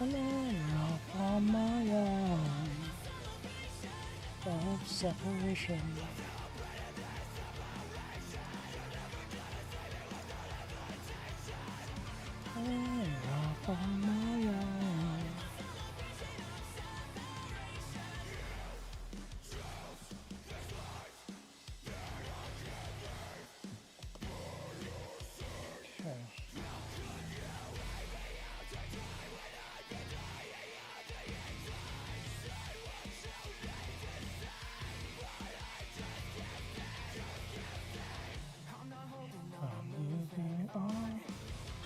And I'm off on my own of separation. I'm off on my own. Okay.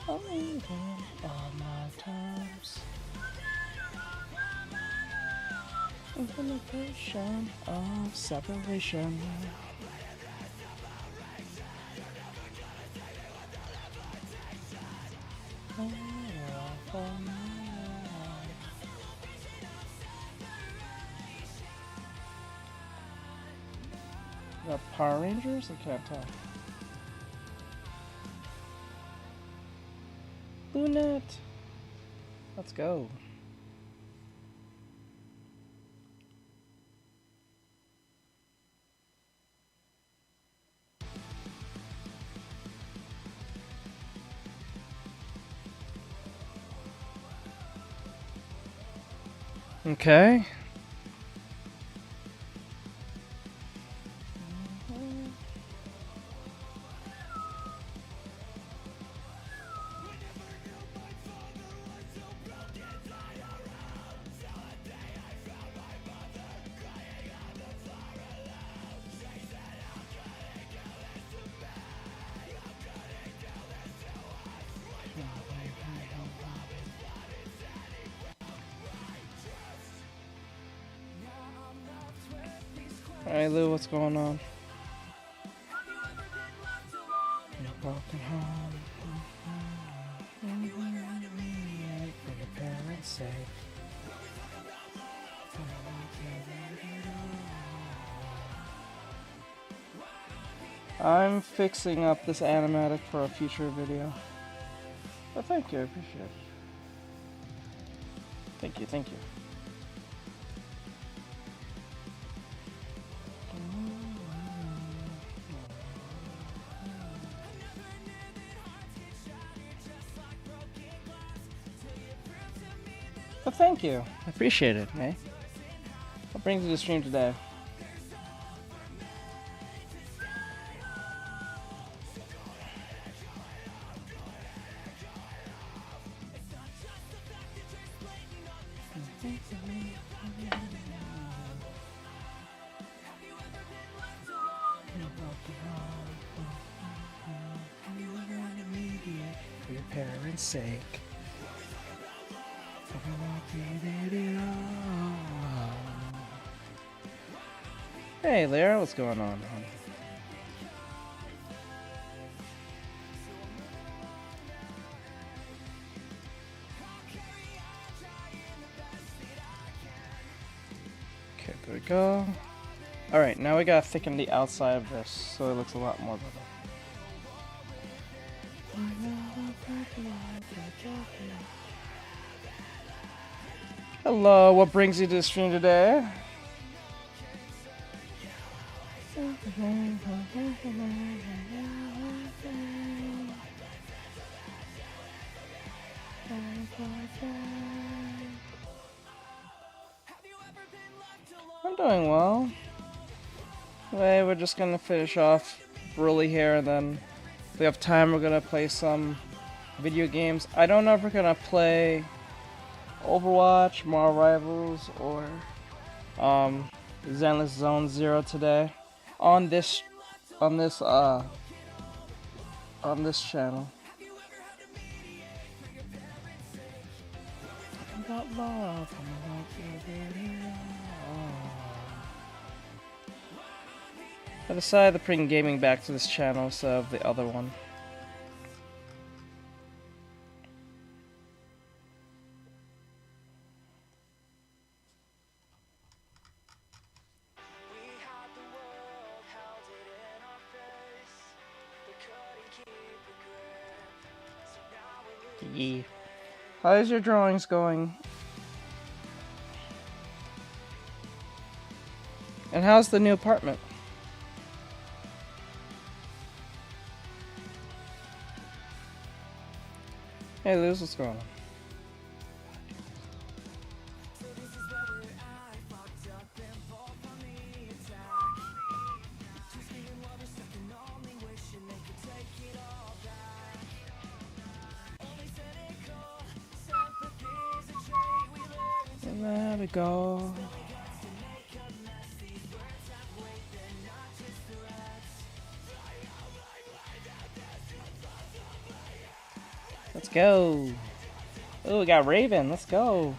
I'm moving all my times. Implementation of separation. Got Power Rangers? I can't tell. Lunette! Let's go. Okay. Alright, Lou, what's going on? Walking home for your parents' sake. I'm fixing up this animatic for a future video. But thank you, I appreciate it. Thank you, thank you. But thank you. I appreciate it, eh? What brings you to the stream today? For your parents' sake. Hey, Lara, what's going on? Okay, there we go. Alright, now we gotta thicken the outside of this so it looks a lot more better. Hello, what brings you to the stream today? I'm doing well. Anyway, we're just gonna finish off Broly here, and then if we have time, we're gonna play some video games. I don't know if we're gonna play Overwatch, Marvel Rivals, or Zenless Zone Zero today on this channel. About love, I decided to bring gaming back to this channel instead of the other one. Yeah. How's your drawings going? And how's the new apartment? Hey Liz, what's going on? Let it go. Let's go. Oh, we got Raven. Let's go.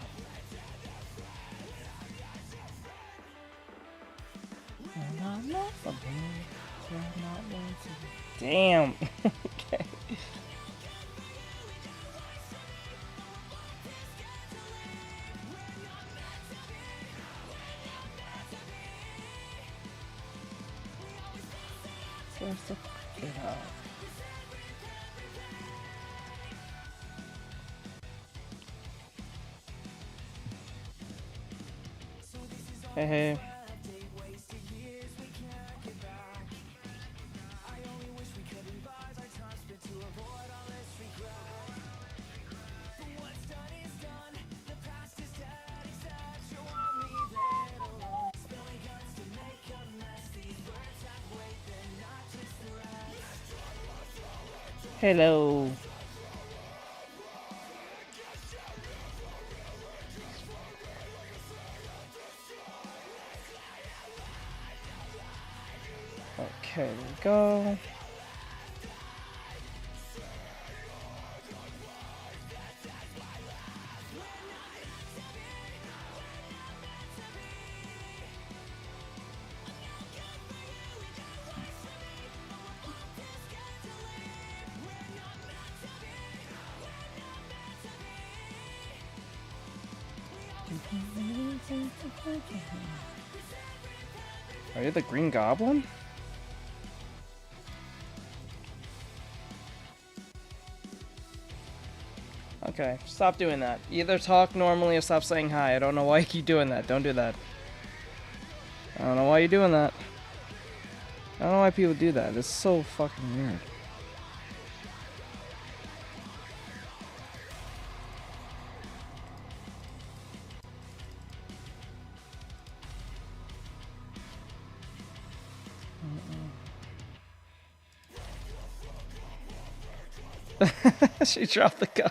Damn. Okay. Hey, hey. Hello. Okay, there we go. Are you the Green Goblin? Okay, stop doing that. Either talk normally or stop saying hi. I don't know why you keep doing that. Don't do that. I don't know why you're doing that. I don't know why people do that. It's so fucking weird. She dropped the gun.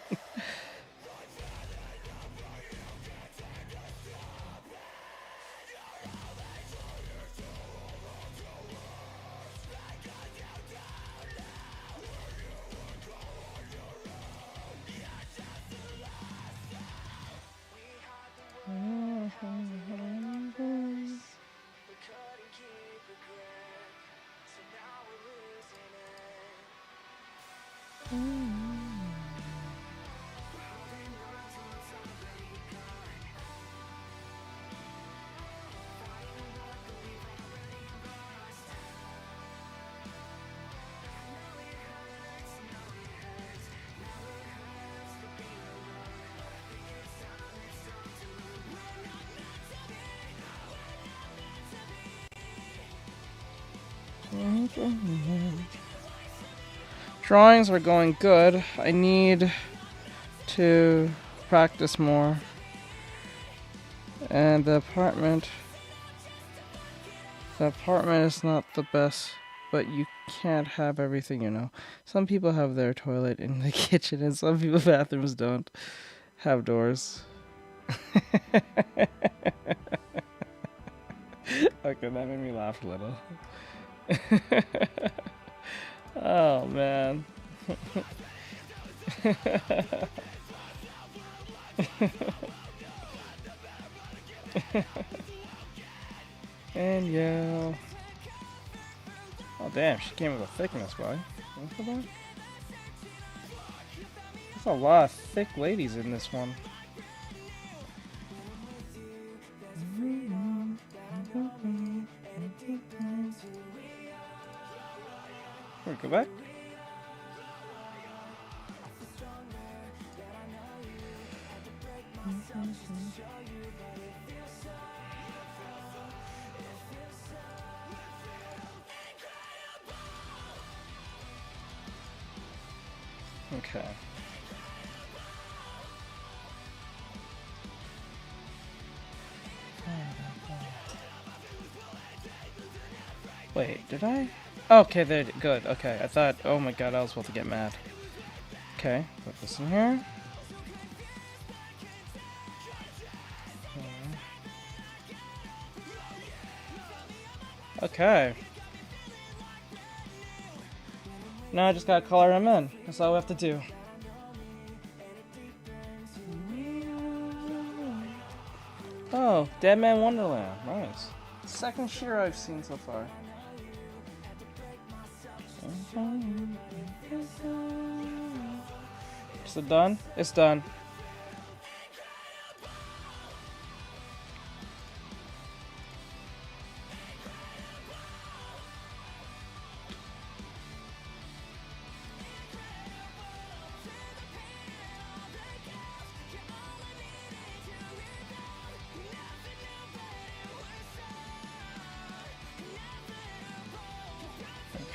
Drawings are going good. I need to practice more. And the apartment is not the best, but you can't have everything, you know. Some people have their toilet in the kitchen and some people's bathrooms don't have doors. Okay, that made me laugh a little. Oh man. And yeah. Oh damn, she came with a thickness, boy. There's a lot of thick ladies in this one. Wait, go back. Okay. Wait, did I? Okay, there. Good. Okay, I thought. Oh my god, I was about to get mad. Okay, put this in here. Okay. Now I just gotta color him in. That's all we have to do. Oh, Dead Man Wonderland. Nice. Second shooter I've seen so far. Is it done? It's done.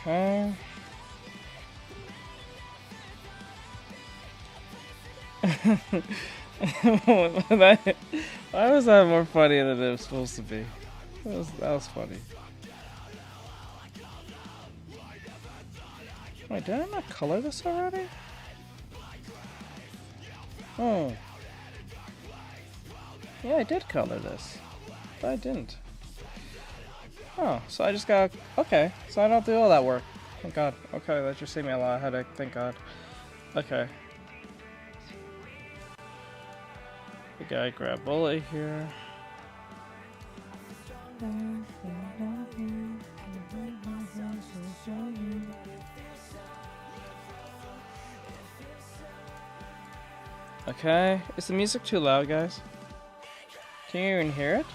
Okay. Why was that more funny than it was supposed to be? That was funny. Wait, did I not color this already? Oh. Yeah, I did color this. But I didn't. Oh, so I just got... Okay, so I don't have to do all that work. Thank God. Okay, that just saved me a lot of headache. Thank God. Okay. We gotta grab bullet here. Okay. Is the music too loud, guys? Can you even hear it?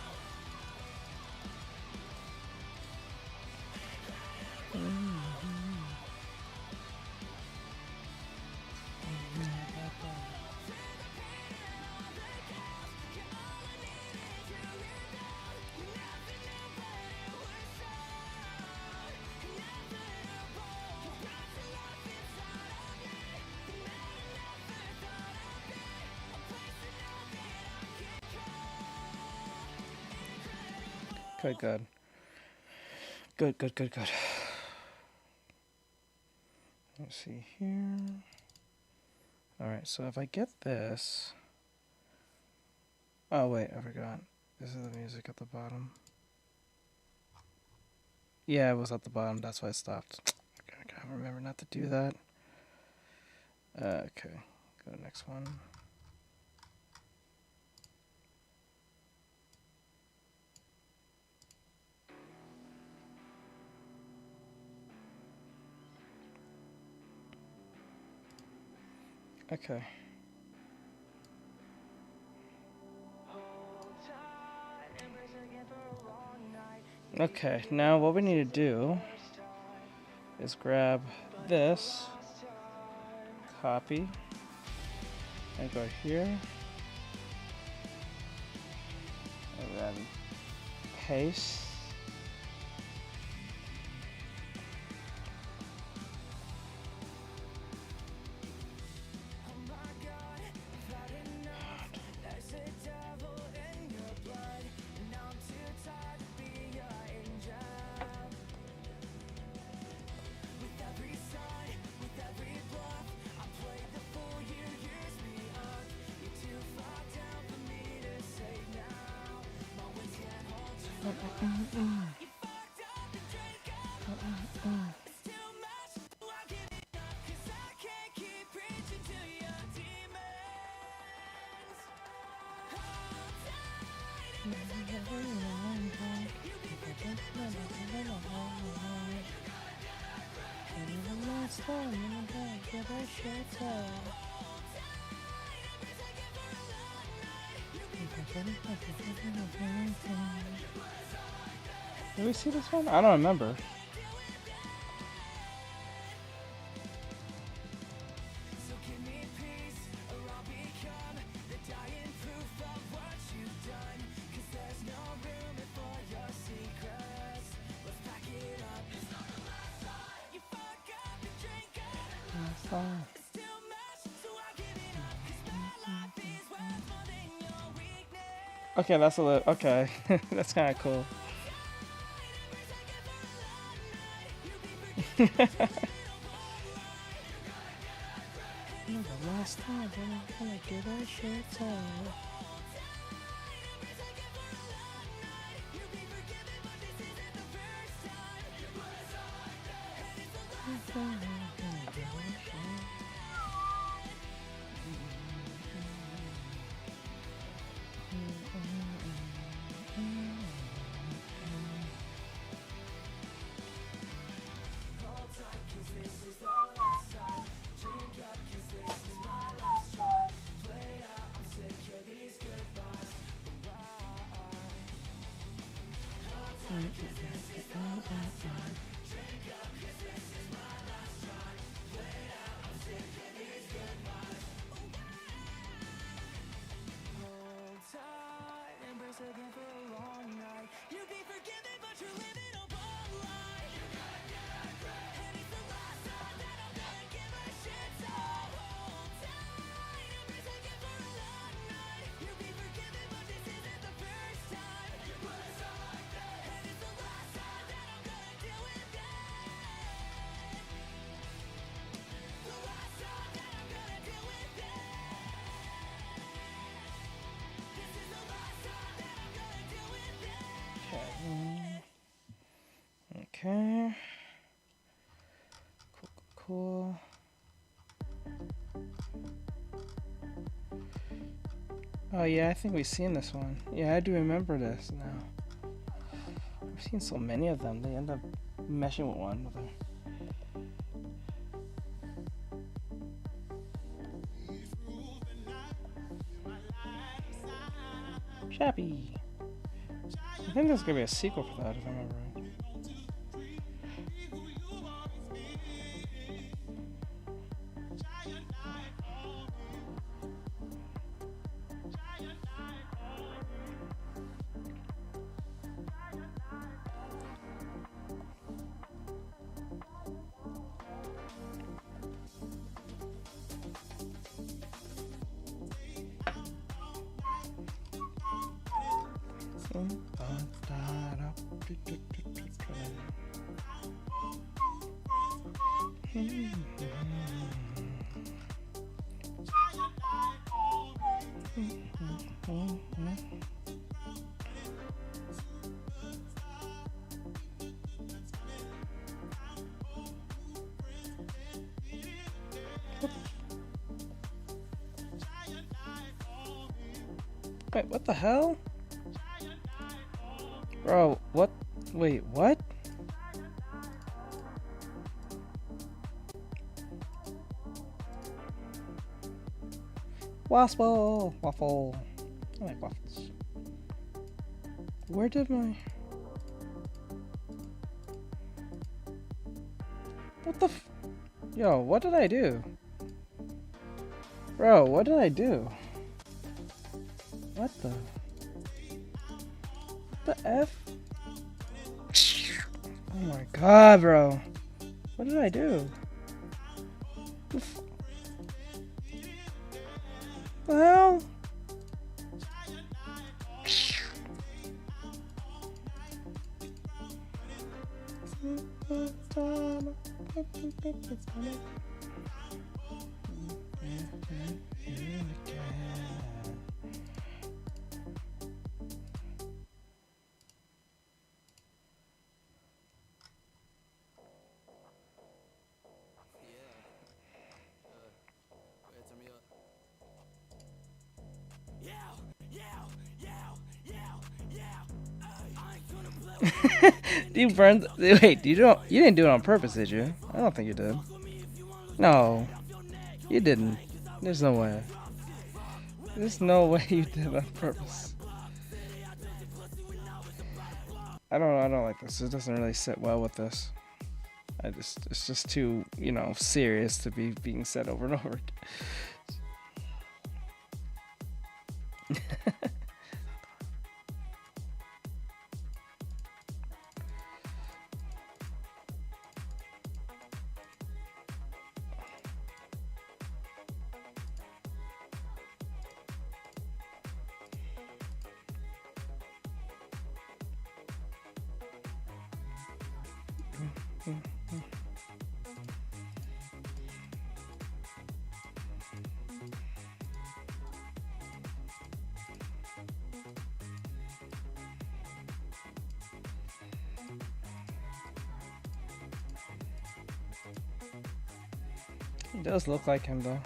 Okay, good. Good. Let's see here. Alright, so if I get this... Oh, wait, I forgot. This is the music at the bottom. Yeah, it was at the bottom, that's why I stopped. Okay, I gotta remember not to do that. Okay, go to the next one. Okay. Okay, now what we need to do is grab this, copy, and go here, and then paste. Did we see this one? I don't remember. Okay, that's a little, okay. That's kind of cool. The last time I'm gonna get a shit out. Okay. Cool. Oh yeah, I think we've seen this one. Yeah, I do remember this now. I've seen so many of them. They end up meshing with one another. Chappy. I think there's gonna be a sequel for that, if I remember right. Wait, what the hell? Bro, what? Wait, what? Waffle. I like waffles. Where did my... What the f... Yo, what did I do? Bro, what did I do? What the... What the F? Oh my god, bro. What did I do? What the hell? You burned. Wait, you didn't do it on purpose, did you? I don't think you did. No, you didn't. There's no way. There's no way you did it on purpose. I don't like this. It doesn't really sit well with this. It's just too, serious to be being said over and over. He does look like him though.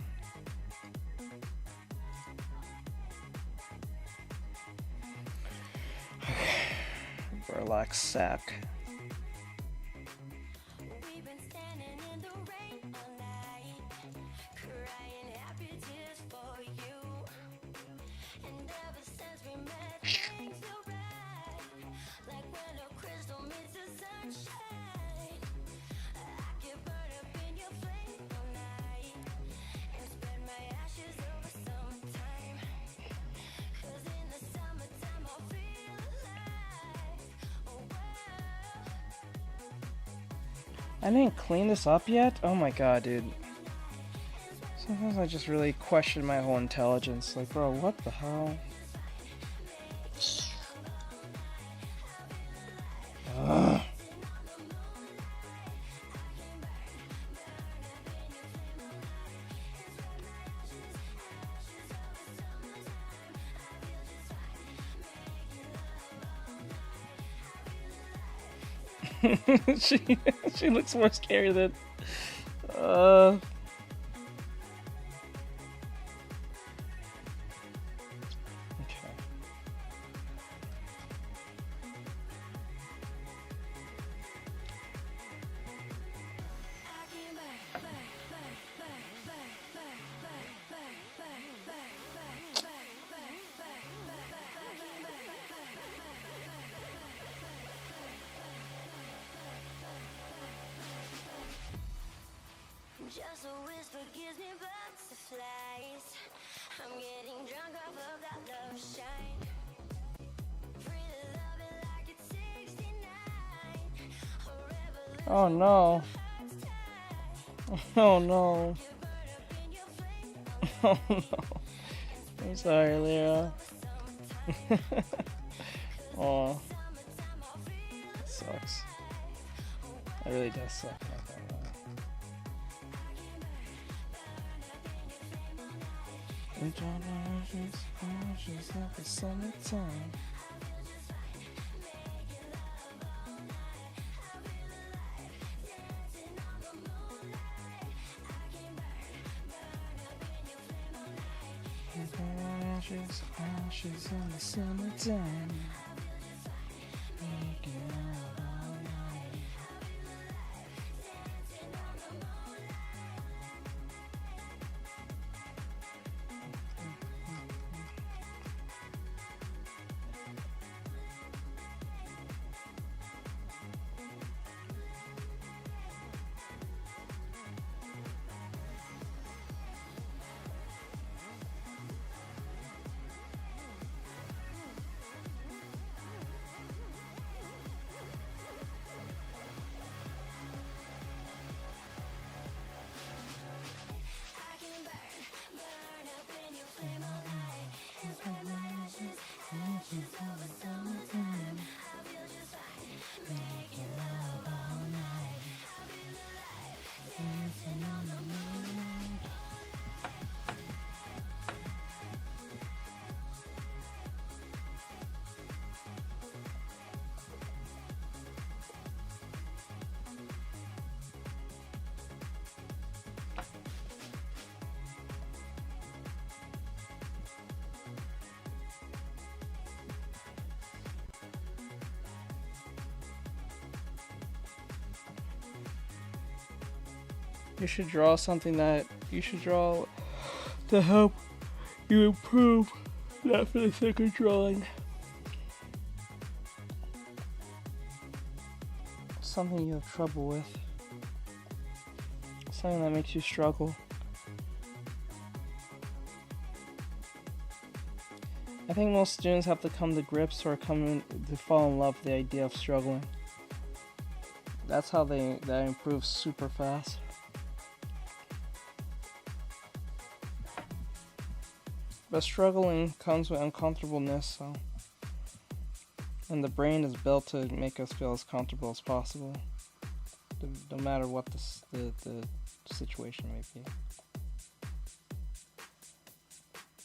Relax, sack. I didn't clean this up yet? Oh my god, dude. Sometimes I just really question my whole intelligence. Like, bro, what the hell? Ugh. she looks more scary than okay. Just a whisper gives me butterflies. I'm getting drunk off of that love shine. Free to love it like it's 69. Oh no. Oh no. Oh no. I'm sorry, Leo. Oh. That sucks. That really does suck. We don't know just like the summertime. Ashes in the summertime. You should draw something that you should draw to help you improve, not for the sake of drawing. Something you have trouble with. Something that makes you struggle. I think most students have to come to grips or come to fall in love with the idea of struggling. That's how that improves super fast. But struggling comes with uncomfortableness, so. And the brain is built to make us feel as comfortable as possible. no matter what the situation may be,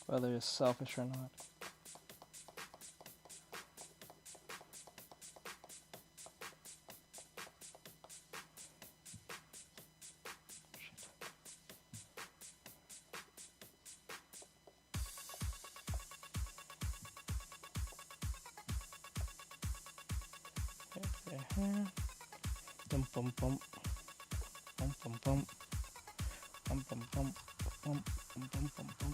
whether it's selfish or not. Bum bum bum bum bum bum bum bum bum bum bum bum bum.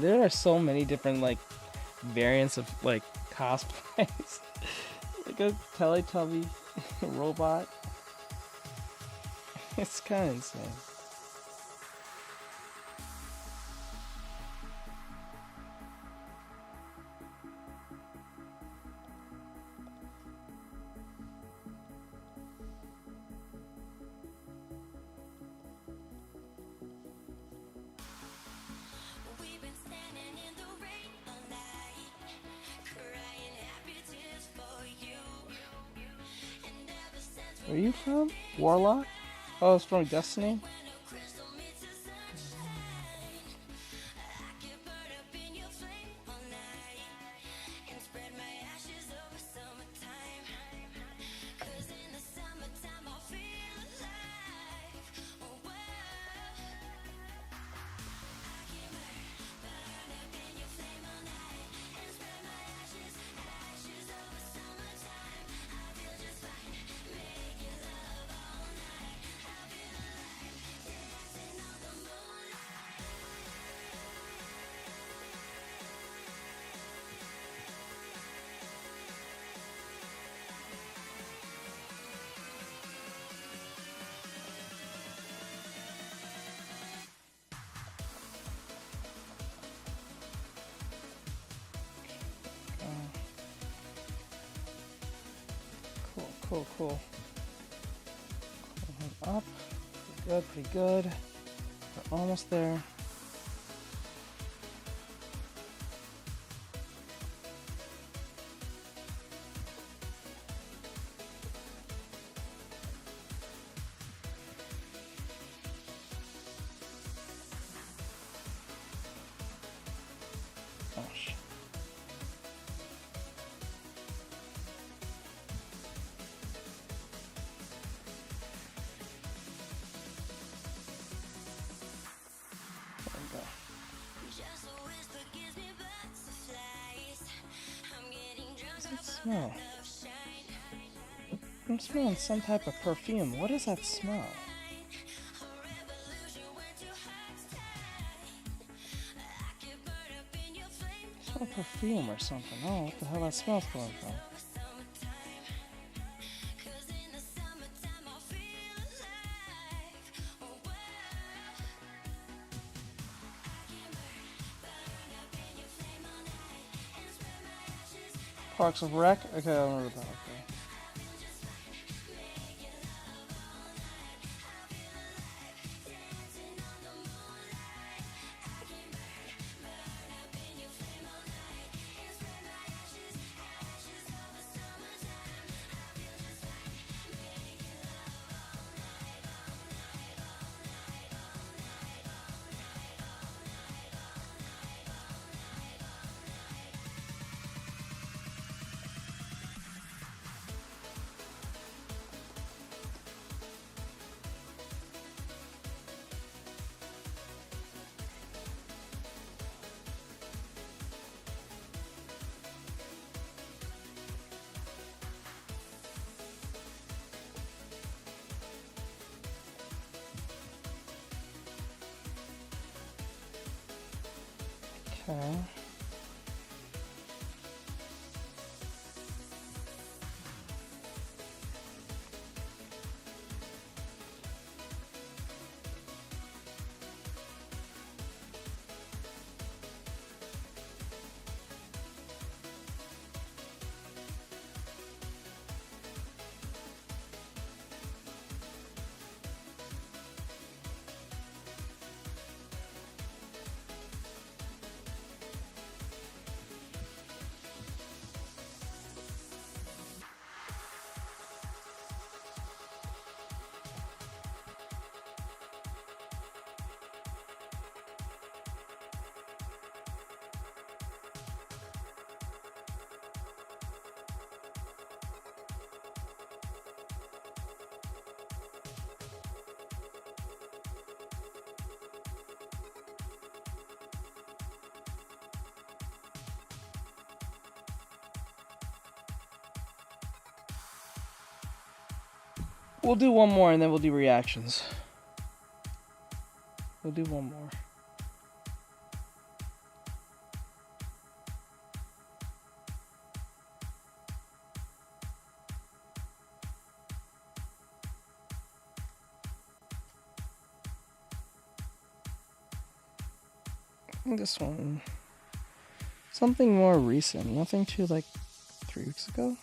There are so many different like variants of like cosplays. Like a Teletubby robot. It's kind of insane. We've been standing in the rain all night, crying happy tears for you. And ever since Where are you from? Warlock? Oh, it's from Destiny? when a crystal meets the sunshine, I could burn up in your flame all night and spread my ashes over summertime. 'Cause in the summertime I'll feel alive. Oh, well, I can burn up in your flame all night and spread my ashes over summertime. I feel just fine, making love all night. I feel alive, dancing on the moonlight. Cool. Up. Pretty good. We're almost there. Oh shit. There we go. Just a whisper gives me butterflies. I'm getting drunk What's off that of smell? love shine. I'm smelling some type of perfume. What is that smell? A revolution when two hearts tie. I could burn up in your flame I smell perfume or something. Oh, what the hell that smells coming from? over summertime. 'Cause in the summertime I'll feel alive. Oh, well, I can burn up in your flame all night and spread my ashes Parks of Wreck? Okay, I remember that. Okay. dancing on the moonlight. I can burn up in your flame all night and spread my ashes over summertime. I feel just fine, making love all night, all night, all night, all night, all night, all night, all night, all night, all night. Okay. We'll do one more and then we'll do reactions. We'll do one more. I think this one, something more recent, nothing too like 3 weeks ago.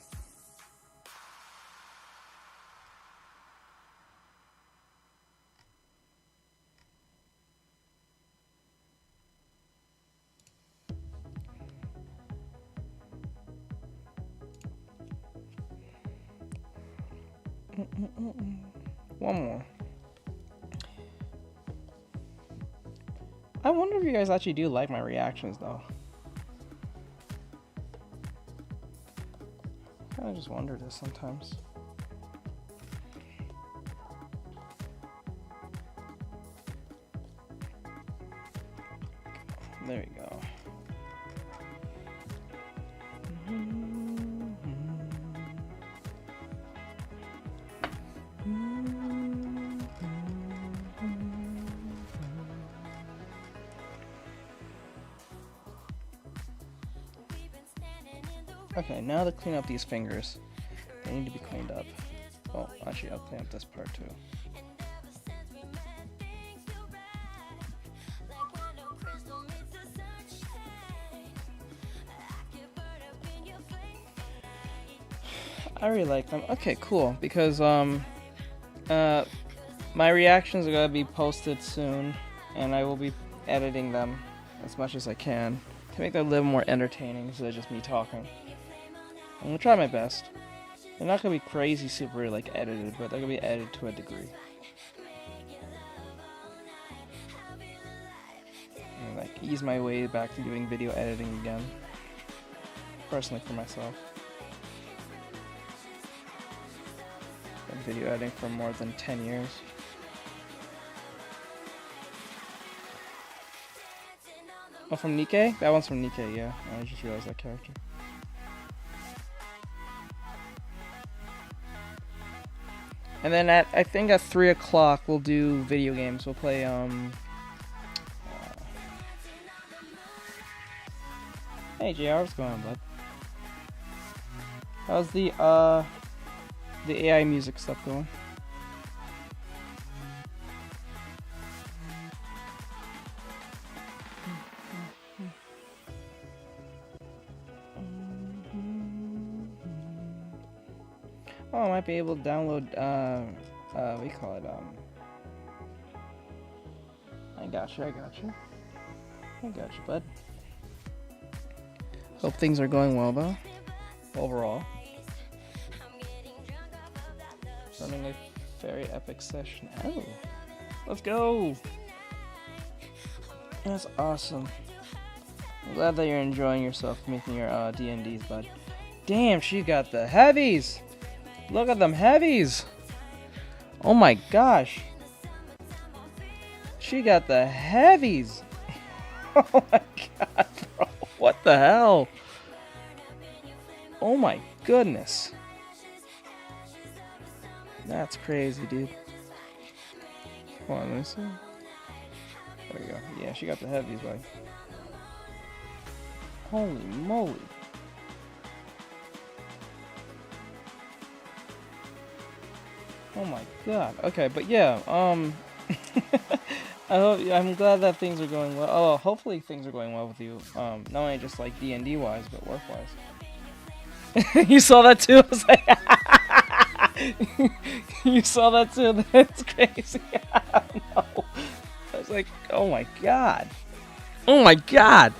One more. I wonder if you guys actually do like my reactions though. I just wonder this sometimes. There we go. Okay, now to clean up these fingers. They need to be cleaned up. Well, actually, I'll clean up this part too. I really like them. Okay, cool. Because my reactions are gonna be posted soon, and I will be editing them as much as I can to make them a little more entertaining instead of just me talking. I'm gonna try my best. They're not gonna be crazy super like edited, but they're gonna be edited to a degree. And, like ease my way back to doing video editing again. Personally for myself. Been video editing for more than 10 years. Oh, from Nikkei? That one's from Nikkei, yeah. I just realized that character. And then I think at 3 o'clock we'll do video games. We'll play Hey JR, what's going on, bud? How's the AI music stuff going? Oh, I might be able to download, what do you call it, I got you, bud. Hope things are going well, though, overall. Running a very epic session. Oh, let's go! That's awesome. I'm glad that you're enjoying yourself making your, D&Ds, bud. Damn, she got the heavies! Look at them heavies! Oh my gosh! She got the heavies! Oh my god, bro! What the hell? Oh my goodness! That's crazy, dude. Come on, let me see. There we go. Yeah, she got the heavies, buddy. Holy moly! Oh my god. Okay, but yeah, I'm glad that things are going well. Oh, hopefully things are going well with you. Not only just like D&D wise, but work wise. You saw that too? I was like, you saw that too? That's crazy. No. I was like, oh my god. Oh my god.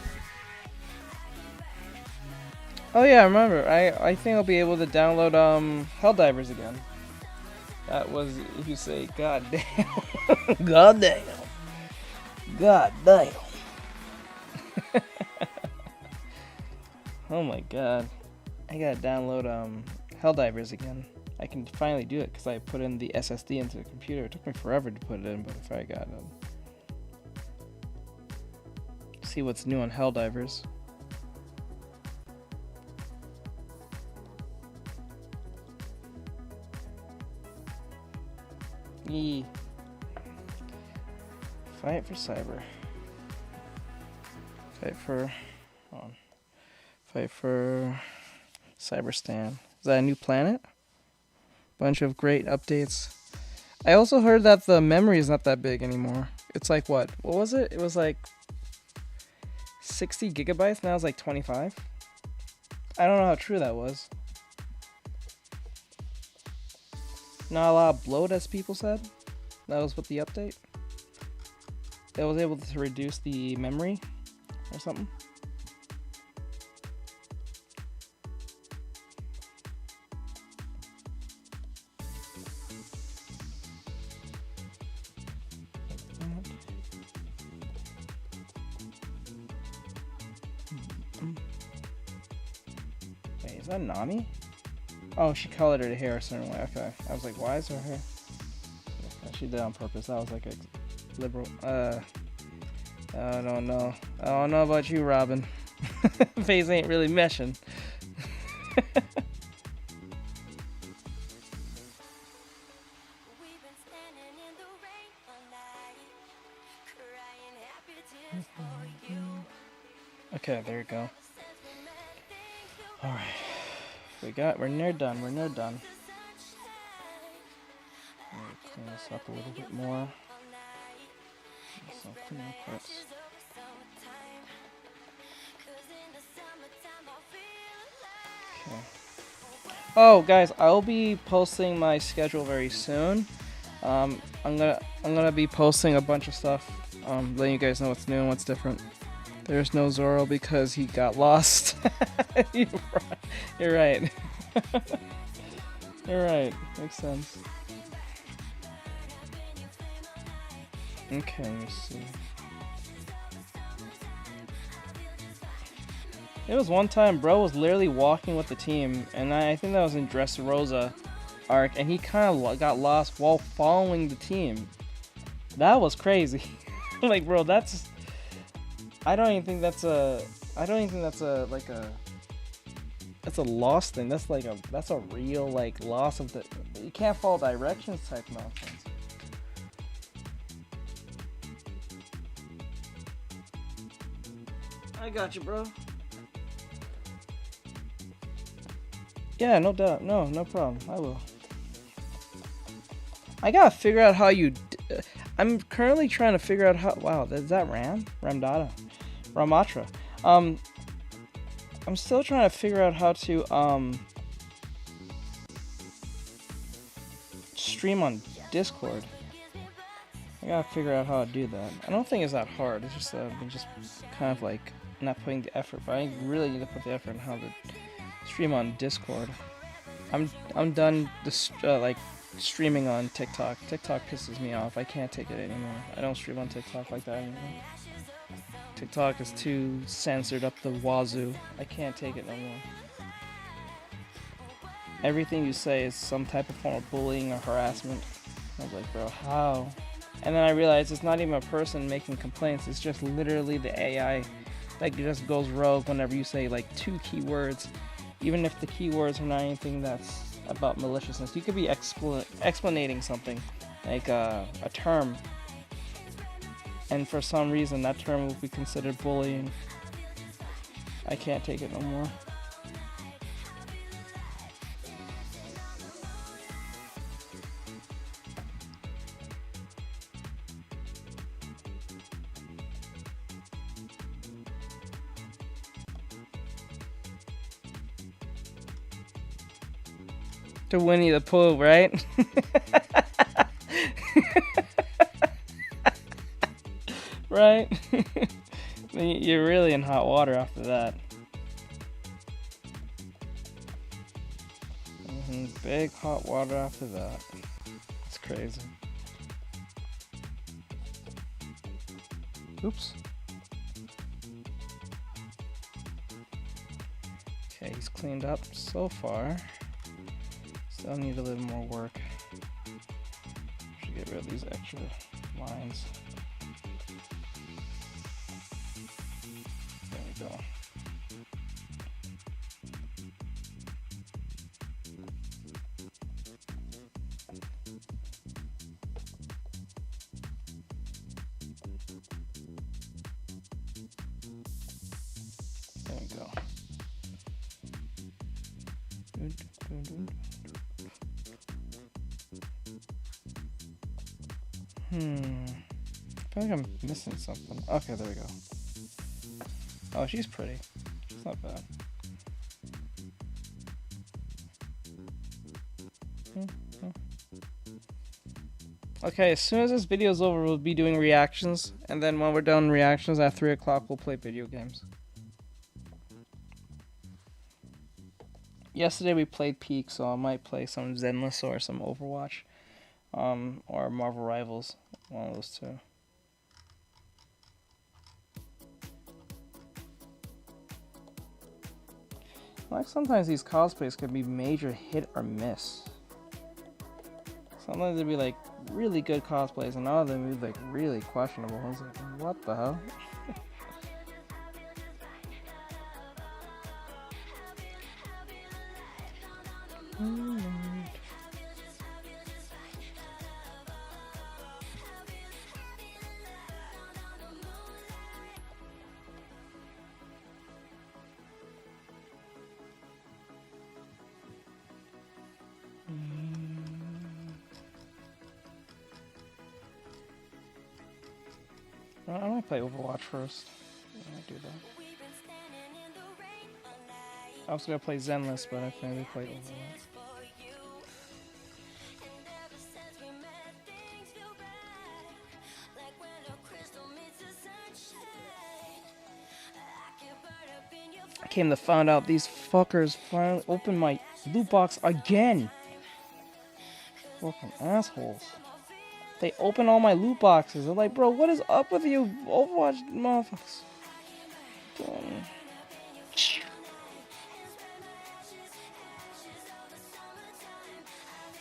Oh yeah, I remember. I think I'll be able to download Helldivers again. That was, if you say, god damn. God damn. God damn. Oh my god. I gotta download Helldivers again. I can finally do it because I put in the SSD into the computer. It took me forever to put it in, but if I got see what's new on Helldivers. Yee. Fight for cyber. Fight for... Hold on. Fight for Cyberstan. Is that a new planet? Bunch of great updates. I also heard that the memory is not that big anymore. It's like what? What was it? It was like 60 gigabytes. Now it's like 25. I don't know how true that was. Not a lot of bloat, as people said. That was what the update. They was able to reduce the memory or something. Wait, is that Nami? Oh, she colored her hair a certain way. Okay. I was like, why is her hair? Okay, she did it on purpose. That was like a liberal. I don't know. I don't know about you, Robin. Face ain't really meshing. We've been standing in the rain all night, crying happy tears for you. Okay, there you go. Since we met, things feel Alright. We're near done. We're near done. sunshine. Let me clean this up a little bit more. All night, Some cleaning parts. ashes over summertime. 'Cause in the summertime I feel alive. Okay. Oh, guys, I'll be posting my schedule very soon. I'm gonna be posting a bunch of stuff, letting you guys know what's new and what's different. There's no Zoro because he got lost. You're right. You're right. Makes sense. Okay, let me see. It was one time, bro was literally walking with the team, and I think that was in Dressrosa arc, and he kind of got lost while following the team. That was crazy. Like, bro, that's... I don't even think that's a that's a loss thing. That's a real, like, loss of the... You can't follow directions type nonsense. I got you, bro. Yeah, no doubt. No problem. I will. I gotta figure out how you... I'm currently trying to figure out how... Wow, is that Ramdata? Ramatra. I'm still trying to figure out how to, stream on Discord. I gotta figure out how to do that. I don't think it's that hard. It's just, just kind of like not putting the effort. But I really need to put the effort in how to stream on Discord. I'm done like streaming on TikTok. TikTok pisses me off. I can't take it anymore. I don't stream on TikTok like that anymore. TikTok is too censored up the wazoo. I can't take it no more. Everything you say is some type of form of bullying or harassment. I was like, bro, how? And then I realized it's not even a person making complaints. It's just literally the AI that just goes rogue whenever you say like 2 keywords. Even if the keywords are not anything that's about maliciousness. You could be explaining something, like a term. And for some reason, that term will be considered bullying. I can't take it no more. To Winnie the Pooh, right? Right? You're really in hot water after that. Big hot water after that. It's crazy. Oops. Okay, he's cleaned up so far. Still need a little more work. Should get rid of these extra lines. There we go. There we go. I feel like I'm missing something. Okay, there we go. Oh, she's pretty. She's not bad. Okay, as soon as this video is over, we'll be doing reactions, and then when we're done reactions at 3 o'clock, we'll play video games. Yesterday we played Peak, so I might play some Zenless or some Overwatch, or Marvel Rivals, one of those two. Like sometimes these cosplays can be major hit or miss. Sometimes they'd be like really good cosplays, and all of them would be like really questionable. I was like, what the hell? I might play Overwatch first. Yeah, I'll do that. I was gonna play Zenless, but I think we play Overwatch. I came to find out these fuckers finally opened my loot box again. Fucking assholes. They open all my loot boxes. They're like, bro, what is up with you, Overwatch motherfuckers?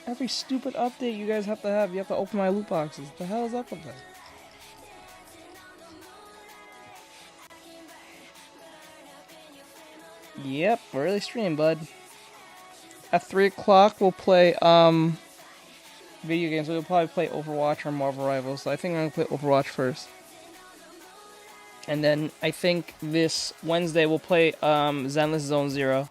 Every stupid update you guys have to have, you have to open my loot boxes. What the hell is up with that? Yep, early stream, bud. At 3 o'clock, we'll play, video games. We'll probably play Overwatch or Marvel Rivals. So I think I'm gonna play Overwatch first. And then I think this Wednesday we'll play, Zenless Zone Zero.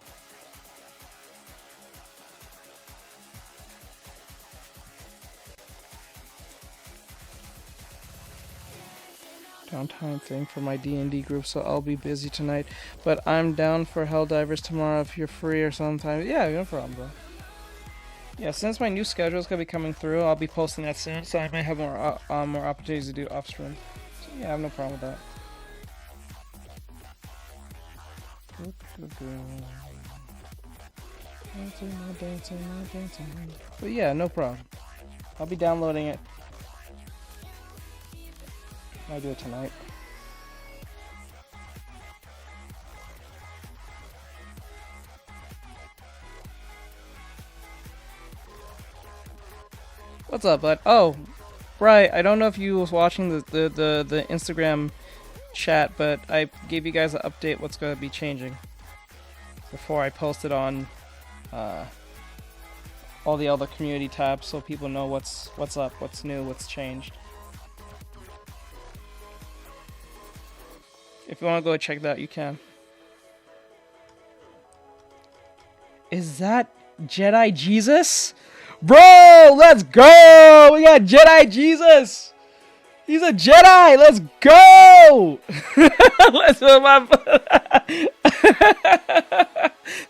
Downtime thing for my D&D group, so I'll be busy tonight. But I'm down for Helldivers tomorrow if you're free or sometime. Yeah, no problem, bro. Yeah, since my new schedule is gonna be coming through, I'll be posting that soon, so I might have more opportunities to do off stream. So yeah, I have no problem with that. But yeah, no problem. I'll be downloading it. I'll do it tonight. What's up, bud? Oh, right. I don't know if you was watching the Instagram chat, but I gave you guys an update what's going to be changing before I post it on all the other community tabs, so people know what's up, what's new, what's changed. If you want to go check that out, you can. Is that Jedi Jesus? Bro, let's go! We got Jedi Jesus! He's a Jedi! Let's go! Let's go, my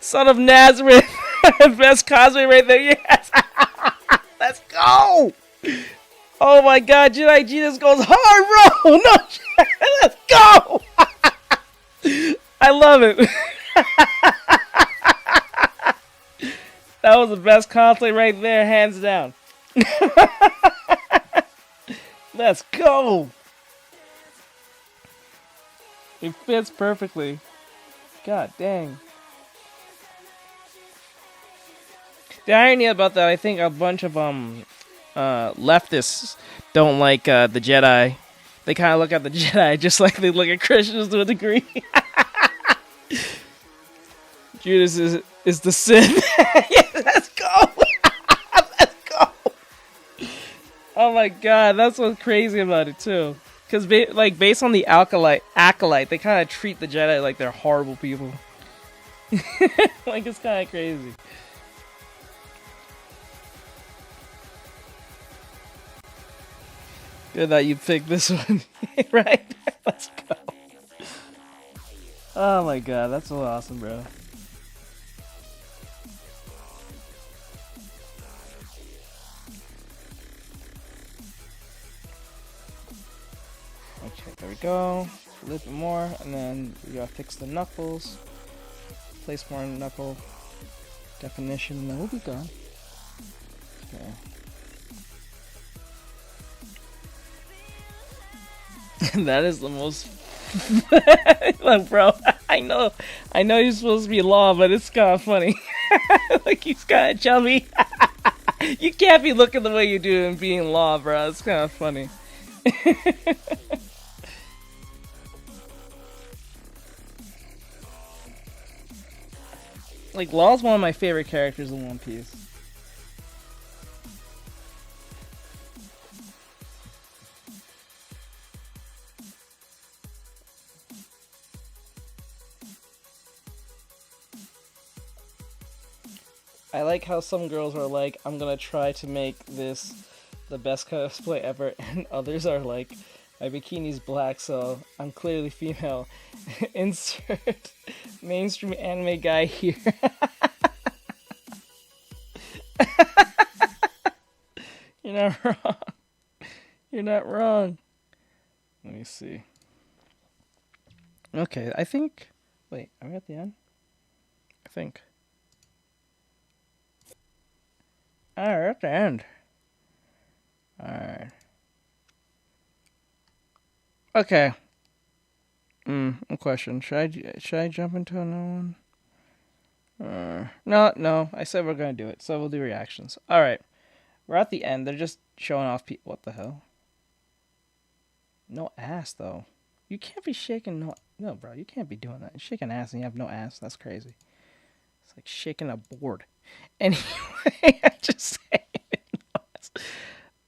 Son of Nazareth! Best cosplay right there, yes! Let's go! Oh my god, Jedi Jesus goes hard, bro! No, let's go! I love it. That was the best cosplay right there, hands down. Let's go. It fits perfectly. God dang. The irony about that, I think a bunch of leftists don't like the Jedi. They kind of look at the Jedi just like they look at Christians to a degree. Judas is the Sith. Yeah, let's go. Let's go. Oh my god, that's what's crazy about it too. Because like based on the acolyte, they kind of treat the Jedi like they're horrible people. Like it's kind of crazy. Good that you picked this one, right? Let's go. Oh my god, that's so awesome, bro. Okay, there we go. A little bit more, and then we gotta fix the knuckles. Place more knuckle definition, and then we'll be gone. Okay. That is the most. Look, bro. I know you're supposed to be law, but it's kind of funny. Like he's kind of chubby. You can't be looking the way you do and being law, bro. It's kind of funny. Like Law's one of my favorite characters in One Piece. I like how some girls are like, I'm gonna try to make this the best cosplay ever, and others are like, my bikini's black, so I'm clearly female. Insert mainstream anime guy here. You're not wrong. You're not wrong. Let me see. Okay, I think... Wait, are we at the end? I think. Alright, at the end. Alright. Okay. A question. Should I jump into another one? No. I said we're gonna do it, so we'll do reactions. Alright. We're at the end. They're just showing off people. What the hell? No ass, though. You can't be shaking no, bro. You can't be doing that. You're shaking ass and you have no ass. That's crazy. It's like shaking a board. Anyway, I just saying.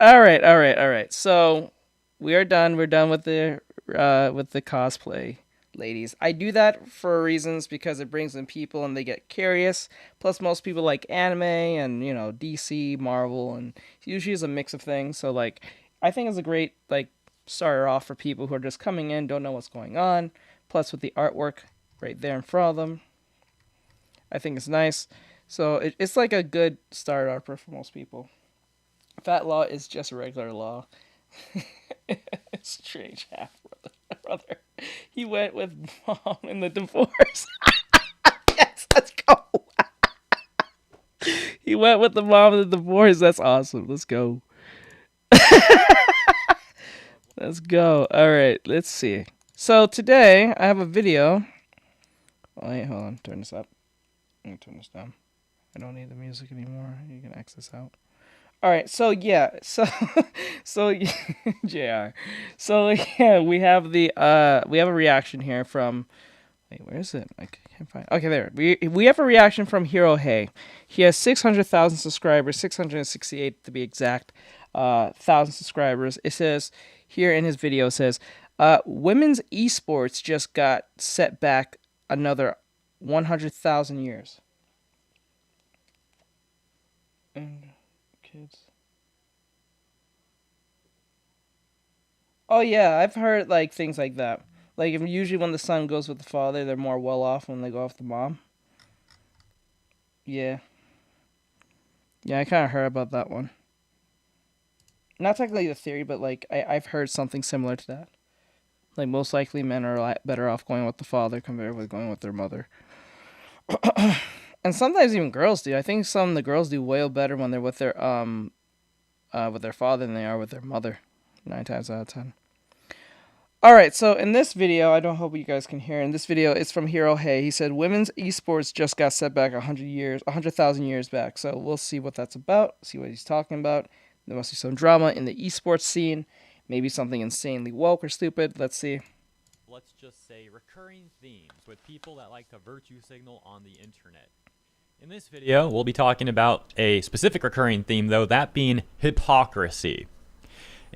Alright. So we are done. We're done with the cosplay, ladies. I do that for reasons because it brings in people and they get curious. Plus, most people like anime and DC, Marvel, and usually is a mix of things. So like, I think it's a great starter off for people who are just coming in, don't know what's going on. Plus, with the artwork right there in front of them, I think it's nice. So it's like a good start offer for most people. Fat Law is just a regular Law. Strange half brother. He went with mom in the divorce. Yes, let's go. He went with the mom in the divorce. That's awesome. Let's go. Let's go. All right, let's see. So today I have a video. Oh, wait, hold on. Turn this up. Let me turn this down. I don't need the music anymore. You can X this out. All right, so yeah, so JR. So yeah, we have a reaction here from. Wait, where is it? I can't find. Okay, there. We have a reaction from Hero Hey. He has 600,000 subscribers, 668 to be exact, 1,000 subscribers. It says here in his video, it says, women's esports just got set back another 100,000 years. And kids. Oh yeah, I've heard things like that. Like usually when the son goes with the father, they're more well off when they go off the mom. Yeah. Yeah, I kind of heard about that one. Not technically the theory, but I've heard something similar to that. Like most likely men are a lot better off going with the father compared with going with their mother. And sometimes even girls do. I think some of the girls do way better when they're with their father than they are with their mother. 9 times out of 10. Alright, so in this video, I don't hope you guys can hear. In this video, it's from Hero Hey. He said women's esports just got set back 100,000 years back. So we'll see what that's about, see what he's talking about. There must be some drama in the esports scene. Maybe something insanely woke or stupid. Let's see. Let's just say recurring themes with people that like to virtue signal on the internet. In this video, we'll be talking about a specific recurring theme, though, that being hypocrisy.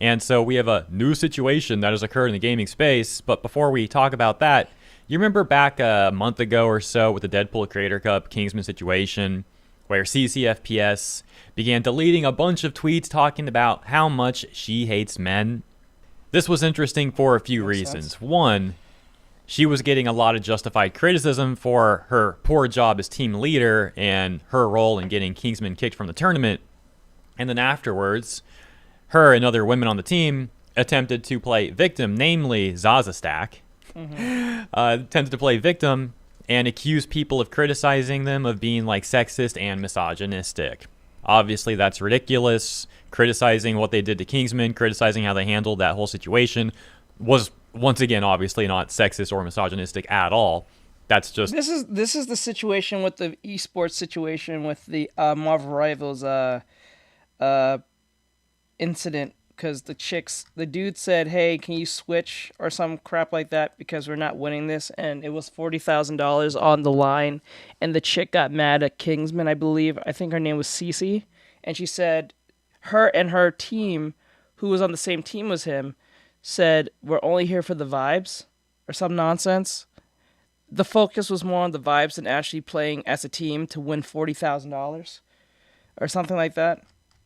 And so we have a new situation that has occurred in the gaming space. But before we talk about that, you remember back a month ago or so with the Deadpool Creator Cup Kingsman situation, where CCFPS began deleting a bunch of tweets talking about how much she hates men? This was interesting for a few reasons. One, she was getting a lot of justified criticism for her poor job as team leader and her role in getting Kingsman kicked from the tournament. And then afterwards, her and other women on the team attempted to play victim, namely Zaza Stack, attempted to play victim and accuse people of criticizing them of being like sexist and misogynistic. Obviously, that's ridiculous. Criticizing what they did to Kingsman, criticizing how they handled that whole situation was, once again, obviously not sexist or misogynistic at all. That's just... This is the situation with the esports situation with the Marvel Rivals incident, because the dude said, hey, can you switch or some crap like that because we're not winning this, and it was $40,000 on the line, and the chick got mad at Kingsman, I believe. I think her name was Cece, and she said her and her team, who was on the same team as him, said, we're only here for the vibes or some nonsense. The focus was more on the vibes than actually playing as a team to win $40,000 or something like that.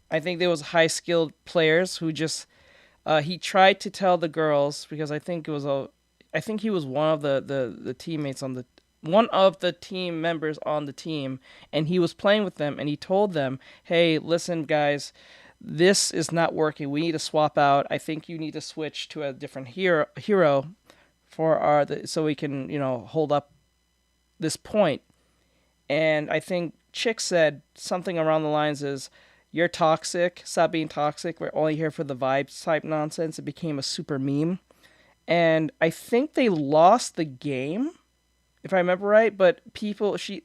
I think there was high-skilled players who just he tried to tell the girls, because I think he was one of the teammates on one of the team members on the team, and he was playing with them, and he told them, hey, listen, guys, this is not working. We need to swap out. I think you need to switch to a different hero for so we can, hold up this point. And I think Chick said something around the lines is, you're toxic, stop being toxic, we're only here for the vibes type nonsense. It became a super meme. And I think they lost the game, if I remember right, but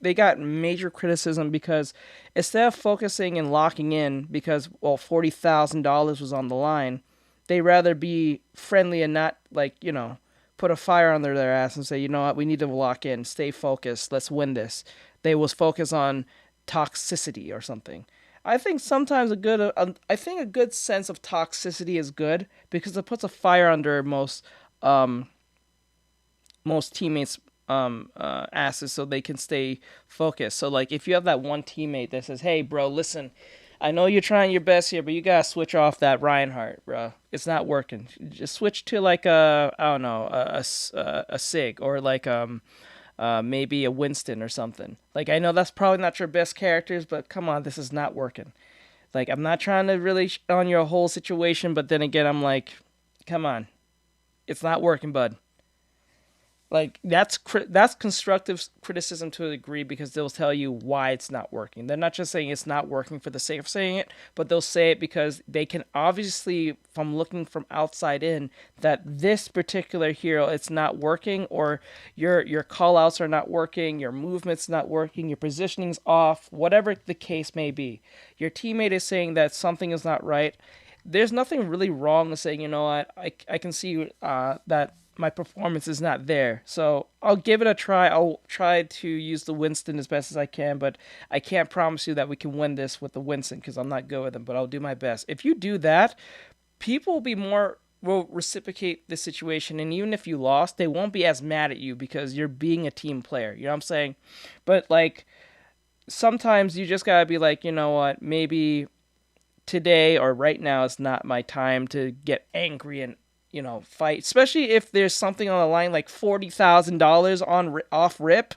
they got major criticism because instead of focusing and locking in because, $40,000 was on the line, they rather be friendly and not, put a fire under their ass and say, you know what, we need to lock in, stay focused, let's win this. They was focused on toxicity or something. I think sometimes a good sense of toxicity is good because it puts a fire under most teammates' asses so they can stay focused. So like if you have that one teammate that says, "Hey, bro, listen, I know you're trying your best here, but you gotta switch off that Reinhardt, bro. It's not working. Just switch to like a Sig or like maybe a Winston or something. Like, I know that's probably not your best characters, but come on, this is not working. Like, I'm not trying to really on your whole situation, but then again, I'm like, come on. It's not working, bud. Like, that's constructive criticism to a degree because they'll tell you why it's not working. They're not just saying it's not working for the sake of saying it, but they'll say it because they can obviously, from looking from outside in, that this particular hero, it's not working, or your call-outs are not working, your movement's not working, your positioning's off, whatever the case may be. Your teammate is saying that something is not right. There's nothing really wrong with saying, you know what, I can see that my performance is not there. So I'll give it a try. I'll try to use the Winston as best as I can, but I can't promise you that we can win this with the Winston because I'm not good with him, but I'll do my best. If you do that, people will reciprocate the situation, and even if you lost, they won't be as mad at you because you're being a team player. You know what I'm saying? But like, sometimes you just gotta be like, you know what, maybe today or right now is not my time to get angry and fight, especially if there's something on the line like $40,000 off rip.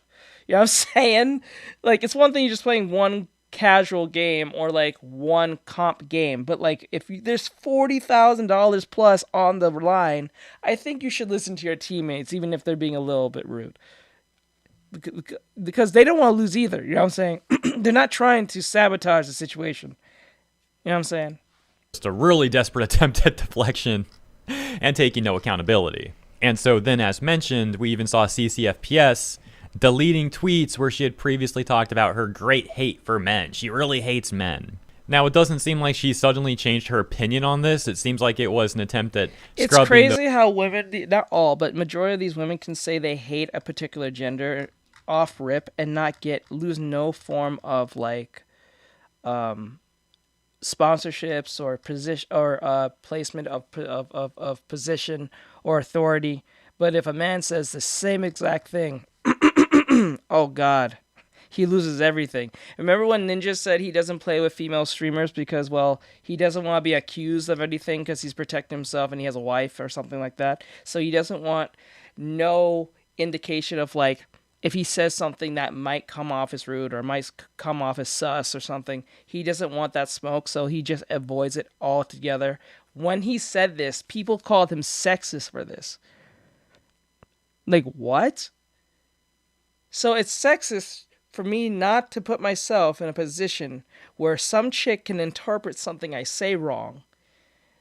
You know what I'm saying? Like, it's one thing you're just playing one casual game or like one comp game, but like if there's $40,000 plus on the line, I think you should listen to your teammates, even if they're being a little bit rude, because they don't want to lose either. You know what I'm saying? They're not trying to sabotage the situation. You know what I'm saying? Just a really desperate attempt at deflection and taking no accountability. And so then, as mentioned, we even saw CCFPS deleting tweets where she had previously talked about her great hate for men. She really hates men. Now, it doesn't seem like she suddenly changed her opinion on this. It seems like it was an attempt at scrubbing. It's crazy how women, not all, but majority of these women can say they hate a particular gender off rip and not lose no form of like sponsorships or position or placement of position or authority. But if a man says the same exact thing, oh God, he loses everything. Remember when Ninja said he doesn't play with female streamers because, well, he doesn't want to be accused of anything because he's protecting himself and he has a wife or something like that. So he doesn't want no indication of, like, if he says something that might come off as rude or might come off as sus or something, he doesn't want that smoke, so he just avoids it altogether. When he said this, people called him sexist for this. Like, what? So it's sexist for me not to put myself in a position where some chick can interpret something I say wrong.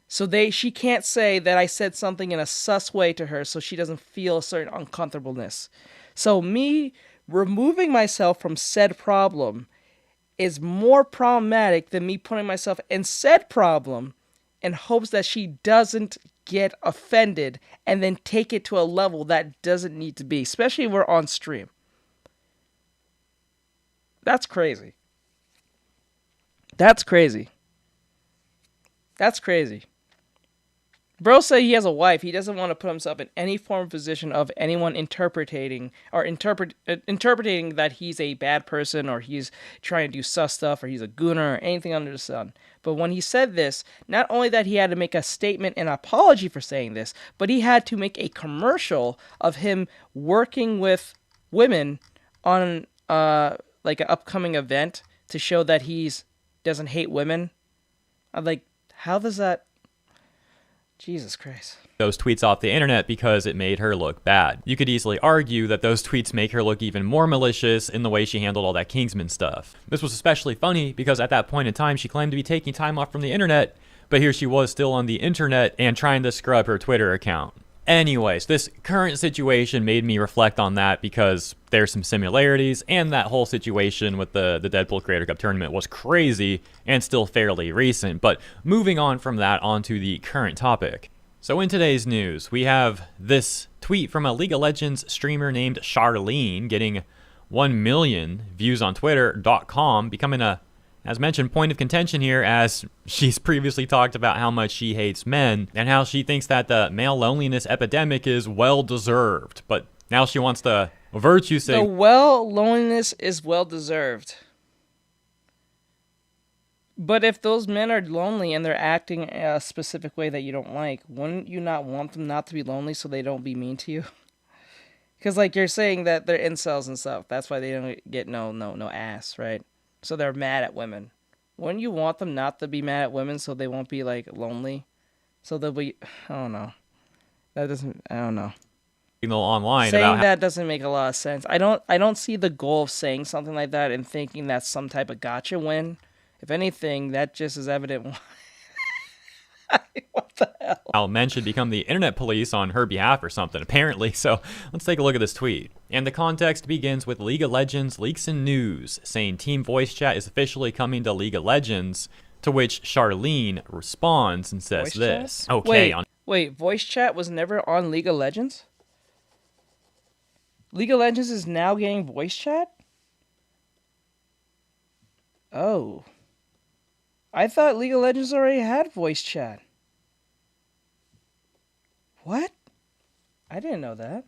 So she can't say that I said something in a sus way to her so she doesn't feel a certain uncomfortableness. So me removing myself from said problem is more problematic than me putting myself in said problem in hopes that she doesn't get offended and then take it to a level that doesn't need to be, especially if we're on stream. That's crazy. That's crazy. That's crazy. Bro said he has a wife. He doesn't want to put himself in any form of position of anyone interpreting that he's a bad person or he's trying to do sus stuff or he's a gooner or anything under the sun. But when he said this, not only that he had to make a statement and apology for saying this, but he had to make a commercial of him working with women on like an upcoming event to show that he's doesn't hate women. I'm like, how does that? Jesus Christ. Those tweets off the internet because it made her look bad. You could easily argue that those tweets make her look even more malicious in the way she handled all that Kingsman stuff. This was especially funny because at that point in time she claimed to be taking time off from the internet, but here she was still on the internet and trying to scrub her Twitter account. Anyways, this current situation made me reflect on that because there's some similarities, and that whole situation with the Deadpool Creator Cup tournament was crazy and still fairly recent. But moving on from that onto the current topic. So in today's news, we have this tweet from a League of Legends streamer named Charlene getting 1 million views on Twitter.com, becoming a, as mentioned, point of contention here, as she's previously talked about how much she hates men and how she thinks that the male loneliness epidemic is well-deserved. But now she wants to virtue say... The loneliness is well-deserved. But if those men are lonely and they're acting a specific way that you don't like, wouldn't you not want them not to be lonely so they don't be mean to you? Because, like, you're saying that they're incels and stuff. That's why they don't get no ass, right? So they're mad at women. Wouldn't you want them not to be mad at women so they won't be, like, lonely? So they'll be... I don't know. I don't know. Online saying about that doesn't make a lot of sense. I don't see the goal of saying something like that and thinking that's some type of gotcha win. If anything, that just is evident. What the hell? How men should become the internet police on her behalf or something, apparently. So let's take a look at this tweet. And the context begins with League of Legends leaks and news, saying Team Voice Chat is officially coming to League of Legends, to which Charlene responds and says Voice this. chat? Okay. Wait, Voice Chat was never on League of Legends? League of Legends is now getting Voice Chat? Oh. I thought League of Legends already had voice chat. What? I didn't know that.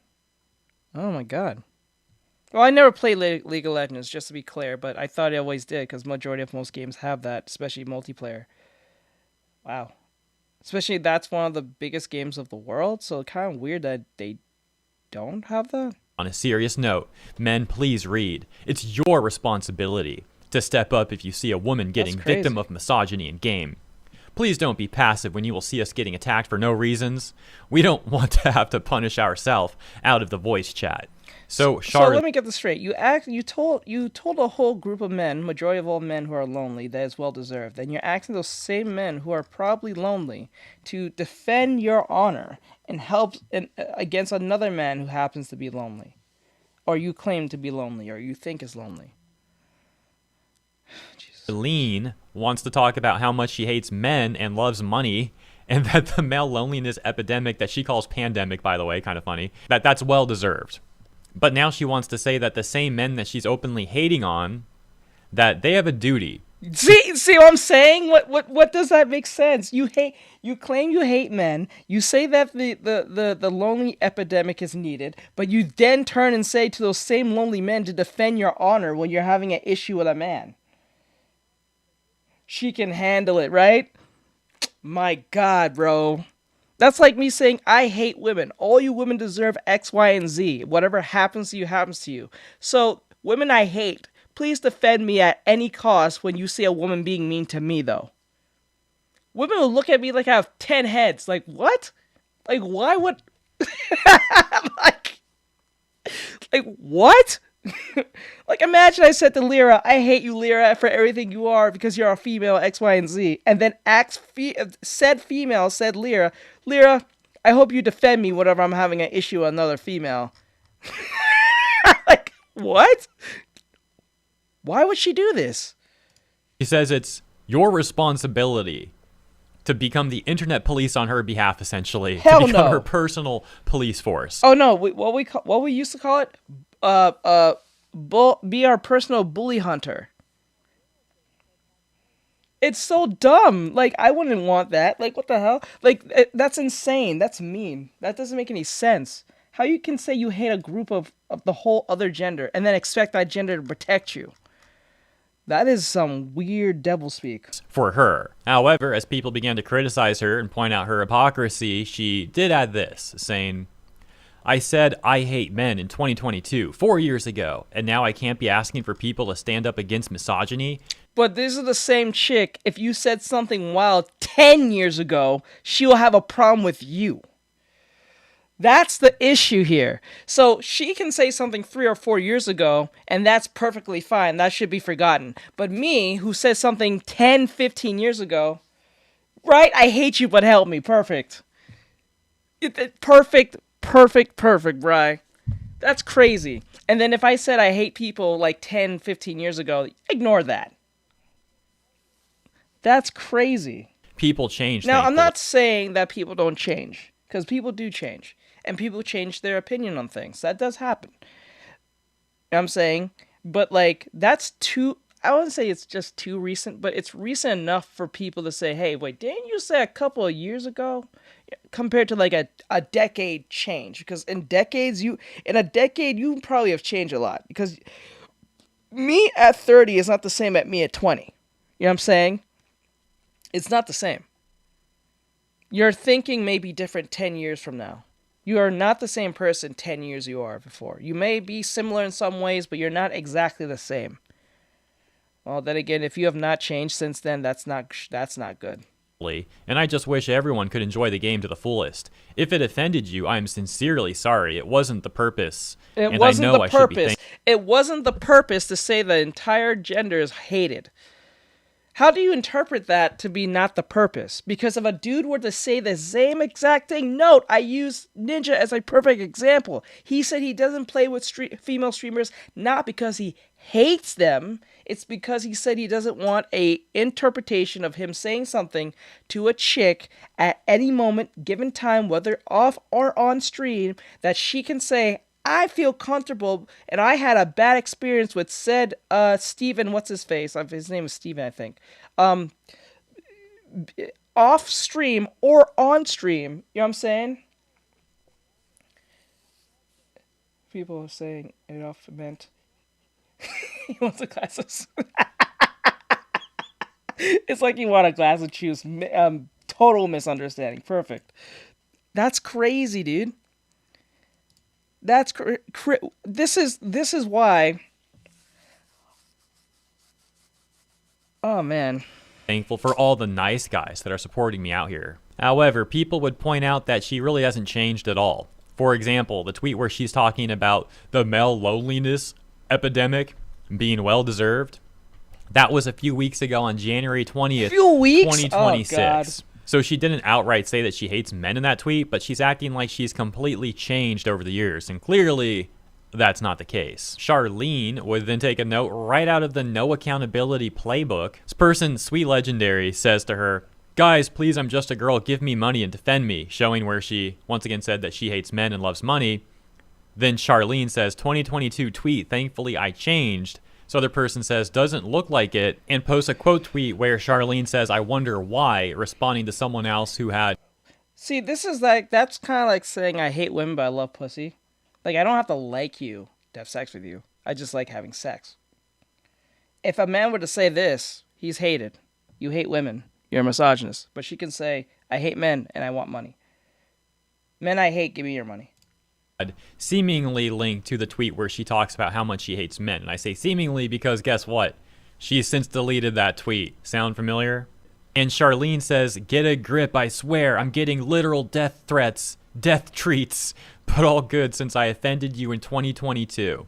Oh my god. Well, I never played League of Legends, just to be clear, but I thought it always did, because majority of most games have that, especially multiplayer. Wow. Especially that's one of the biggest games of the world, so kind of weird that they don't have that. On a serious note, men, please read. It's your responsibility to step up if you see a woman getting victim of misogyny in game. Please don't be passive when you will see us getting attacked for no reasons. We don't want to have to punish ourselves out of the voice chat. So let me get this straight. You told a whole group of men, majority of all men who are lonely, that is well deserved. And you're asking those same men who are probably lonely to defend your honor and help against another man who happens to be lonely, or you claim to be lonely, or you think is lonely. Lean wants to talk about how much she hates men and loves money, and that the male loneliness epidemic that she calls pandemic, by the way, kind of funny, that's well deserved. But now she wants to say that the same men that she's openly hating on, that they have a duty See what I'm saying? What does that make sense? You claim you hate men. You say that the lonely epidemic is needed, but you then turn and say to those same lonely men to defend your honor when you're having an issue with a man. She can handle it, right? My God, bro. That's like me saying, I hate women. All you women deserve X, Y, and Z. Whatever happens to you, happens to you. So, women I hate, please defend me at any cost when you see a woman being mean to me, though. Women will look at me like I have 10 heads. Like, what? Like, why would... like, what? Like, imagine I said to Lyra, I hate you, Lyra, for everything you are because you're a female, X, Y, and Z. And then said female said Lyra, Lyra, I hope you defend me whenever I'm having an issue with another female. Like, what? Why would she do this? He says it's your responsibility to become the internet police on her behalf, essentially. Hell to become no. her personal police force. Oh no, what we used to call it? Be our personal bully hunter. It's so dumb. Like, I wouldn't want that. Like, what the hell? Like, that's insane. That's mean. That doesn't make any sense. How you can say you hate a group of the whole other gender and then expect that gender to protect you? That is some weird devil speak. For her. However, as people began to criticize her and point out her hypocrisy, she did add this, saying, I said I hate men in 2022, 4 years ago, and now I can't be asking for people to stand up against misogyny. But this is the same chick. If you said something wild 10 years ago, she will have a problem with you. That's the issue here. So she can say something 3 or 4 years ago, and that's perfectly fine. That should be forgotten. But me, who said something 10, 15 years ago, right? I hate you, but help me. Perfect. Perfect, Bri. That's crazy. And then if I said I hate people like 10, 15 years ago, ignore that. That's crazy. People change. Now, I'm thankfully. not saying that people don't change, because people do change. And people change their opinion on things. That does happen. You know what I'm saying? But, like, that's too... I wouldn't say it's just too recent, but it's recent enough for people to say, hey, wait, didn't you say a couple of years ago? Compared to, like, a decade change. Because in a decade, you probably have changed a lot. Because me at 30 is not the same at me at 20. You know what I'm saying? It's not the same. Your thinking may be different 10 years from now. You are not the same person 10 years you are before. You may be similar in some ways, but you're not exactly the same. Well, then again, if you have not changed since then, that's not good. And I just wish everyone could enjoy the game to the fullest. If it offended you, I am sincerely sorry. It wasn't the purpose. It wasn't the purpose. It wasn't the purpose to say the entire gender is hated. How do you interpret that to be not the purpose? Because if a dude were to say the same exact thing, note, I use Ninja as a perfect example. He said he doesn't play with female streamers not because he hates them. It's because he said he doesn't want a interpretation of him saying something to a chick at any moment, given time, whether off or on stream, that she can say, I feel comfortable, and I had a bad experience with said Steven, what's his face? His name is Steven, I think. Off stream or on stream, you know what I'm saying? People are saying it off meant he wants the glasses. It's like you want a glass of juice. Total misunderstanding. Perfect. That's crazy, dude. That's this is why. Oh man. Thankful for all the nice guys that are supporting me out here. However, people would point out that she really hasn't changed at all. For example, the tweet where she's talking about the male loneliness epidemic being well deserved. That was a few weeks ago on January 20th, 2026. Oh, God. So she didn't outright say that she hates men in that tweet, but she's acting like she's completely changed over the years, and clearly that's not the case. Charlene would then take a note right out of the no accountability playbook. This person, Sweet Legendary, says to her, guys, please, I'm just a girl, give me money and defend me, showing where she once again said that she hates men and loves money. Then Charlene says, 2022 tweet, thankfully I changed. So other person says, doesn't look like it, and posts a quote tweet where Charlene says, I wonder why, responding to someone else who had. See, this is like, that's kind of like saying I hate women, but I love pussy. Like, I don't have to like you to have sex with you. I just like having sex. If a man were to say this, he's hated. You hate women. You're a misogynist. But she can say, I hate men and I want money. Men I hate, give me your money. Seemingly linked to the tweet where she talks about how much she hates men. And I say seemingly because guess what? She's since deleted that tweet. Sound familiar? And Charlene says, get a grip, I swear. I'm getting literal death threats, death treats, but all good since I offended you in 2022.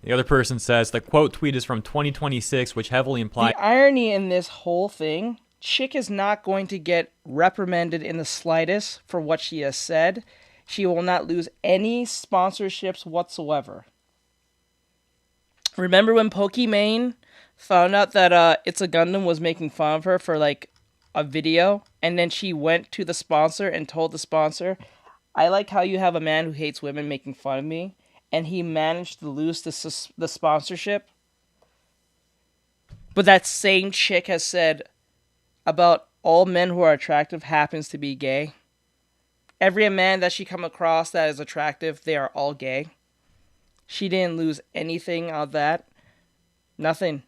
The other person says, the quote tweet is from 2026, which heavily implies... The irony in this whole thing, Chick is not going to get reprimanded in the slightest for what she has said. She will not lose any sponsorships whatsoever. Remember when Pokimane found out that It's a Gundam was making fun of her for like a video, and then she went to the sponsor and told the sponsor, I like how you have a man who hates women making fun of me, and he managed to lose the sponsorship? But that same chick has said about all men who are attractive happens to be gay. Every man that she come across that is attractive, they are all gay. She didn't lose anything of that. Nothing.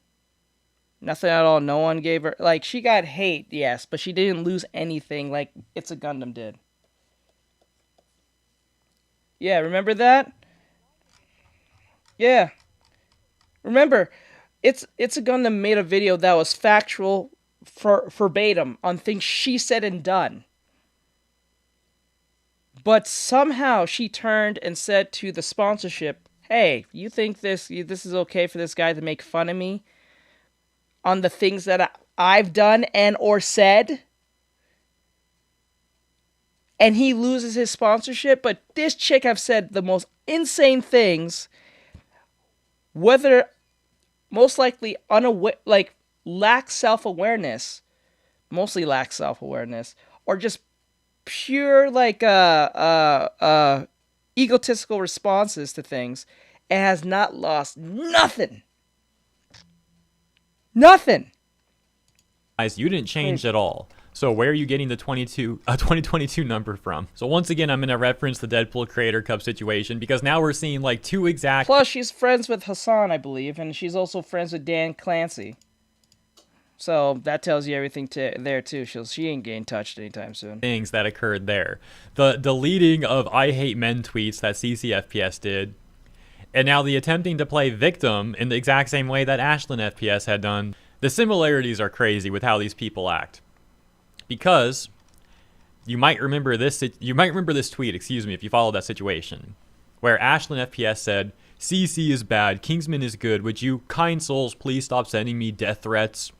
Nothing at all. No one gave her... Like, she got hate, yes, but she didn't lose anything like It's a Gundam did. Yeah, remember that? Yeah. Remember, It's a Gundam made a video that was factual, verbatim, on things she said and done. But somehow she turned and said to the sponsorship, hey, you think this is okay for this guy to make fun of me on the things that I've done and or said? And he loses his sponsorship? But this chick have said the most insane things, whether most likely lack self-awareness, mostly lack self-awareness, or just pure egotistical responses to things, and has not lost nothing. Nothing. Guys, you didn't change at all. So where are you getting the 2022 number from? So once again, I'm going to reference the Deadpool Creator Cup situation because now we're seeing like two exact... Plus, she's friends with Hassan, I believe, and she's also friends with Dan Clancy. So that tells you everything there too. She ain't getting touched anytime soon. Things that occurred there. The deleting of I hate men tweets that CCFPS did. And now the attempting to play victim in the exact same way that Ashlyn FPS had done. The similarities are crazy with how these people act. Because you might remember this tweet, if you followed that situation, where Ashlyn FPS said, CC is bad, Kingsman is good, would you kind souls please stop sending me death threats?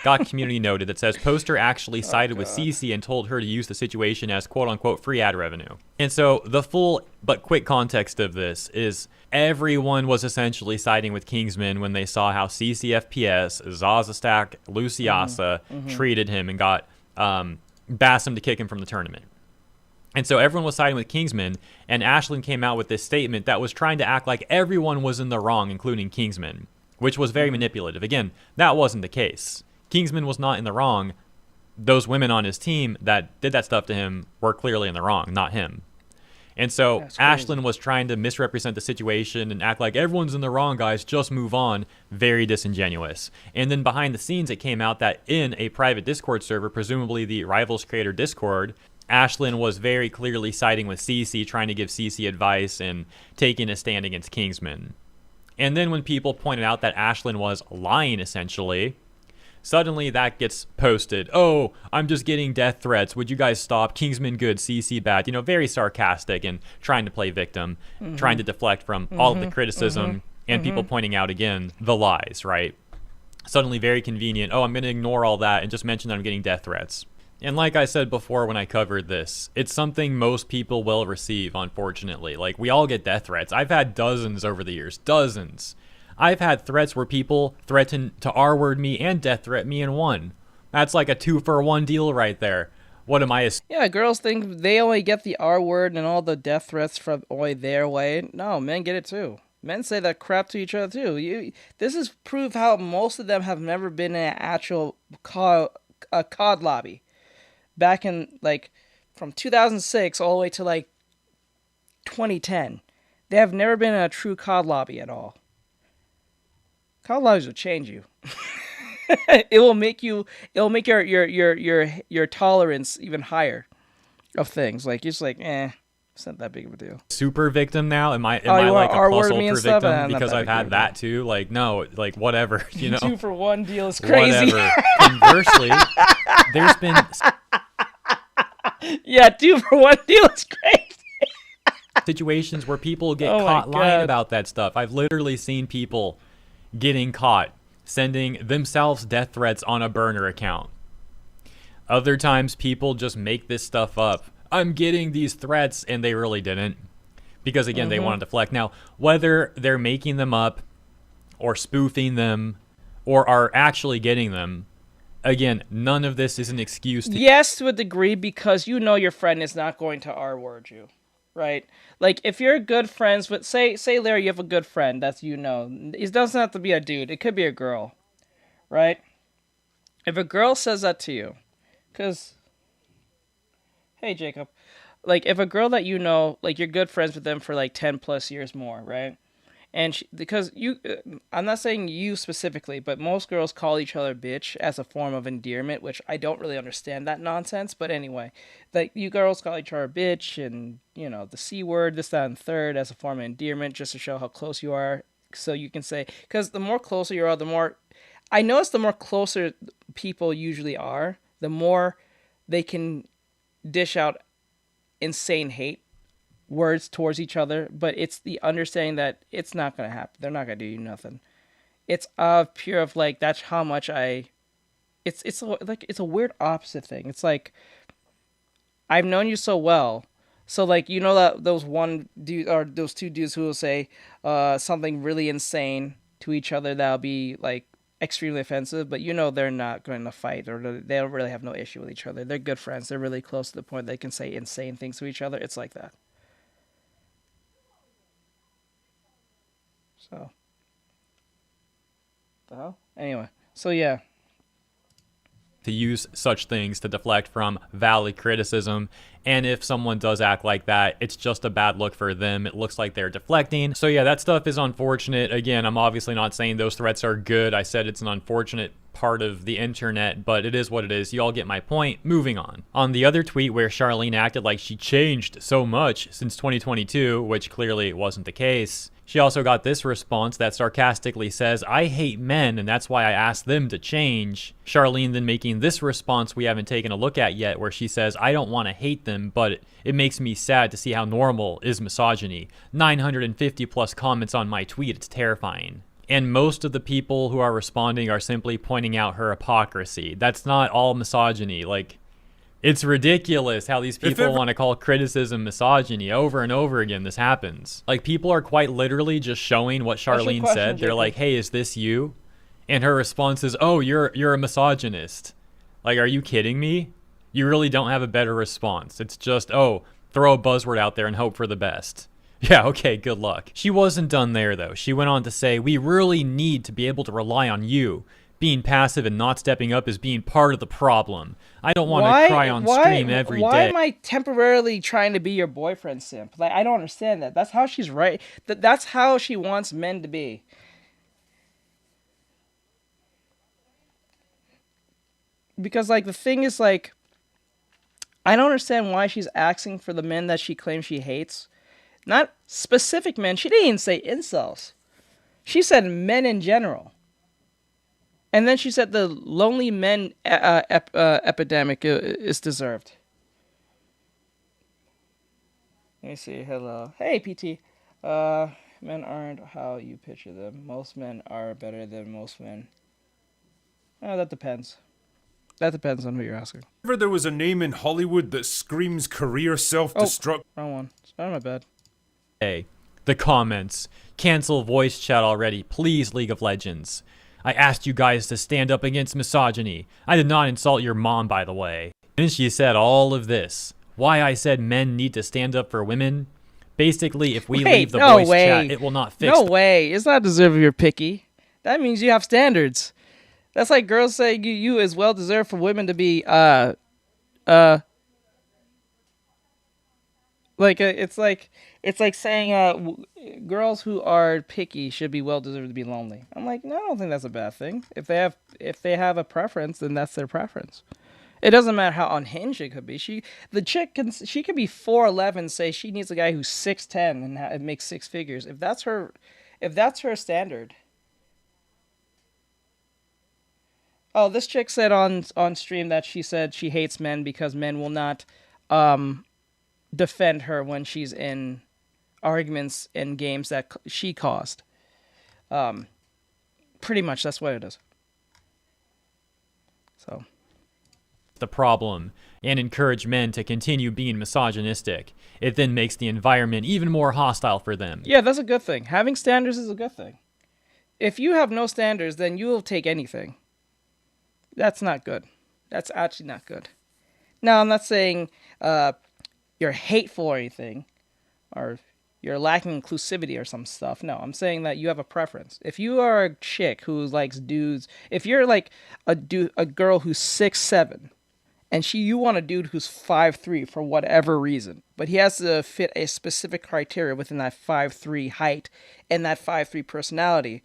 Got community noted that says poster actually sided with CC and told her to use the situation as quote-unquote free ad revenue. And so the full but quick context of this is everyone was essentially siding with Kingsman when they saw how CCFPS, Zazastak, Luciasa treated him and got bassed him to kick him from the tournament. And so everyone was siding with Kingsman, and Ashlyn came out with this statement that was trying to act like everyone was in the wrong, including Kingsman, which was very manipulative. Again, that wasn't the case. Kingsman was not in the wrong. Those women on his team that did that stuff to him were clearly in the wrong, not him. And so Ashlyn was trying to misrepresent the situation and act like everyone's in the wrong, guys, just move on. Very disingenuous. And then behind the scenes, it came out that in a private Discord server, presumably the Rivals Creator Discord, Ashlyn was very clearly siding with CC, trying to give CC advice and taking a stand against Kingsman. And then when people pointed out that Ashlyn was lying, essentially, suddenly that gets posted. Oh, I'm just getting death threats. Would you guys stop? Kingsman good, CC bad. You know, very sarcastic and trying to play victim, trying to deflect from all of the criticism and people pointing out, again, the lies, right? Suddenly very convenient. Oh, I'm going to ignore all that and just mention that I'm getting death threats. And like I said before when I covered this, it's something most people will receive, unfortunately. Like, we all get death threats. I've had dozens over the years. Dozens. I've had threats where people threaten to R-word me and death threat me in one. That's like a 2-for-1 deal right there. What am I... Yeah, girls think they only get the R-word and all the death threats from only their way. No, men get it too. Men say that crap to each other too. This is proof how most of them have never been in an actual COD lobby. Back in like from 2006 all the way to like 2010, they have never been in a true COD lobby at all. COD lobbies will change you. It will make you. It will make your tolerance even higher of things. Like you're just like, it's not that big of a deal. Super victim now? Am I like a plus ultra victim because I've had that too? Like no, like whatever, you know. 2-for-1 deal is crazy. Whatever. Conversely, there's been 2-for-1 deal is crazy. situations where people get caught lying about that stuff. I've literally seen people getting caught sending themselves death threats on a burner account. Other times people just make this stuff up. I'm getting these threats, and they really didn't. Because, again, they want to deflect. Now, whether they're making them up or spoofing them or are actually getting them, again, none of this is an excuse. Yes, to a degree, because you know your friend is not going to R-word you, right? Like, if you're good friends with, say, Larry, you have a good friend that you know. It doesn't have to be a dude. It could be a girl, right? If a girl says that to you, because... Hey, Jacob. Like, if a girl that you know, like, you're good friends with them for, like, 10 plus years more, right? And because you, I'm not saying you specifically, but most girls call each other bitch as a form of endearment, which I don't really understand that nonsense. But anyway, like, you girls call each other bitch and, you know, the C word, this, that, and third as a form of endearment just to show how close you are. So you can say, because the more closer you are, the more, I notice the more closer people usually are, the more they can dish out insane hate words towards each other, but it's the understanding that it's not going to happen. They're not going to do you nothing. It's pure of like, that's how much it's like, it's a weird opposite thing. It's like, I've known you so well. So like, you know that those one dude or those two dudes who will say something really insane to each other that'll be like extremely offensive, but you know they're not going to fight, or they don't really have no issue with each other. They're good friends. They're really close to the point they can say insane things to each other. It's like that. So, the hell? Anyway, so yeah. To use such things to deflect from valid criticism. And if someone does act like that, it's just a bad look for them. It looks like they're deflecting. So yeah, that stuff is unfortunate. Again, I'm obviously not saying those threats are good. I said it's an unfortunate part of the internet, but it is what it is. You all get my point. Moving on. On the other tweet where Charlene acted like she changed so much since 2022, which clearly wasn't the case, she also got this response that sarcastically says, I hate men and that's why I asked them to change. Charlene then making this response we haven't taken a look at yet, where she says, I don't want to hate them, but it makes me sad to see how normal is misogyny. 950 plus comments on my tweet, it's terrifying. And most of the people who are responding are simply pointing out her hypocrisy. That's not all misogyny. Like, it's ridiculous how these people want to call criticism misogyny. Over and over again, this happens. Like, people are quite literally just showing what Charlene said. They're like, hey, is this you? And her response is, oh, you're a misogynist. Like, are you kidding me? You really don't have a better response. It's just, oh, throw a buzzword out there and hope for the best. Yeah, okay, good luck. She wasn't done there, though. She went on to say, we really need to be able to rely on you. Being passive and not stepping up is being part of the problem. I don't want to cry on stream every day. Why am I temporarily trying to be your boyfriend, simp? Like, I don't understand that. That's how she's right. That's how she wants men to be. Because, like, the thing is, like, I don't understand why she's asking for the men that she claims she hates. Not specific men. She didn't even say incels. She said men in general. And then she said the lonely men epidemic is deserved. Let me see. Hello. Hey, PT. Men aren't how you picture them. Most men are better than most men. Oh, that depends. That depends on who you're asking. Ever there was a name in Hollywood that screams career self-destruct. Oh, wrong one. It's not my bad. Hey, the comments. Cancel voice chat already, please, League of Legends. I asked you guys to stand up against misogyny. I did not insult your mom, by the way. And she said all of this. Why I said men need to stand up for women? Basically, if we Wait, leave the no voice way. chat, it will not fix No way. It's not deserving you're picky. That means you have standards. That's like girls saying you is well deserved for women to be it's like saying girls who are picky should be well deserved to be lonely. I'm like, no, I don't think that's a bad thing. If they have a preference, then that's their preference. It doesn't matter how unhinged it could be. The chick can be 4'11", say she needs a guy who's 6'10" and makes six figures. If that's her standard. Oh, this chick said on stream that she said she hates men because men will not defend her when she's in arguments in games that she caused. Pretty much that's what it is. So the problem and encourage men to continue being misogynistic. It then makes the environment even more hostile for them. Yeah, that's a good thing. Having standards is a good thing. If you have no standards, then you will take anything. That's not good. That's actually not good. Now, I'm not saying you're hateful or anything, or you're lacking inclusivity or some stuff. No, I'm saying that you have a preference. If you are a chick who likes dudes, if you're like a girl who's 6'7", and you want a dude who's 5'3" for whatever reason, but he has to fit a specific criteria within that 5'3" height and that 5'3" personality,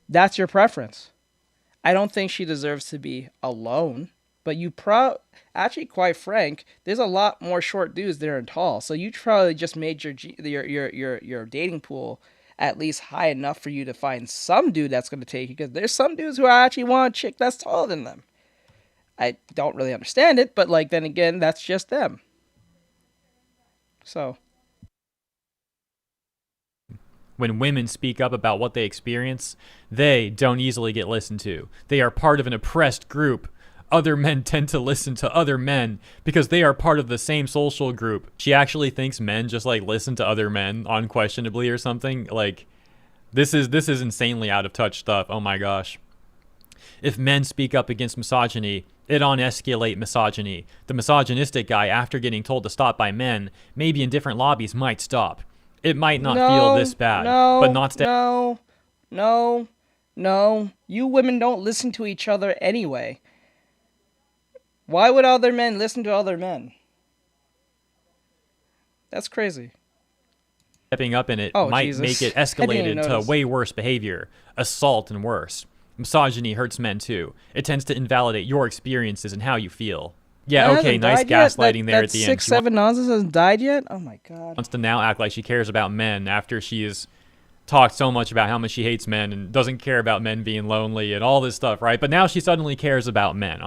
that's your preference. I don't think she deserves to be alone. But actually, quite frank, there's a lot more short dudes there and tall. So you probably just made your dating pool at least high enough for you to find some dude that's going to take you. Because there's some dudes who actually want a chick that's taller than them. I don't really understand it, but then again, that's just them. So when women speak up about what they experience, they don't easily get listened to. They are part of an oppressed group. Other men tend to listen to other men because they are part of the same social group. She actually thinks men just listen to other men unquestionably or something. This is insanely out of touch stuff. Oh my gosh. If men speak up against misogyny, it escalate misogyny. The misogynistic guy, after getting told to stop by men, maybe in different lobbies, might stop. It might not feel this bad, but not No. You women don't listen to each other anyway. Why would other men listen to other men? That's crazy. Stepping up in it might Jesus. make it escalated to way worse behavior, assault and worse. Misogyny hurts men too. It tends to invalidate your experiences and how you feel. Yeah, okay, nice gaslighting there at the end. 6'7" nonsense hasn't died yet? Oh my god. Wants to now act like she cares about men after she's talked so much about how much she hates men and doesn't care about men being lonely and all this stuff, right? But now she suddenly cares about men.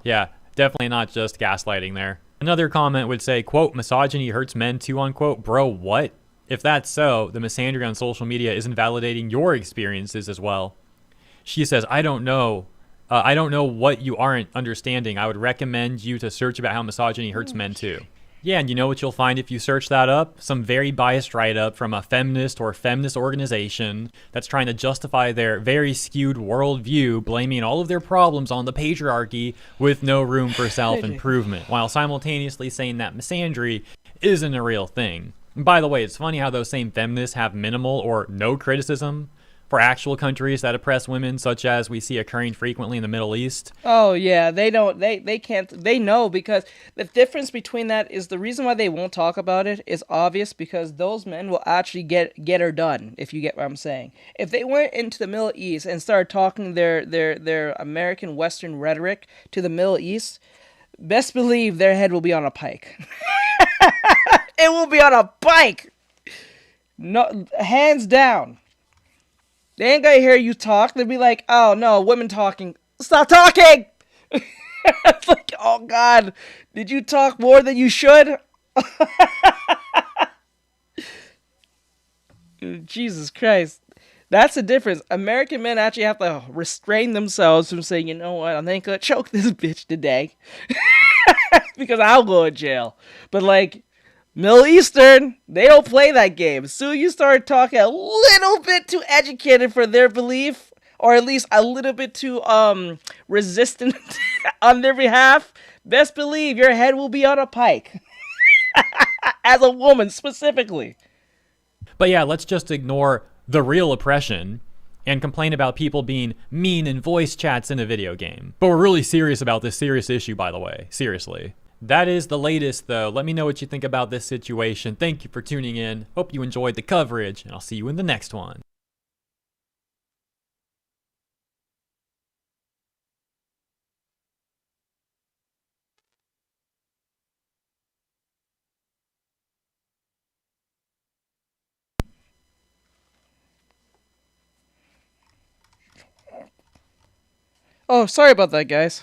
Yeah, definitely not just gaslighting there. Another comment would say, quote, misogyny hurts men too, unquote. Bro, what? If that's so, the misandry on social media is invalidating your experiences as well. She says, I don't know what you aren't understanding. I would recommend you to search about how misogyny hurts men too. Yeah, and you know what you'll find if you search that up? Some very biased write-up from a feminist or feminist organization that's trying to justify their very skewed worldview, blaming all of their problems on the patriarchy with no room for self-improvement, while simultaneously saying that misandry isn't a real thing. And by the way, it's funny how those same feminists have minimal or no criticism for actual countries that oppress women, such as we see occurring frequently in the Middle East. Oh yeah, they can't, they know, because the difference between that is the reason why they won't talk about it is obvious, because those men will actually get her done, if you get what I'm saying. If they went into the Middle East and started talking their American Western rhetoric to the Middle East, best believe their head will be on a pike. It will be on a pike! No, hands down. They ain't gonna hear you talk. They'll be like, oh no, women talking. Stop talking! It's like, oh god, did you talk more than you should? Jesus Christ. That's the difference. American men actually have to restrain themselves from saying, you know what, I think I'll choke this bitch today. Because I'll go to jail. But Middle Eastern, they don't play that game. As soon as you start talking a little bit too educated for their belief, or at least a little bit too resistant on their behalf, best believe your head will be on a pike. As a woman, specifically. But yeah, let's just ignore the real oppression and complain about people being mean in voice chats in a video game. But we're really serious about this serious issue, by the way. Seriously. That is the latest, though. Let me know what you think about this situation. Thank you for tuning in. Hope you enjoyed the coverage, and I'll see you in the next one. Oh, sorry about that, guys.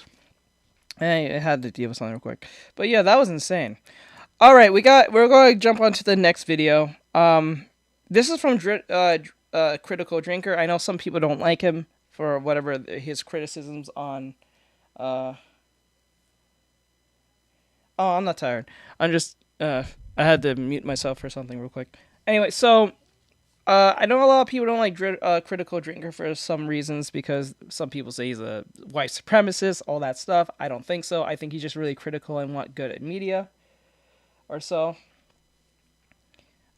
I had to deal with something real quick. But yeah, that was insane. All right, we're going to jump on to the next video. This is from Critical Drinker. I know some people don't like him for whatever his criticisms on. Oh, I'm not tired. I'm just. I had to mute myself for something real quick. Anyway, so. I know a lot of people don't like Critical Drinker for some reasons, because some people say he's a white supremacist, all that stuff. I don't think so. I think he's just really critical and not good at media, or so.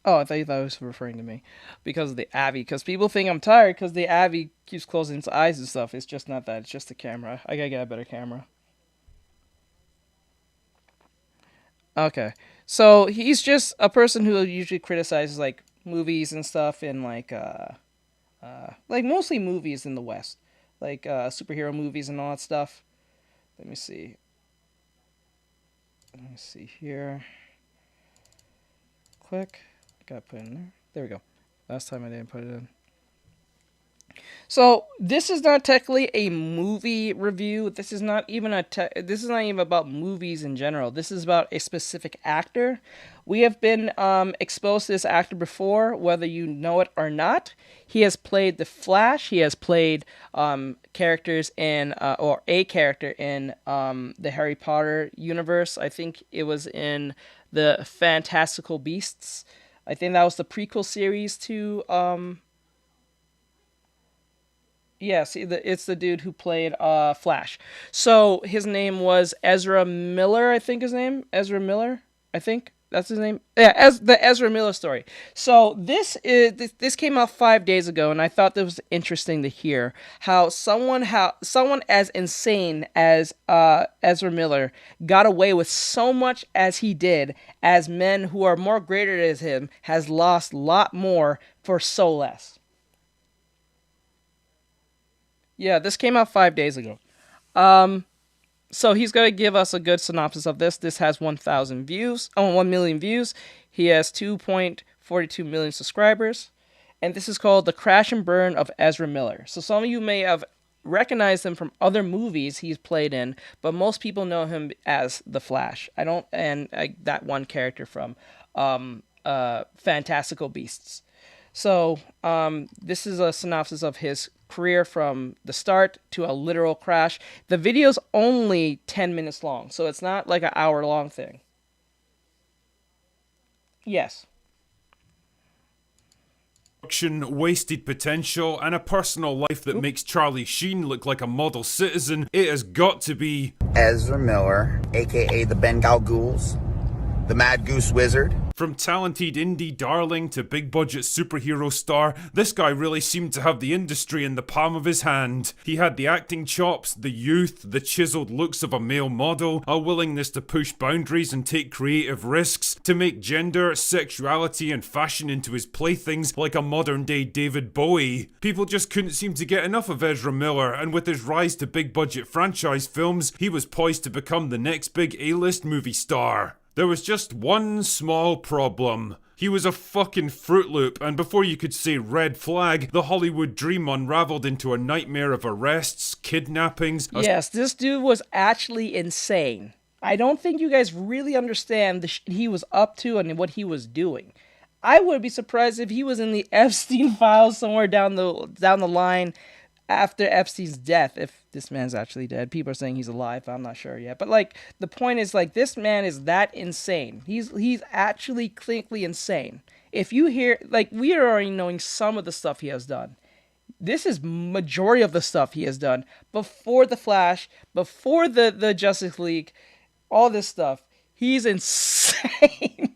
Oh, I thought he was referring to me because of the Avi. Because people think I'm tired because the Avi keeps closing its eyes and stuff. It's just not that. It's just the camera. I gotta get a better camera. Okay, so he's just a person who usually criticizes like movies and stuff in like mostly movies in the West, like superhero movies and all that stuff. Let me see here. Quick, gotta put it in there. There we go. Last time I didn't put it in. So this is not technically a movie review. This is not even this is not even about movies in general. This is about a specific actor. We have been exposed to this actor before, whether you know it or not. He has played the Flash. He has played characters in or a character in the Harry Potter universe. I think it was in the Fantastical Beasts. I think that was the prequel series to. Yeah, see, it's the dude who played Flash. So his name was Ezra Miller, I think his name. Ezra Miller, I think that's his name. Yeah, as the Ezra Miller story. So this came out 5 days ago, and I thought this was interesting to hear how someone as insane as Ezra Miller got away with so much as he did, as men who are more greater than him has lost a lot more for so less. Yeah, this came out 5 days ago. So he's going to give us a good synopsis of this. This has 1,000 views. 1 million views. He has 2.42 million subscribers. And this is called The Crash and Burn of Ezra Miller. So some of you may have recognized him from other movies he's played in, but most people know him as The Flash. That one character from Fantastical Beasts. So this is a synopsis of his career from the start to a literal crash. The video's only 10 minutes long, so it's not like an hour-long thing. Yes. Wasted potential, and a personal life that makes Charlie Sheen look like a model citizen. It has got to be Ezra Miller, aka the Bengal Ghouls, the Mad Goose Wizard. From talented indie darling to big budget superhero star, this guy really seemed to have the industry in the palm of his hand. He had the acting chops, the youth, the chiseled looks of a male model, a willingness to push boundaries and take creative risks, to make gender, sexuality and fashion into his playthings like a modern day David Bowie. People just couldn't seem to get enough of Ezra Miller, and with his rise to big budget franchise films, he was poised to become the next big A-list movie star. There was just one small problem. He was a fucking Fruit Loop, and before you could say red flag, the Hollywood dream unraveled into a nightmare of arrests, kidnappings... Yes, this dude was actually insane. I don't think you guys really understand the shit he was up to and what he was doing. I would be surprised if he was in the Epstein files somewhere down the line after Epstein's death, if this man's actually dead. People are saying he's alive, but I'm not sure yet. But like, the point is, like, this man is that insane. He's actually clinically insane. If you hear, like, we are already knowing some of the stuff he has done. This is majority of the stuff he has done before the Flash, before the Justice League, all this stuff. He's insane.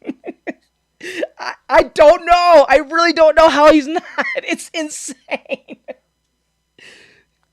I don't know. I really don't know how he's not. It's insane.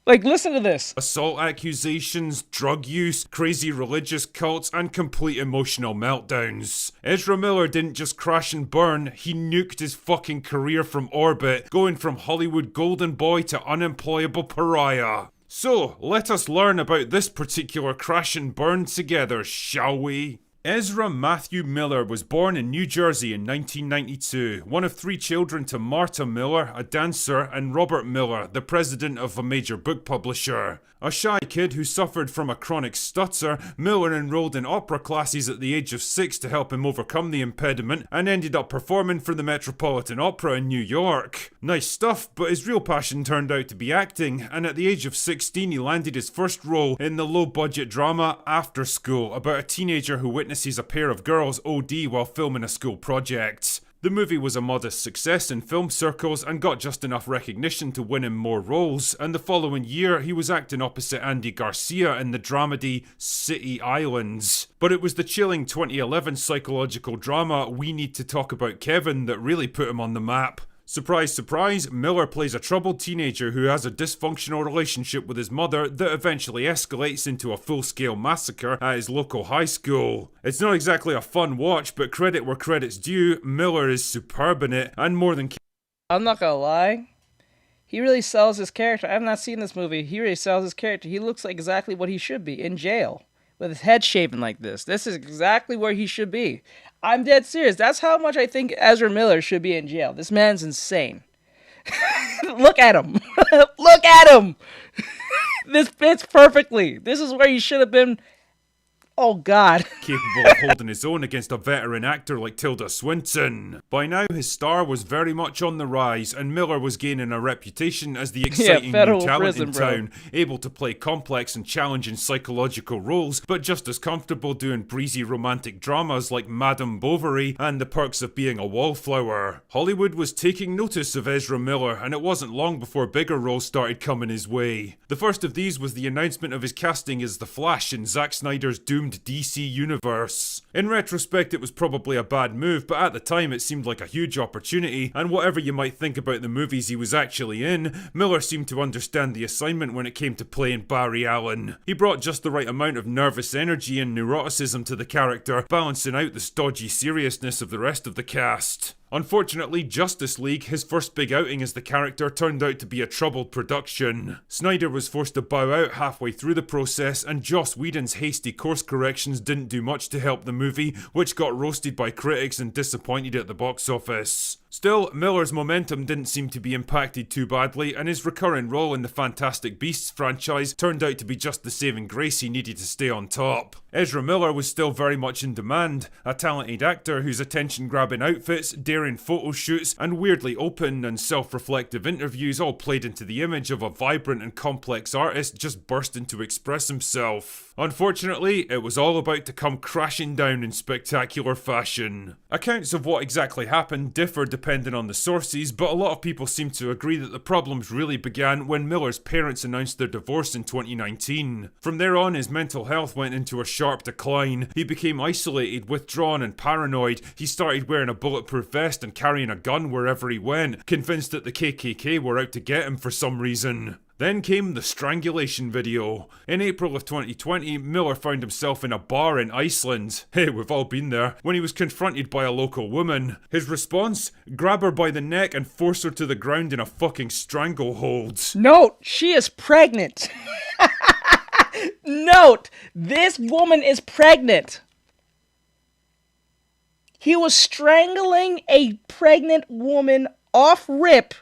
Like, listen to this. Assault accusations, drug use, crazy religious cults, and complete emotional meltdowns. Ezra Miller didn't just crash and burn, he nuked his fucking career from orbit, going from Hollywood golden boy to unemployable pariah. So, let us learn about this particular crash and burn together, shall we? Ezra Matthew Miller was born in New Jersey in 1992, one of 3 children to Marta Miller, a dancer, and Robert Miller, the president of a major book publisher. A shy kid who suffered from a chronic stutter, Miller enrolled in opera classes at the age of 6 to help him overcome the impediment, and ended up performing for the Metropolitan Opera in New York. Nice stuff, but his real passion turned out to be acting, and at the age of 16 he landed his first role in the low-budget drama After School, about a teenager who witnesses a pair of girls OD while filming a school project. The movie was a modest success in film circles and got just enough recognition to win him more roles, and the following year he was acting opposite Andy Garcia in the dramedy City Islands. But it was the chilling 2011 psychological drama We Need to Talk About Kevin that really put him on the map. Surprise, surprise, Miller plays a troubled teenager who has a dysfunctional relationship with his mother that eventually escalates into a full-scale massacre at his local high school. It's not exactly a fun watch, but credit where credit's due, Miller is superb in it, and more than I'm not gonna lie. He really sells his character. I have not seen this movie. He really sells his character. He looks like exactly what he should be, in jail. With his head shaven like this. This is exactly where he should be. I'm dead serious. That's how much I think Ezra Miller should be in jail. This man's insane. Look at him. Look at him. This fits perfectly. This is where he should have been. Oh, God. capable of holding his own against a veteran actor like Tilda Swinton. By now, his star was very much on the rise, and Miller was gaining a reputation as the exciting new talent in town, able to play complex and challenging psychological roles, but just as comfortable doing breezy romantic dramas like Madame Bovary and The Perks of Being a Wallflower. Hollywood was taking notice of Ezra Miller, and it wasn't long before bigger roles started coming his way. The first of these was the announcement of his casting as the Flash in Zack Snyder's doomed DC universe. In retrospect, it was probably a bad move, but at the time it seemed like a huge opportunity, and whatever you might think about the movies he was actually in, Miller seemed to understand the assignment when it came to playing Barry Allen. He brought just the right amount of nervous energy and neuroticism to the character, balancing out the stodgy seriousness of the rest of the cast. Unfortunately, Justice League, his first big outing as the character, turned out to be a troubled production. Snyder was forced to bow out halfway through the process, and Joss Whedon's hasty course corrections didn't do much to help the movie, which got roasted by critics and disappointed at the box office. Still, Miller's momentum didn't seem to be impacted too badly, and his recurring role in the Fantastic Beasts franchise turned out to be just the saving grace he needed to stay on top. Ezra Miller was still very much in demand, a talented actor whose attention-grabbing outfits, daring photo shoots, and weirdly open and self-reflective interviews all played into the image of a vibrant and complex artist just bursting to express himself. Unfortunately, it was all about to come crashing down in spectacular fashion. Accounts of what exactly happened differ depending on the sources, but a lot of people seem to agree that the problems really began when Miller's parents announced their divorce in 2019. From there on, his mental health went into a sharp decline. He became isolated, withdrawn, and paranoid. He started wearing a bulletproof vest and carrying a gun wherever he went, convinced that the KKK were out to get him for some reason. Then came the strangulation video. In April of 2020, Miller found himself in a bar in Iceland. Hey, we've all been there. When he was confronted by a local woman. His response? Grab her by the neck and force her to the ground in a fucking stranglehold. Note, she is pregnant. Note, this woman is pregnant. He was strangling a pregnant woman off rip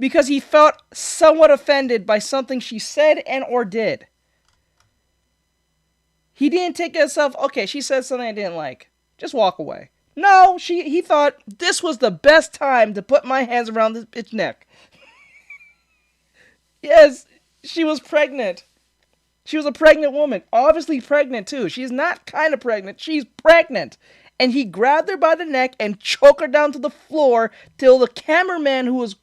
because he felt somewhat offended by something she said and or did. He didn't take it himself, okay, she said something I didn't like. Just walk away. No, he thought this was the best time to put my hands around this bitch's neck. Yes, she was pregnant. She was a pregnant woman. Obviously pregnant too. She's not kind of pregnant. She's pregnant. And he grabbed her by the neck and choked her down to the floor till the cameraman who was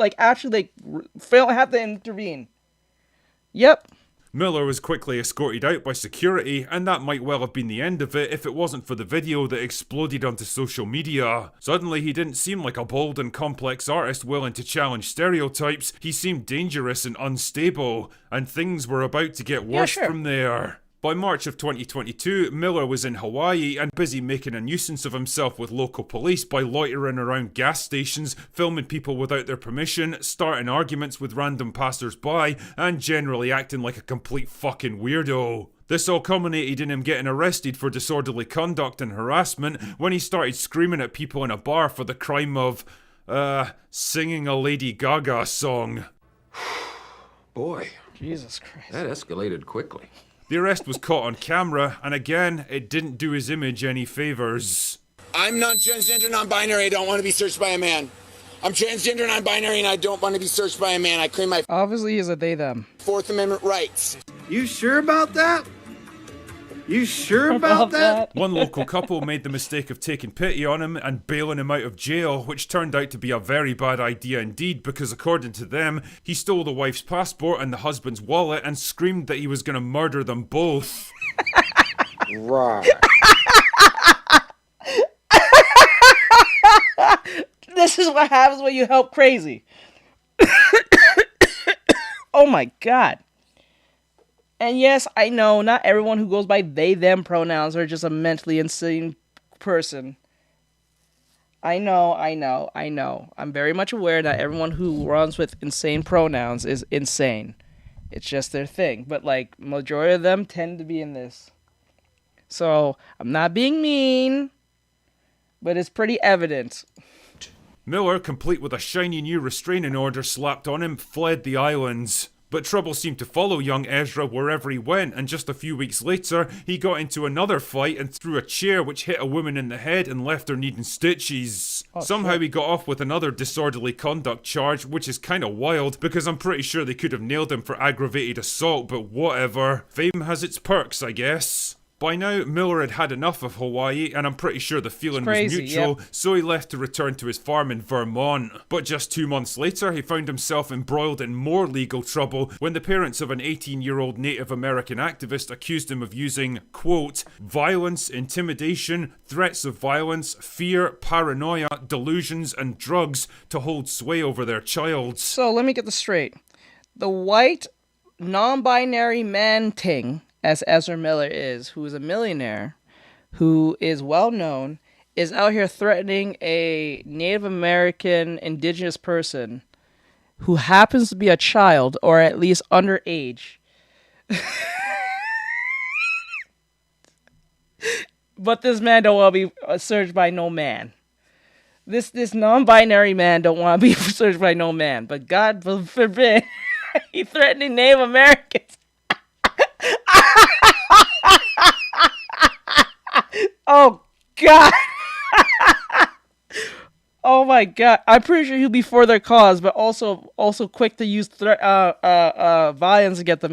had to intervene. Yep. Miller was quickly escorted out by security, and that might well have been the end of it if it wasn't for the video that exploded onto social media. Suddenly he didn't seem like a bold and complex artist willing to challenge stereotypes, he seemed dangerous and unstable, and things were about to get worse from there. By March of 2022, Miller was in Hawaii and busy making a nuisance of himself with local police by loitering around gas stations, filming people without their permission, starting arguments with random passers-by, and generally acting like a complete fucking weirdo. This all culminated in him getting arrested for disorderly conduct and harassment when he started screaming at people in a bar for the crime of, singing a Lady Gaga song. Boy, Jesus Christ. that escalated quickly. The arrest was caught on camera, and again, it didn't do his image any favors. I'm not transgender, non-binary. I don't want to be searched by a man. I'm transgender, non-binary, and I don't want to be searched by a man. I claim my Obviously, he's a they/them. Fourth Amendment rights. You sure about that? You sure about that? One local couple made the mistake of taking pity on him and bailing him out of jail, which turned out to be a very bad idea indeed because according to them, he stole the wife's passport and the husband's wallet and screamed that he was going to murder them both. Right. This is what happens when you help crazy. Oh my god. And yes, I know not everyone who goes by they, them pronouns are just a mentally insane person. I know. I'm very much aware that everyone who runs with insane pronouns is insane. It's just their thing. But, like, majority of them tend to be in this. So, I'm not being mean, but it's pretty evident. Miller, complete with a shiny new restraining order slapped on him, fled the islands. But trouble seemed to follow young Ezra wherever he went, and just a few weeks later, he got into another fight and threw a chair which hit a woman in the head and left her needing stitches. Somehow he got off with another disorderly conduct charge, which is kinda wild, because I'm pretty sure they could have nailed him for aggravated assault, but whatever. Fame has its perks, I guess. By now, Miller had had enough of Hawaii, and I'm pretty sure the feeling was mutual, so he left to return to his farm in Vermont. But just 2 months later, he found himself embroiled in more legal trouble when the parents of an 18-year-old Native American activist accused him of using, quote, violence, intimidation, threats of violence, fear, paranoia, delusions, and drugs to hold sway over their child. So, let me get this straight. The white, non-binary man ting, as Ezra Miller is, who is a millionaire, who is well known, is out here threatening a Native American indigenous person who happens to be a child or at least underage. But this man don't want to be searched by no man. This non-binary man don't want to be searched by no man. But God forbid, he threatening Native Americans. Oh God! Oh my God! I'm pretty sure he'll be for their cause, but also quick to use violence against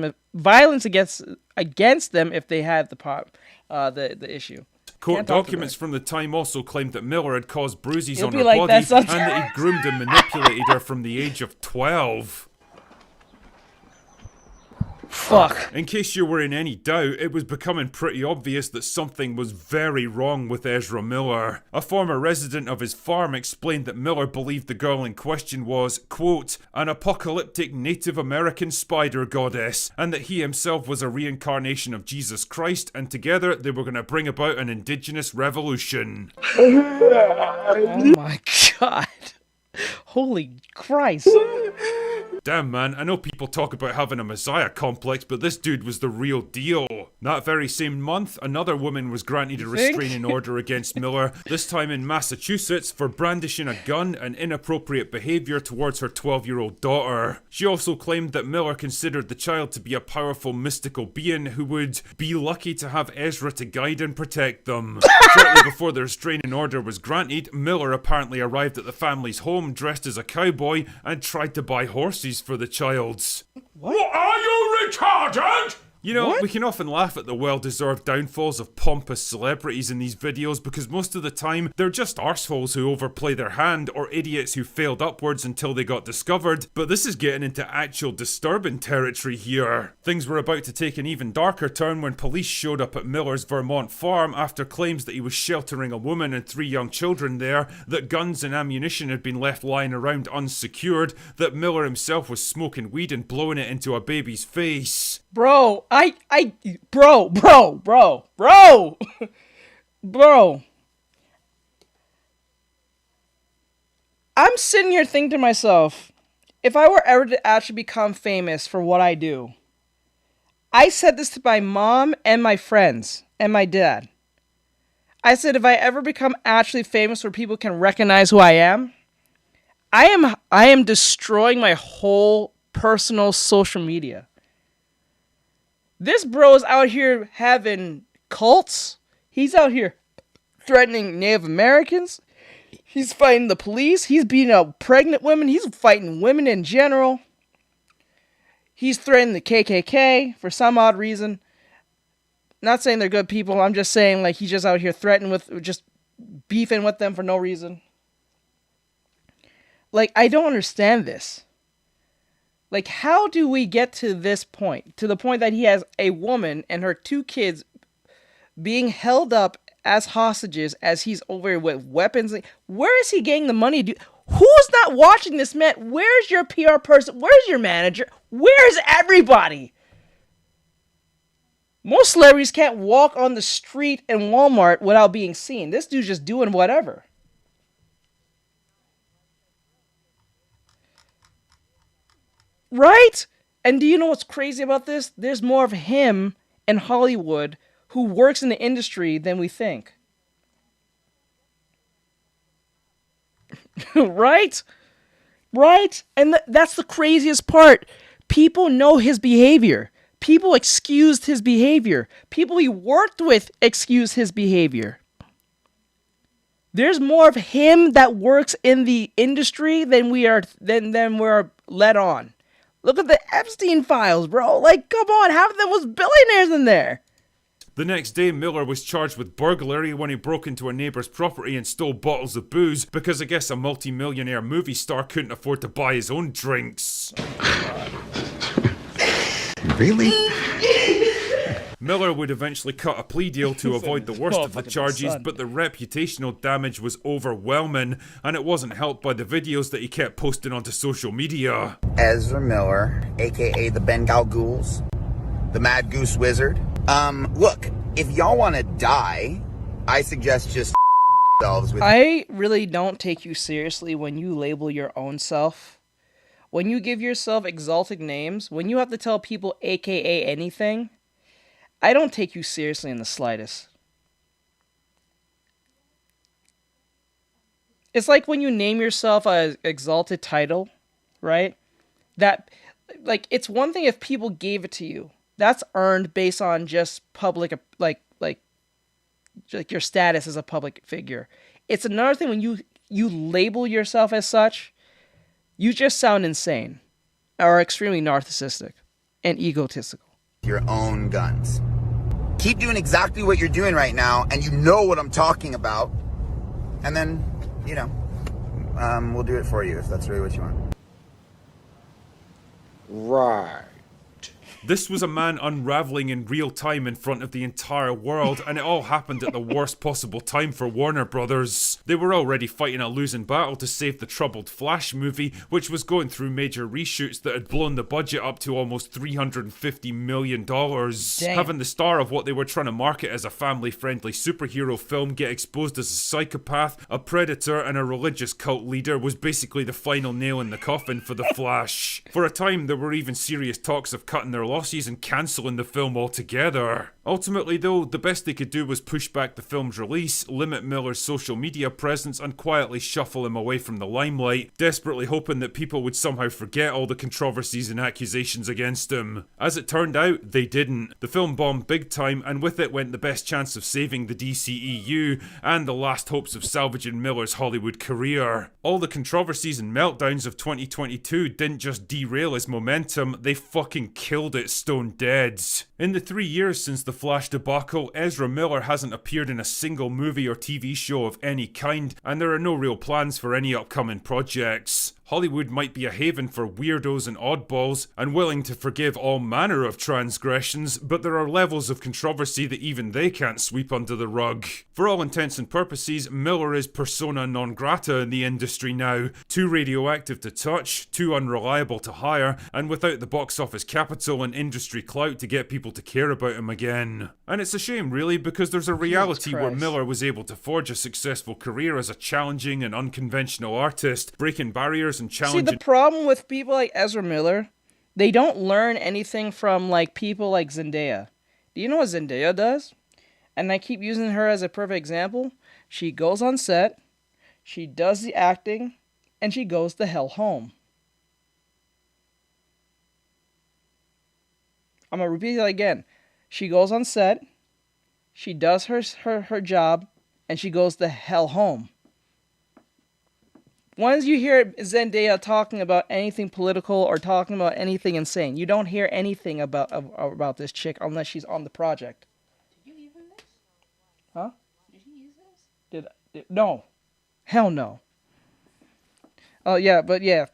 them if they had the issue. Court documents from the time also claimed that Miller had caused bruises It'll on be her like body that and that he groomed and manipulated her from the age of 12. Fuck. In case you were in any doubt, it was becoming pretty obvious that something was very wrong with Ezra Miller. A former resident of his farm explained that Miller believed the girl in question was, quote, an apocalyptic Native American spider goddess, and that he himself was a reincarnation of Jesus Christ, and together they were going to bring about an indigenous revolution. Oh my God. Holy Christ. Damn man, I know people talk about having a messiah complex, but this dude was the real deal. That very same month, another woman was granted a restraining order against Miller, this time in Massachusetts, for brandishing a gun and inappropriate behaviour towards her 12-year-old daughter. She also claimed that Miller considered the child to be a powerful mystical being who would be lucky to have Ezra to guide and protect them. Shortly before the restraining order was granted, Miller apparently arrived at the family's home dressed as a cowboy and tried to buy horses for the child's. What? Are you retarded? You know, What? we can often laugh at the well-deserved downfalls of pompous celebrities in these videos because most of the time they're just arseholes who overplay their hand or idiots who failed upwards until they got discovered, but this is getting into actual disturbing territory here. Things were about to take an even darker turn when police showed up at Miller's Vermont farm after claims that he was sheltering a woman and 3 young children there, that guns and ammunition had been left lying around unsecured, that Miller himself was smoking weed and blowing it into a baby's face. Bro, bro. I'm sitting here thinking to myself, if I were ever to actually become famous for what I do, I said this to my mom and my friends and my dad. I said, if I ever become actually famous where people can recognize who I am, I am destroying my whole personal social media. This bro's out here having cults. He's out here threatening Native Americans. He's fighting the police. He's beating up pregnant women. He's fighting women in general. He's threatening the KKK for some odd reason. Not saying they're good people. I'm just saying, like, he's just out here threatening with, just beefing with them for no reason. Like, I don't understand this. Like, how do we get to this point? To the point that he has a woman and her 2 kids being held up as hostages as he's over here with weapons. Where is he getting the money? Who's not watching this, man? Where's your PR person? Where's your manager? Where's everybody? Most celebrities can't walk on the street in Walmart without being seen. This dude's just doing whatever. Right? And do you know what's crazy about this? There's more of him in Hollywood who works in the industry than we think. Right? Right? And that's the craziest part. People know his behavior. People excused his behavior. People he worked with excused his behavior. There's more of him that works in the industry than we're let on. Look at the Epstein files, bro. Like, come on, half of them was billionaires in there. The next day, Miller was charged with burglary when he broke into a neighbour's property and stole bottles of booze because I guess a multi-millionaire movie star couldn't afford to buy his own drinks. Really? Miller would eventually cut a plea deal to avoid the worst of the charges, but the reputational damage was overwhelming, and it wasn't helped by the videos that he kept posting onto social media. Ezra Miller, aka the Bengal Ghouls, the Mad Goose Wizard. Look, if y'all want to die, I suggest just yourselves with. I really don't take you seriously when you label your own self. When you give yourself exalted names, when you have to tell people AKA anything, I don't take you seriously in the slightest. It's like when you name yourself an exalted title, right? That, like, it's one thing if people gave it to you. That's earned based on just public, like your status as a public figure. It's another thing when you label yourself as such. You just sound insane, or extremely narcissistic and egotistical. Your own guns. Keep doing exactly what you're doing right now, and you know what I'm talking about. And then, we'll do it for you if that's really what you want. Right. This was a man unraveling in real time in front of the entire world, and it all happened at the worst possible time for Warner Brothers. They were already fighting a losing battle to save the troubled Flash movie, which was going through major reshoots that had blown the budget up to almost $350 million. Damn. Having the star of what they were trying to market as a family-friendly superhero film get exposed as a psychopath, a predator, and a religious cult leader was basically the final nail in the coffin for the Flash. For a time, there were even serious talks of cutting their losses and cancelling the film altogether. Ultimately though, the best they could do was push back the film's release, limit Miller's social media presence, and quietly shuffle him away from the limelight, desperately hoping that people would somehow forget all the controversies and accusations against him. As it turned out, they didn't. The film bombed big time, and with it went the best chance of saving the DCEU, and the last hopes of salvaging Miller's Hollywood career. All the controversies and meltdowns of 2022 didn't just derail his momentum, they fucking killed it stone dead. In the 3 years since the Flash debacle, Ezra Miller hasn't appeared in a single movie or TV show of any kind, and there are no real plans for any upcoming projects. Hollywood might be a haven for weirdos and oddballs, and willing to forgive all manner of transgressions, but there are levels of controversy that even they can't sweep under the rug. For all intents and purposes, Miller is persona non grata in the industry now. Too radioactive to touch, too unreliable to hire, and without the box office capital and industry clout to get people to care about him again. And it's a shame really, because there's a reality where Miller was able to forge a successful career as a challenging and unconventional artist, breaking barriers and challenging. See, the problem with people like Ezra Miller, they don't learn anything from like people like Zendaya. Do you know what Zendaya does? And I keep using her as a perfect example. She goes on set, she does the acting, and she goes the hell home. I'm gonna repeat that again. She goes on set, she does her job, and she goes the hell home. Once you hear Zendaya talking about anything political or talking about anything insane, you don't hear anything about this chick unless she's on the project. Did you even this? Huh? Did he use this? No. Hell no. Oh, yeah, but yeah.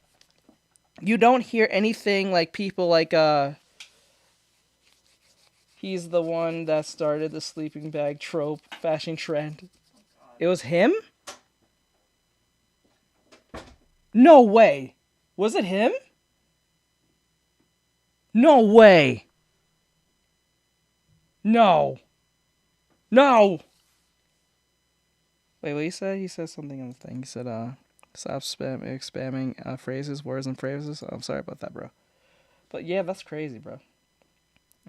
You don't hear anything like people like, he's the one that started the sleeping bag trope fashion trend. It was him? No way. Was it him? No way. No. No. Wait, what he said? He said something on the thing. He said, stop spamming phrases, words, and phrases. I'm sorry about that, bro. But yeah, that's crazy, bro.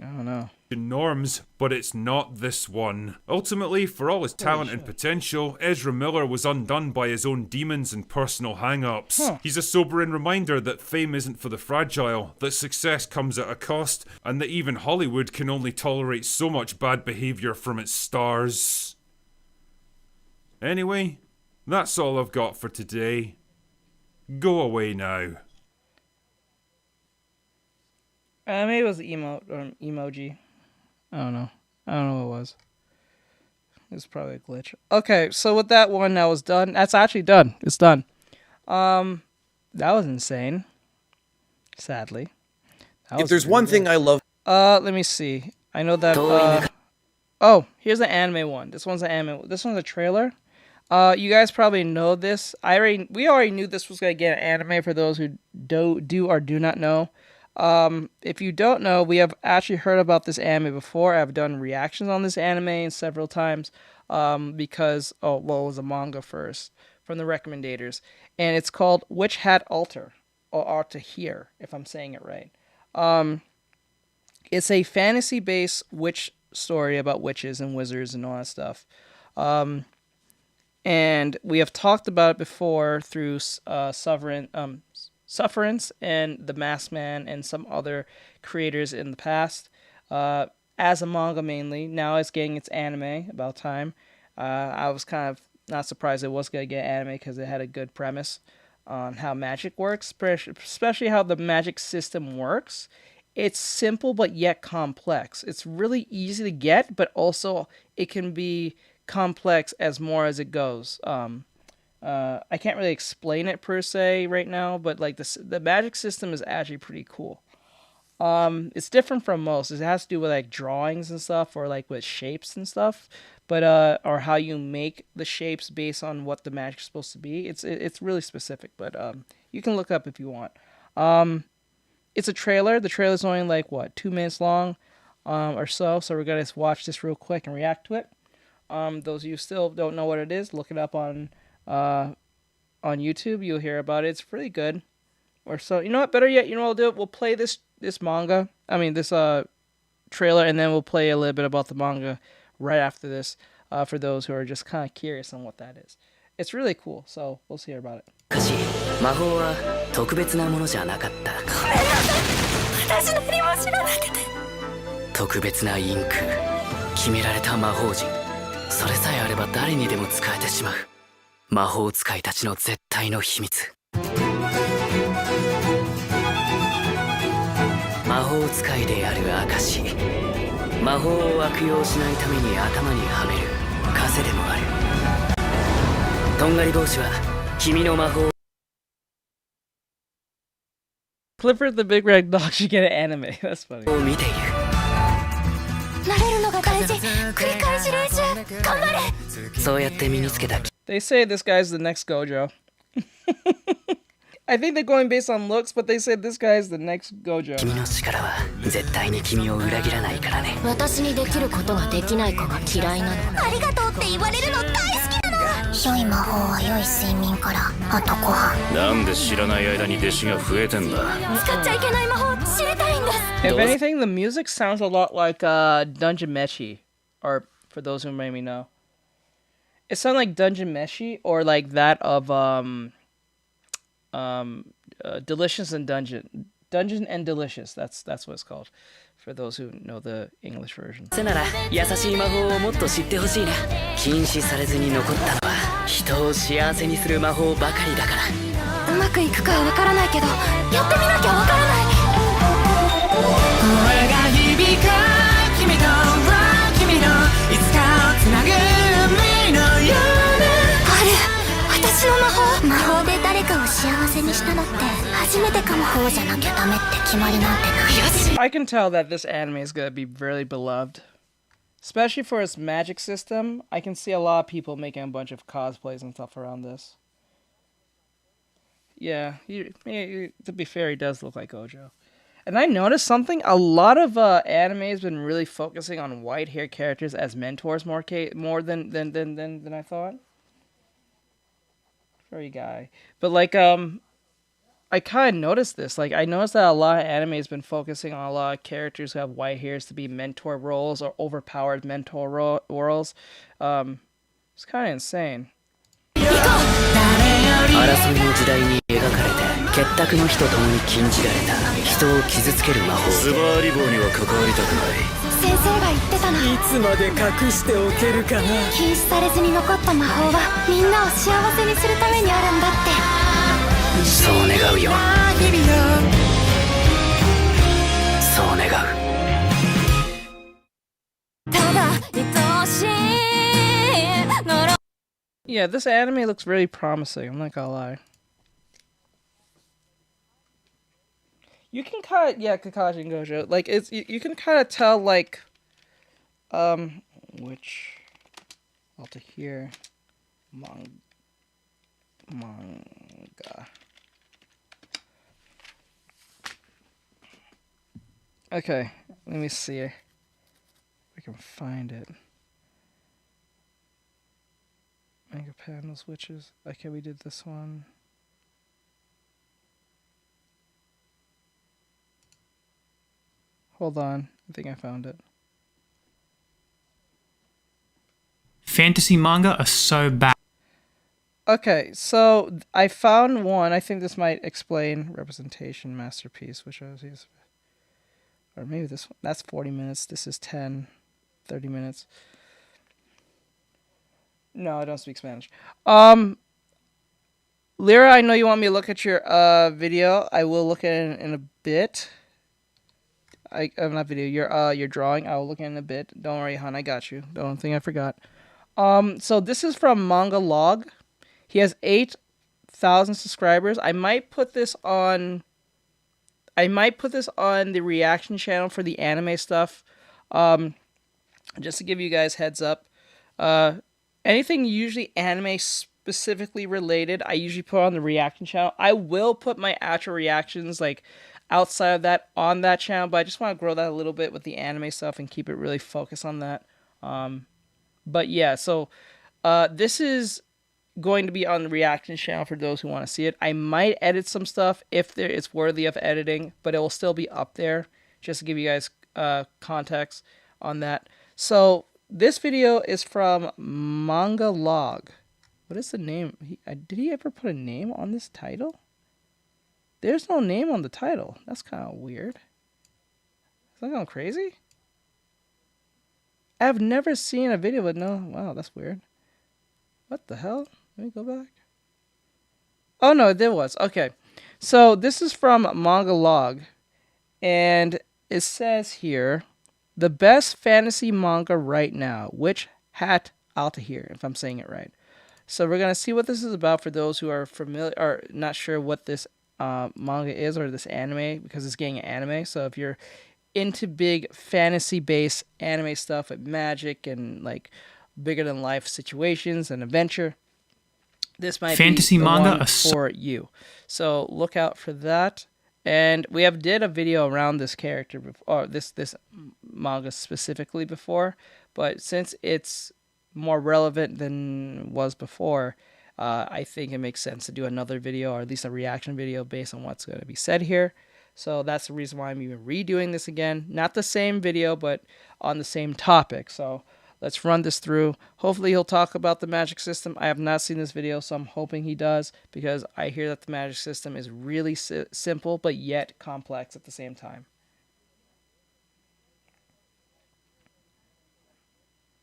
I don't know. Norms, but it's not this one. Ultimately, for all his talent and potential, Ezra Miller was undone by his own demons and personal hang-ups. He's a sobering reminder that fame isn't for the fragile, that success comes at a cost, and that even Hollywood can only tolerate so much bad behavior from its stars. Anyway, that's all I've got for today. Go away now. Maybe it was emote or emoji. I don't know. I don't know what it was. It's probably a glitch. Okay, so with that one, that was done. That's actually done. It's done. That was insane. Sadly. If there's one thing I love... Let me see. I know that, oh, here's the anime one. This one's an anime. This one's a trailer. You guys probably know this. We already knew this was gonna get an anime for those who do or do not know. If you don't know, we have actually heard about this anime before. I've done reactions on this anime several times, because, it was a manga first, from the recommendators, and it's called Witch Hat Altar, or Artextric, if I'm saying it right. It's a fantasy-based witch story about witches and wizards and all that stuff. And we have talked about it before through, Sufferance and The Masked Man and some other creators in the past, as a manga mainly. Now it's getting its anime, about time. I was kind of not surprised it was going to get anime because it had a good premise on how magic works, especially how the magic system works. It's simple but yet complex. It's really easy to get, but also it can be complex as more as it goes. I can't really explain it per se right now, but like the magic system is actually pretty cool. It's different from most. It has to do with like drawings and stuff, or like with shapes and stuff, but or how you make the shapes based on what the magic's supposed to be. It's really specific, but you can look up if you want. It's a trailer. The trailer's only like 2 minutes long, or so. So we're gonna watch this real quick and react to it. Those of you who still don't know what it is, look it up on YouTube. You'll hear about it. It's pretty good. Or so, you know what? Better yet, you know what we'll do? We'll play this manga. I mean, this trailer, and then we'll play a little bit about the manga right after this, for those who are just kind of curious on what that is. It's really cool, so we'll see about it. 魔法は特別なものじゃなかった。私何も知らなくて。特別なインク、決められた魔法陣、それさえあれば誰にでも使えてしまう。魔法使いたちの絶対の秘密。魔法使いである証。魔法を悪用しないために頭にはめる枷でもある。とんがり帽子は君の魔法。Clifford the Big Red Dog should get an anime. That's funny. を見ている。慣れるのが大事。繰り返し練習。頑張れ。そうやって身につけた。They say this guy's the next Gojo. I think they're going based on looks, but they said this guy's the next Gojo. 君の力は絶対に君を裏切らないからね。私にできることができない子が嫌いなの。ありがとうって言われるの大好きなの。良い魔法は良い睡眠からあとご飯。なんで知らない間に弟子が増えてんだ。使っちゃいけない魔法知りたいんです。If anything, the music sounds a lot like Dungeon Meshi, or for those who maybe know. It sounds like Dungeon Meshi, or like that of Delicious and Dungeon and Delicious. That's what it's called, for those who know the English version. それなら優しい魔法をもっと知ってほしいな。禁止されずに残ったのは人を幸せにする魔法ばかりだから。うまくいくかわからないけど、やってみなきゃわからない。声が響く君と君のいつかをつなぐ海のような。ある、私の魔法で誰かを幸せにしたのって初めてかも。こうじゃなきゃダメって決まりなんてない。I can tell that this anime is gonna be really beloved, especially for its magic system. I can see a lot of people making a bunch of cosplays and stuff around this. Yeah, to be fair, he does look like Gojo. And I noticed something. A lot of anime has been really focusing on white hair characters as mentors more than I thought. Sorry, guy. But like I kind of noticed this. Like I noticed that a lot of anime has been focusing on a lot of characters who have white hairs to be mentor roles or overpowered mentor roles. It's kind of insane. 争いの時代に描かれて結託の日とともに禁じられた人を傷つける魔法。スバーリ棒には関わりたくない。先生が言ってたの。いつまで隠しておけるかな。禁止されずに残った魔法はみんなを幸せにするためにあるんだって。そう願うよ。そう願う。ただ愛しいのろ。 Yeah, this anime looks really promising. I'm not gonna lie. You can kind of, yeah, Kakashi and Gojo. Like it's you can kind of tell like, which, to here, manga. Okay, let me see if I can find it. Manga panels, witches. Okay, we did this one. Hold on, I think I found it. Fantasy manga are so bad. Okay, so I found one. I think this might explain representation masterpiece, which I was using. Or maybe this one. That's 40 minutes. This is 30 minutes. No, I don't speak Spanish. Lyra, I know you want me to look at your video. I will look at it in a bit. Not video. Your drawing. I will look at it in a bit. Don't worry, hon. I got you. Don't think I forgot. So this is from Manga Log. He has 8,000 subscribers. I might put this on the reaction channel for the anime stuff. Just to give you guys heads up. Anything usually anime specifically related, I usually put on the reaction channel. I will put my actual reactions like outside of that on that channel, but I just want to grow that a little bit with the anime stuff and keep it really focused on that. But yeah, so this is going to be on the reaction channel for those who want to see it. I might edit some stuff if it's worthy of editing, but it will still be up there just to give you guys context on that. So this video is from Manga Log. What is the name? Did he ever put a name on this title? There's no name on the title. That's kind of weird. Is that going crazy? I've never seen a video with no... Wow, that's weird. What the hell? Let me go back. Oh, no, there was. Okay. So this is from Manga Log. And it says here, the best fantasy manga right now. Witch Hat Altair, if I'm saying it right. So we're going to see what this is about for those who are familiar or not sure what this manga is or this anime, because it's getting an anime. So if you're into big fantasy-based anime stuff with magic and like bigger than life situations and adventure, this might fantasy be the manga one for you. So look out for that. And we have did a video around this character before, or this manga specifically before, but since it's more relevant than was before, I think it makes sense to do another video, or at least a reaction video based on what's going to be said here. So that's the reason why I'm even redoing this again. Not the same video, but on the same topic. So let's run this through. Hopefully he'll talk about the magic system. I have not seen this video, so I'm hoping he does, because I hear that the magic system is really simple, but yet complex at the same time.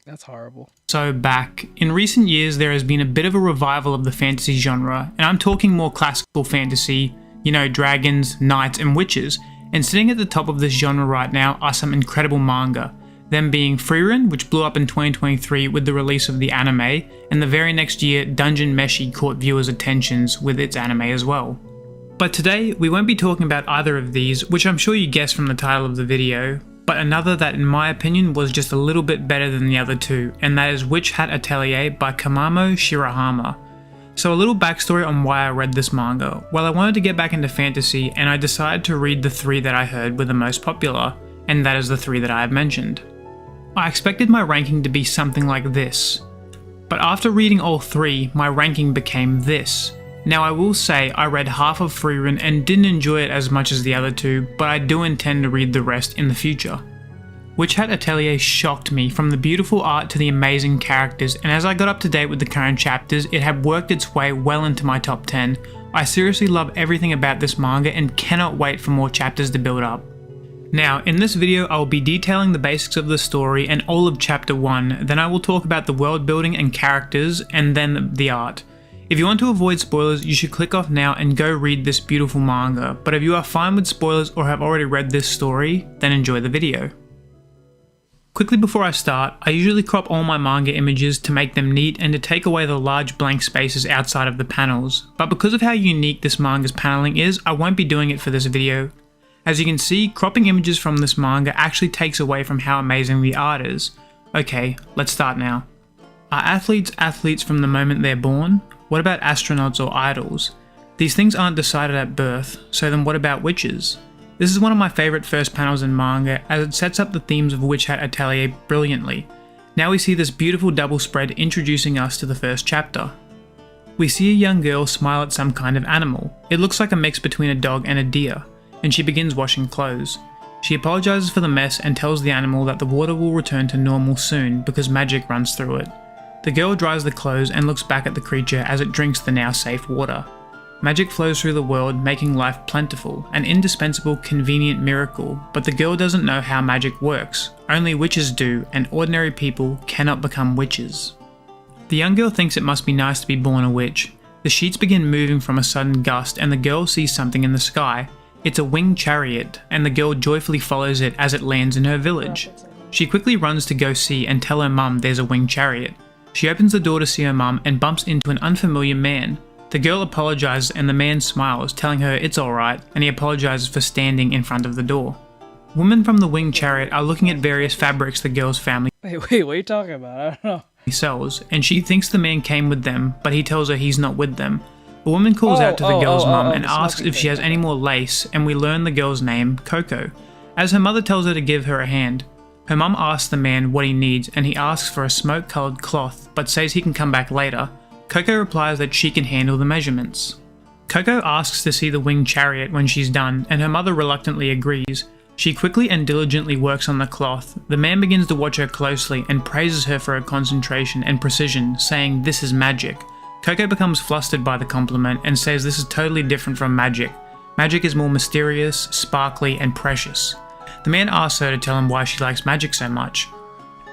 That's horrible. So back. In recent years, there has been a bit of a revival of the fantasy genre, and I'm talking more classical fantasy, you know, dragons, knights, and witches. And sitting at the top of this genre right now are some incredible manga. Them being Frieren, which blew up in 2023 with the release of the anime, and the very next year, Dungeon Meshi caught viewers' attentions with its anime as well. But today, we won't be talking about either of these, which I'm sure you guessed from the title of the video, but another that in my opinion was just a little bit better than the other two, and that is Witch Hat Atelier by Kamamo Shirahama. So a little backstory on why I read this manga. Well, I wanted to get back into fantasy, and I decided to read the three that I heard were the most popular, and that is the three that I have mentioned. I expected my ranking to be something like this, but after reading all three, my ranking became this. Now I will say I read half of Frieren and didn't enjoy it as much as the other two, but I do intend to read the rest in the future. Witch Hat Atelier shocked me, from the beautiful art to the amazing characters, and as I got up to date with the current chapters, it had worked its way well into my top 10. I seriously love everything about this manga and cannot wait for more chapters to build up. Now, in this video I will be detailing the basics of the story and all of chapter 1, then I will talk about the world building and characters, and then the art. If you want to avoid spoilers, you should click off now and go read this beautiful manga, but if you are fine with spoilers or have already read this story, then enjoy the video. Quickly before I start, I usually crop all my manga images to make them neat and to take away the large blank spaces outside of the panels, but because of how unique this manga's paneling is, I won't be doing it for this video. As you can see, cropping images from this manga actually takes away from how amazing the art is. Okay, let's start now. Are athletes from the moment they're born? What about astronauts or idols? These things aren't decided at birth, so then what about witches? This is one of my favourite first panels in manga, as it sets up the themes of Witch Hat Atelier brilliantly. Now we see this beautiful double spread introducing us to the first chapter. We see a young girl smile at some kind of animal. It looks like a mix between a dog and a deer, and she begins washing clothes. She apologises for the mess and tells the animal that the water will return to normal soon because magic runs through it. The girl dries the clothes and looks back at the creature as it drinks the now safe water. Magic flows through the world, making life plentiful, an indispensable, convenient miracle, but the girl doesn't know how magic works. Only witches do, and ordinary people cannot become witches. The young girl thinks it must be nice to be born a witch. The sheets begin moving from a sudden gust and the girl sees something in the sky. It's a winged chariot, and the girl joyfully follows it as it lands in her village. She quickly runs to go see and tell her mum there's a winged chariot. She opens the door to see her mum and bumps into an unfamiliar man. The girl apologises and the man smiles, telling her it's alright, and he apologises for standing in front of the door. Women from the winged chariot are looking at various fabrics the girl's family Wait, what are you talking about? I don't know. sells, and she thinks the man came with them, but he tells her he's not with them. A woman calls out to the girl's mum and asks if she has any more lace, and we learn the girl's name, Coco, as her mother tells her to give her a hand. Her mum asks the man what he needs, and he asks for a smoke-coloured cloth, but says he can come back later. Coco replies that she can handle the measurements. Coco asks to see the winged chariot when she's done, and her mother reluctantly agrees. She quickly and diligently works on the cloth. The man begins to watch her closely and praises her for her concentration and precision, saying this is magic. Coco becomes flustered by the compliment and says this is totally different from magic. Magic is more mysterious, sparkly, and precious. The man asks her to tell him why she likes magic so much.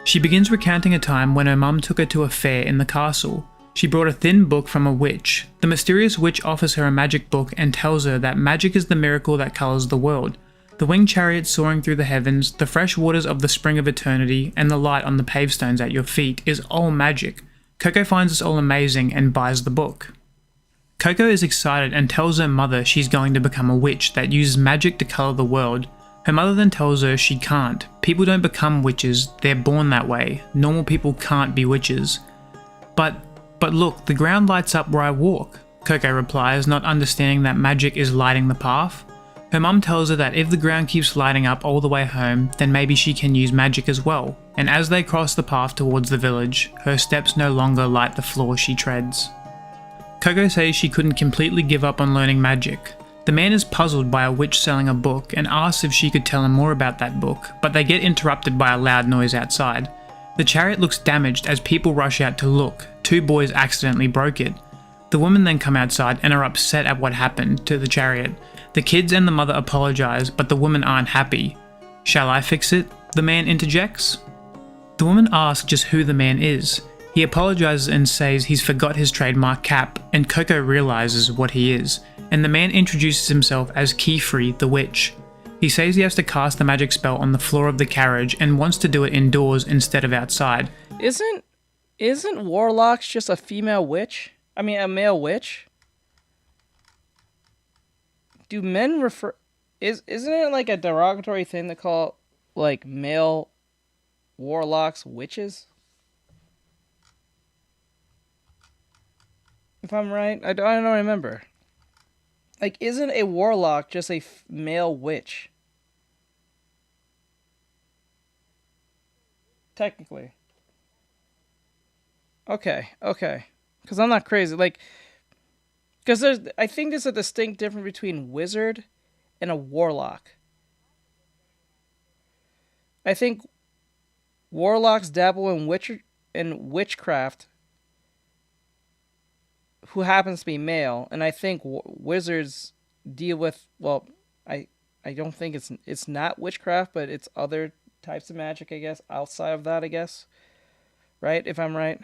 She begins recounting a time when her mum took her to a fair in the castle. She brought a thin book from a witch. The mysterious witch offers her a magic book and tells her that magic is the miracle that colours the world. The winged chariot soaring through the heavens, the fresh waters of the spring of eternity, and the light on the pavestones at your feet is all magic. Coco finds this all amazing and buys the book. Coco is excited and tells her mother she's going to become a witch that uses magic to colour the world. Her mother then tells her she can't. People don't become witches, they're born that way. Normal people can't be witches. But look, the ground lights up where I walk, Coco replies, not understanding that magic is lighting the path. Her mum tells her that if the ground keeps lighting up all the way home, then maybe she can use magic as well. And as they cross the path towards the village, her steps no longer light the floor she treads. Coco says she couldn't completely give up on learning magic. The man is puzzled by a witch selling a book and asks if she could tell him more about that book, but they get interrupted by a loud noise outside. The chariot looks damaged as people rush out to look. 2 boys accidentally broke it. The women then come outside and are upset at what happened to the chariot. The kids and the mother apologize, but the women aren't happy. Shall I fix it? The man interjects. The woman asks just who the man is. He apologizes and says he's forgot his trademark cap, and Coco realizes what he is, and the man introduces himself as Keyfree the witch. He says he has to cast the magic spell on the floor of the carriage and wants to do it indoors instead of outside. Isn't Warlocks just a female witch? I mean, a male witch? Do men refer... Isn't it like a derogatory thing to call, like, male warlocks witches? If I'm right, I don't remember. Like, isn't a warlock just a male witch? Technically. Okay. Because I'm not crazy. Like, because I think there's a distinct difference between wizard and a warlock. I think warlocks dabble in witchcraft, who happens to be male, and I think wizards deal with, well, I don't think it's not witchcraft, but it's other types of magic, I guess, outside of that, I guess. Right? If I'm right.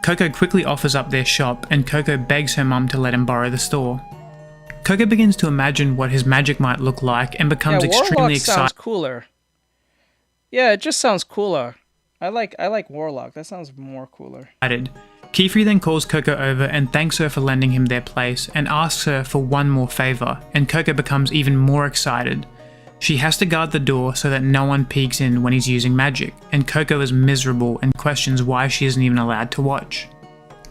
Coco quickly offers up their shop, and Coco begs her mum to let him borrow the store. Coco begins to imagine what his magic might look like and becomes extremely excited. Sounds cooler. Yeah, it just sounds cooler. I like Warlock. That sounds more cooler. Keyfree then calls Coco over and thanks her for lending him their place and asks her for one more favor, and Coco becomes even more excited. She has to guard the door so that no one peeks in when he's using magic, and Coco is miserable and questions why she isn't even allowed to watch.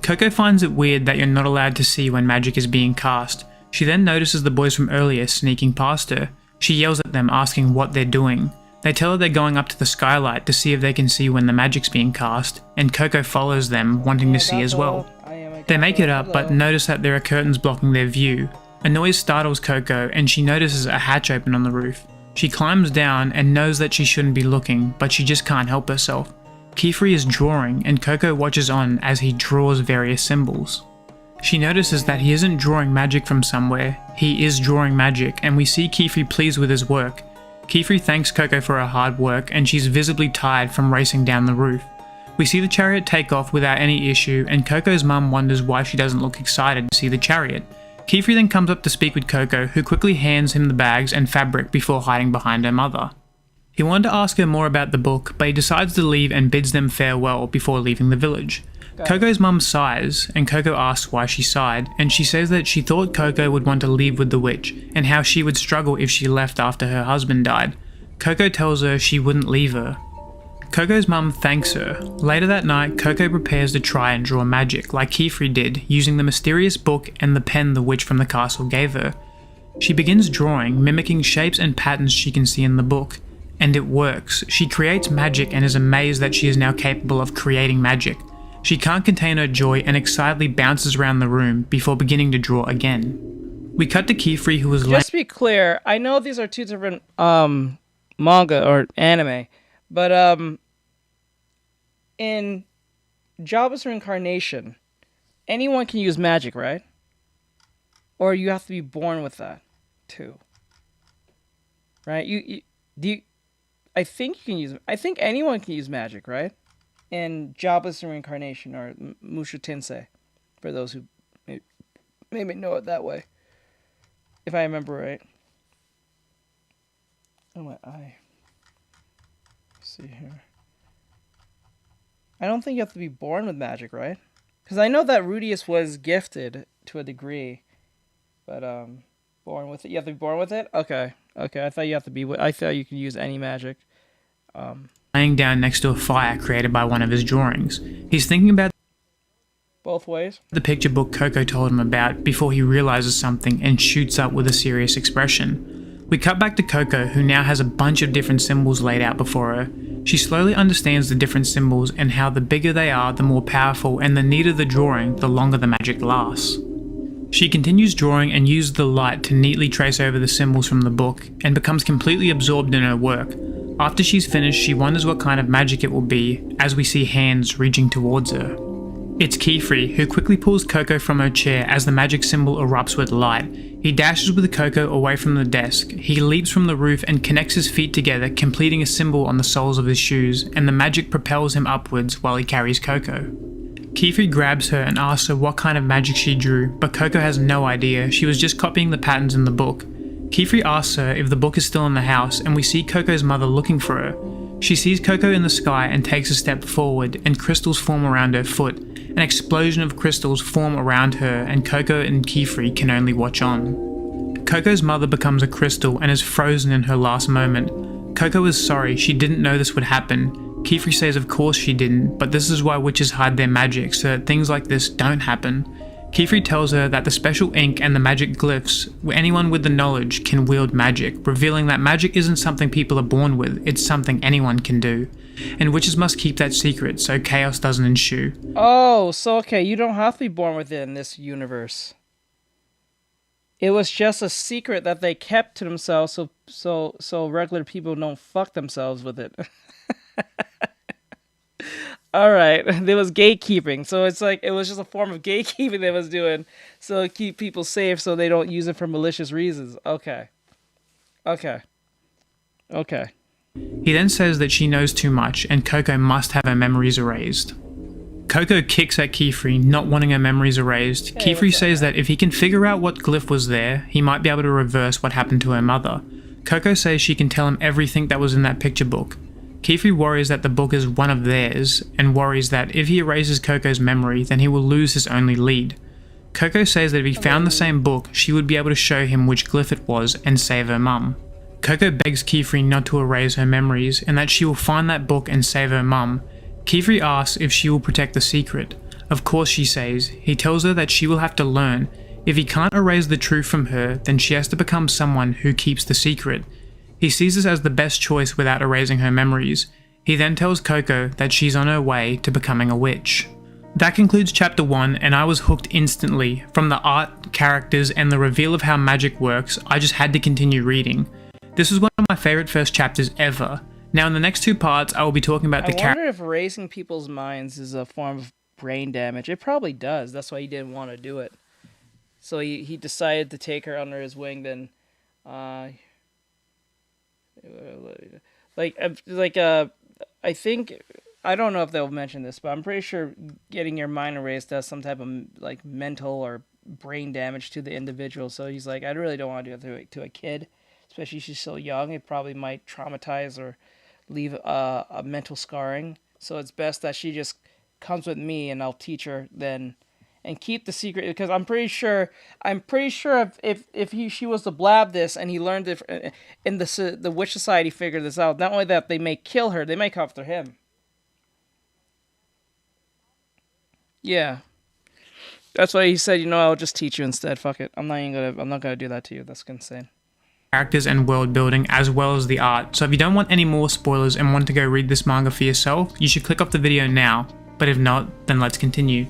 Coco finds it weird that you're not allowed to see when magic is being cast. She then notices the boys from earlier sneaking past her. She yells at them, asking what they're doing. They tell her they're going up to the skylight to see if they can see when the magic's being cast, and Coco follows them, wanting to see as well. They make it up, but notice that there are curtains blocking their view. A noise startles Coco, and she notices a hatch open on the roof. She climbs down and knows that she shouldn't be looking, but she just can't help herself. Keyfree is drawing, and Coco watches on as he draws various symbols. She notices that he isn't drawing magic from somewhere, he is drawing magic, and we see Keyfree pleased with his work. Keyfree thanks Coco for her hard work, and she's visibly tired from racing down the roof. We see the chariot take off without any issue, and Coco's mum wonders why she doesn't look excited to see the chariot. Keyfree then comes up to speak with Coco, who quickly hands him the bags and fabric before hiding behind her mother. He wanted to ask her more about the book, but he decides to leave and bids them farewell before leaving the village. Coco's mum sighs, and Coco asks why she sighed, and she says that she thought Coco would want to leave with the witch, and how she would struggle if she left after her husband died. Coco tells her she wouldn't leave her. Coco's mum thanks her. Later that night, Coco prepares to try and draw magic, like Keyfree did, using the mysterious book and the pen the witch from the castle gave her. She begins drawing, mimicking shapes and patterns she can see in the book. And it works. She creates magic and is amazed that she is now capable of creating magic. She can't contain her joy and excitedly bounces around the room before beginning to draw again. We cut to Keyfree, who was Just to be clear, I know these are two different manga or anime. But in Jobless Reincarnation, anyone can use magic, right? Or you have to be born with that too. Right? I think you can use. I think anyone can use magic, right? In Jobless Reincarnation or Musha Tensei, for those who maybe know it that way, if I remember right. Oh my eye. Let's see here. I don't think you have to be born with magic, right? Because I know that Rudius was gifted to a degree, but born with it. You have to be born with it. Okay. I thought you have to be. I thought you could use any magic. Laying down next to a fire created by one of his drawings. He's thinking about both ways. The picture book Coco told him about before he realizes something and shoots up with a serious expression. We cut back to Coco, who now has a bunch of different symbols laid out before her. She slowly understands the different symbols and how the bigger they are, the more powerful, and the neater the drawing, the longer the magic lasts. She continues drawing and uses the light to neatly trace over the symbols from the book, and becomes completely absorbed in her work. After she's finished, she wonders what kind of magic it will be, as we see hands reaching towards her. It's Kiefer, who quickly pulls Coco from her chair as the magic symbol erupts with light. He dashes with Coco away from the desk. He leaps from the roof and connects his feet together, completing a symbol on the soles of his shoes, and the magic propels him upwards while he carries Coco. Kiefer grabs her and asks her what kind of magic she drew, but Coco has no idea. She was just copying the patterns in the book. Kiefer asks her if the book is still in the house, and we see Coco's mother looking for her. She sees Coco in the sky and takes a step forward, and crystals form around her foot. An explosion of crystals form around her, and Coco and Kiefer can only watch on. Coco's mother becomes a crystal and is frozen in her last moment. Coco is sorry, she didn't know this would happen. Kiefer says of course she didn't, but this is why witches hide their magic, so that things like this don't happen. Kiefer tells her that the special ink and the magic glyphs, anyone with the knowledge can wield magic, revealing that magic isn't something people are born with, it's something anyone can do. And witches must keep that secret so chaos doesn't ensue. Oh, so okay, you don't have to be born with it in this universe. It was just a secret that they kept to themselves so regular people don't fuck themselves with it. Alright, there was gatekeeping, so it's like, it was just a form of gatekeeping they was doing, so keep people safe so they don't use it for malicious reasons. Okay. He then says that she knows too much, and Coco must have her memories erased. Coco kicks at Kiefer, not wanting her memories erased. Kiefer says that if he can figure out what glyph was there, he might be able to reverse what happened to her mother. Coco says she can tell him everything that was in that picture book. Kiefer worries that the book is one of theirs, and worries that if he erases Coco's memory, then he will lose his only lead. Coco says that if he found the same book, she would be able to show him which glyph it was and save her mum. Coco begs Kiefer not to erase her memories, and that she will find that book and save her mum. Kiefer asks if she will protect the secret. Of course she says. He tells her that she will have to learn. If he can't erase the truth from her, then she has to become someone who keeps the secret. He sees this as the best choice without erasing her memories. He then tells Coco that she's on her way to becoming a witch. That concludes chapter 1, and I was hooked instantly. From the art, characters, and the reveal of how magic works, I just had to continue reading. This was one of my favourite first chapters ever. Now in the next 2 parts, I will be talking about the characters. I wonder if erasing people's minds is a form of brain damage. It probably does. That's why he didn't want to do it. So he decided to take her under his wing. Then, I think, I don't know if they'll mention this, but I'm pretty sure getting your mind erased does some type of like mental or brain damage to the individual. So he's like, I really don't want to do it to a kid, especially she's so young. It probably might traumatize or leave a mental scarring. So it's best that she just comes with me and I'll teach her then, and keep the secret, because I'm pretty sure if she was to blab this and he learned it in the Witch Society figured this out, not only that they may kill her, they may come after him. Yeah. That's why he said, I'll just teach you instead. Fuck it. I'm not gonna do that to you. That's insane. Characters and world building, as well as the art. So if you don't want any more spoilers and want to go read this manga for yourself, you should click off the video now. But if not, then let's continue.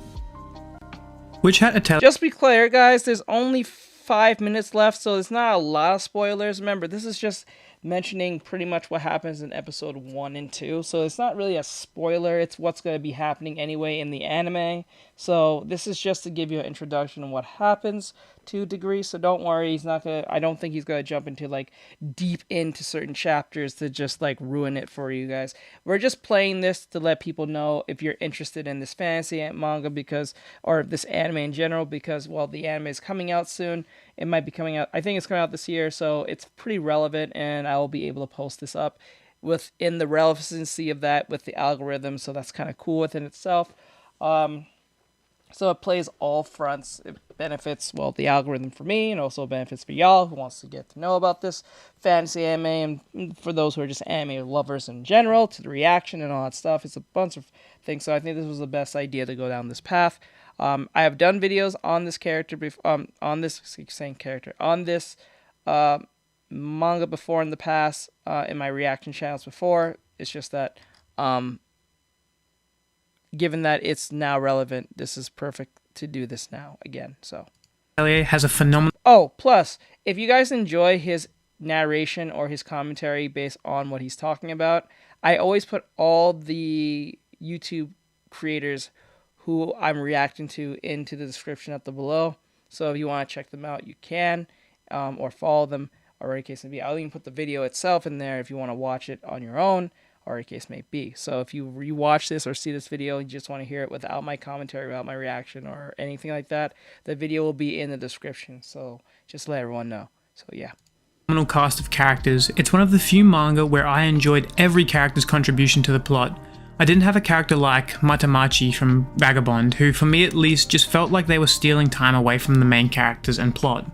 Witch Hat Atelier. Just be clear, guys, there's only 5 minutes left, so there's not a lot of spoilers. Remember, this is just mentioning pretty much what happens in episode 1 and 2. So it's not really a spoiler, it's what's going to be happening anyway in the anime. So this is just to give you an introduction on what happens to a degree. So don't worry, I don't think he's going to jump into like deep into certain chapters to just like ruin it for you guys. We're just playing this to let people know if you're interested in this fantasy manga or this anime in general, because, well, the anime is coming out soon. It might be coming out, I think it's coming out this year, so it's pretty relevant, and I will be able to post this up within the relevancy of that with the algorithm, so that's kind of cool within itself. So it plays all fronts. It benefits, well, the algorithm for me, and also benefits for y'all who wants to get to know about this fantasy anime, and for those who are just anime lovers in general, to the reaction and all that stuff. It's a bunch of things, so I think this was the best idea to go down this path. I have done videos on this character, on this manga before in the past, in my reaction channels before. It's just that, given that it's now relevant, this is perfect to do this now again. So Atelier has a phenomenal. Oh, plus, if you guys enjoy his narration or his commentary based on what he's talking about, I always put all the YouTube creators who I'm reacting to into the description at the below. So if you want to check them out, you can, or follow them, or in case may be. I'll even put the video itself in there if you want to watch it on your own, or in case may be. So if you rewatch this or see this video and you just want to hear it without my commentary, without my reaction or anything like that, the video will be in the description. So just let everyone know. So yeah. Phenomenal cast of characters. It's one of the few manga where I enjoyed every character's contribution to the plot. I didn't have a character like Matamachi from Vagabond, who for me at least just felt like they were stealing time away from the main characters and plot.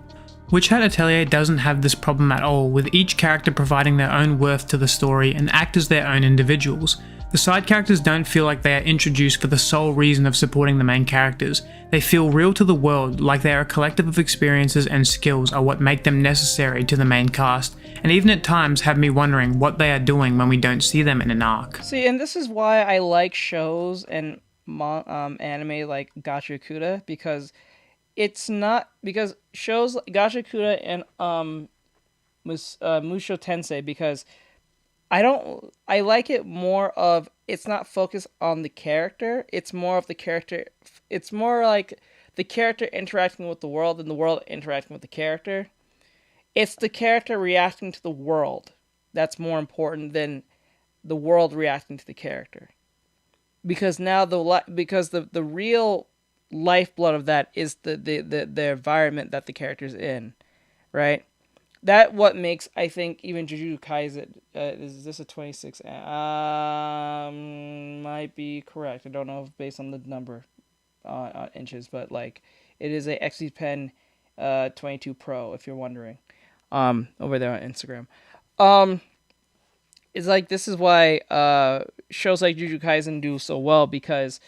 Witch Hat Atelier doesn't have this problem at all, with each character providing their own worth to the story and act as their own individuals. The side characters don't feel like they are introduced for the sole reason of supporting the main characters. They feel real to the world, like they are a collective of experiences and skills are what make them necessary to the main cast, and even at times have me wondering what they are doing when we don't see them in an arc. See, and this is why I like shows and anime like Gacha because it's not, because shows like Gacha and Musho Tensei, because I like it more of, it's not focused on the character, it's more of the character, it's more like the character interacting with the world and the world interacting with the character. It's the character reacting to the world that's more important than the world reacting to the character. Because now the real lifeblood of that is the environment that the character's in, right? That what makes, I think, even Jujutsu Kaisen, is this a 26? Might be correct. I don't know if based on the number inches, but like it is a XPPen 22 Pro, if you're wondering, over there on Instagram. It's like, this is why shows like Jujutsu Kaisen do so well, because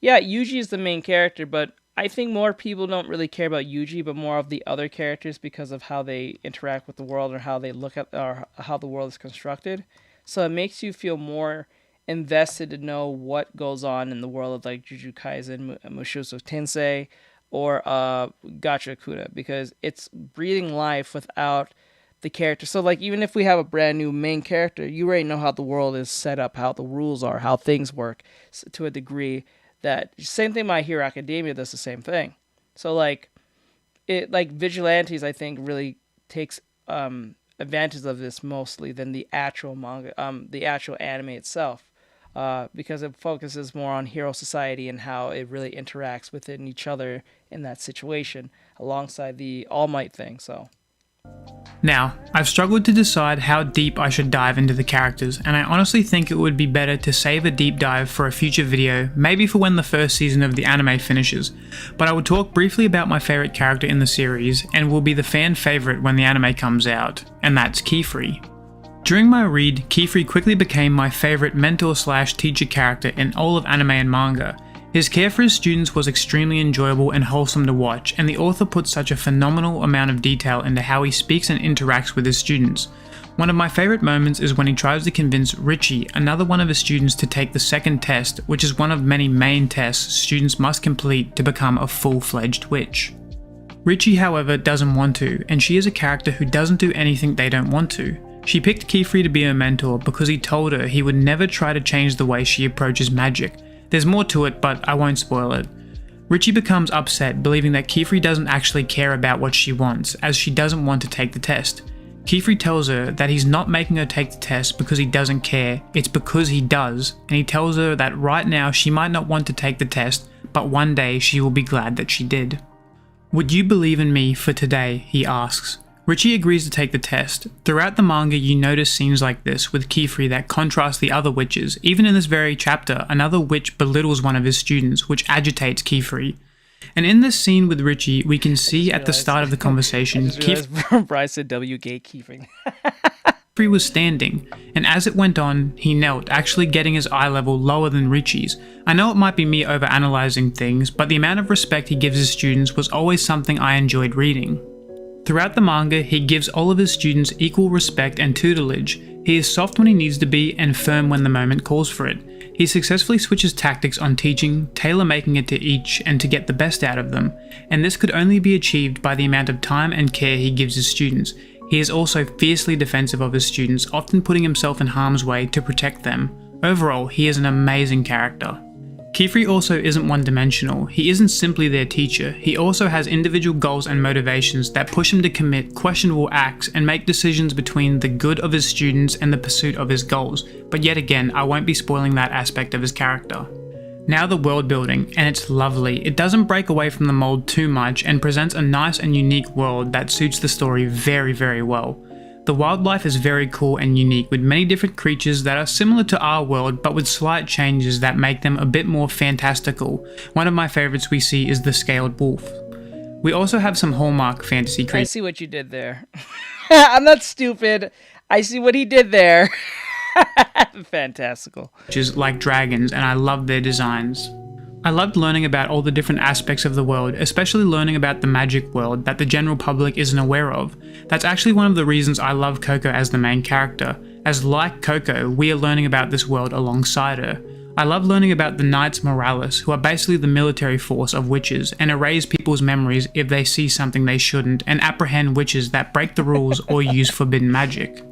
yeah, Yuji is the main character, but I think more people don't really care about Yuji, but more of the other characters because of how they interact with the world or how they look at, or how the world is constructed. So it makes you feel more invested to know what goes on in the world of like Jujutsu Kaisen, Mushoku Tensei, or Gacha, because it's breathing life without the character. So like, even if we have a brand new main character, you already know how the world is set up, how the rules are, how things work to a degree. That same thing, My Hero Academia does the same thing. So like, it like Vigilantes, I think, really takes advantage of this mostly than the actual manga, the actual anime itself, because it focuses more on hero society and how it really interacts within each other in that situation, alongside the All Might thing. So. Now, I've struggled to decide how deep I should dive into the characters, and I honestly think it would be better to save a deep dive for a future video, maybe for when the first season of the anime finishes, but I will talk briefly about my favourite character in the series, and will be the fan favourite when the anime comes out, and that's Keyfree. During my read, Keyfree quickly became my favourite mentor/teacher character in all of anime and manga. His care for his students was extremely enjoyable and wholesome to watch, and the author put such a phenomenal amount of detail into how he speaks and interacts with his students. One of my favourite moments is when he tries to convince Richie, another one of his students, to take the second test, which is one of many main tests students must complete to become a full-fledged witch. Richie, however, doesn't want to, and she is a character who doesn't do anything they don't want to. She picked Keyfree to be her mentor because he told her he would never try to change the way she approaches magic. There's more to it, but I won't spoil it. Richie becomes upset, believing that Keyfree doesn't actually care about what she wants, as she doesn't want to take the test. Keyfree tells her that he's not making her take the test because he doesn't care, it's because he does, and he tells her that right now she might not want to take the test, but one day she will be glad that she did. Would you believe in me for today? He asks. Richie agrees to take the test. Throughout the manga you notice scenes like this with Keyfree that contrast the other witches. Even in this very chapter, another witch belittles one of his students, which agitates Keyfree. And in this scene with Richie, we can see at the start of the conversation, Bryce said W gatekeeping. Keyfree was standing, and as it went on, he knelt, actually getting his eye level lower than Richie's. I know it might be me overanalyzing things, but the amount of respect he gives his students was always something I enjoyed reading. Throughout the manga, he gives all of his students equal respect and tutelage. He is soft when he needs to be and firm when the moment calls for it. He successfully switches tactics on teaching, tailor-making it to each and to get the best out of them, and this could only be achieved by the amount of time and care he gives his students. He is also fiercely defensive of his students, often putting himself in harm's way to protect them. Overall, he is an amazing character. Keyfree also isn't one-dimensional. He isn't simply their teacher. He also has individual goals and motivations that push him to commit questionable acts and make decisions between the good of his students and the pursuit of his goals. But yet again, I won't be spoiling that aspect of his character. Now the world building, and it's lovely. It doesn't break away from the mold too much and presents a nice and unique world that suits the story very, very well. The wildlife is very cool and unique, with many different creatures that are similar to our world but with slight changes that make them a bit more fantastical. One of my favourites we see is the scaled wolf. We also have some hallmark fantasy creatures. I see what you did there. I'm not stupid. I see what he did there. Fantastical. Like dragons, and I love their designs. I loved learning about all the different aspects of the world, especially learning about the magic world that the general public isn't aware of. That's actually one of the reasons I love Coco as the main character, as like Coco, we are learning about this world alongside her. I love learning about the Knights Morales, who are basically the military force of witches, and erase people's memories if they see something they shouldn't, and apprehend witches that break the rules or use forbidden magic.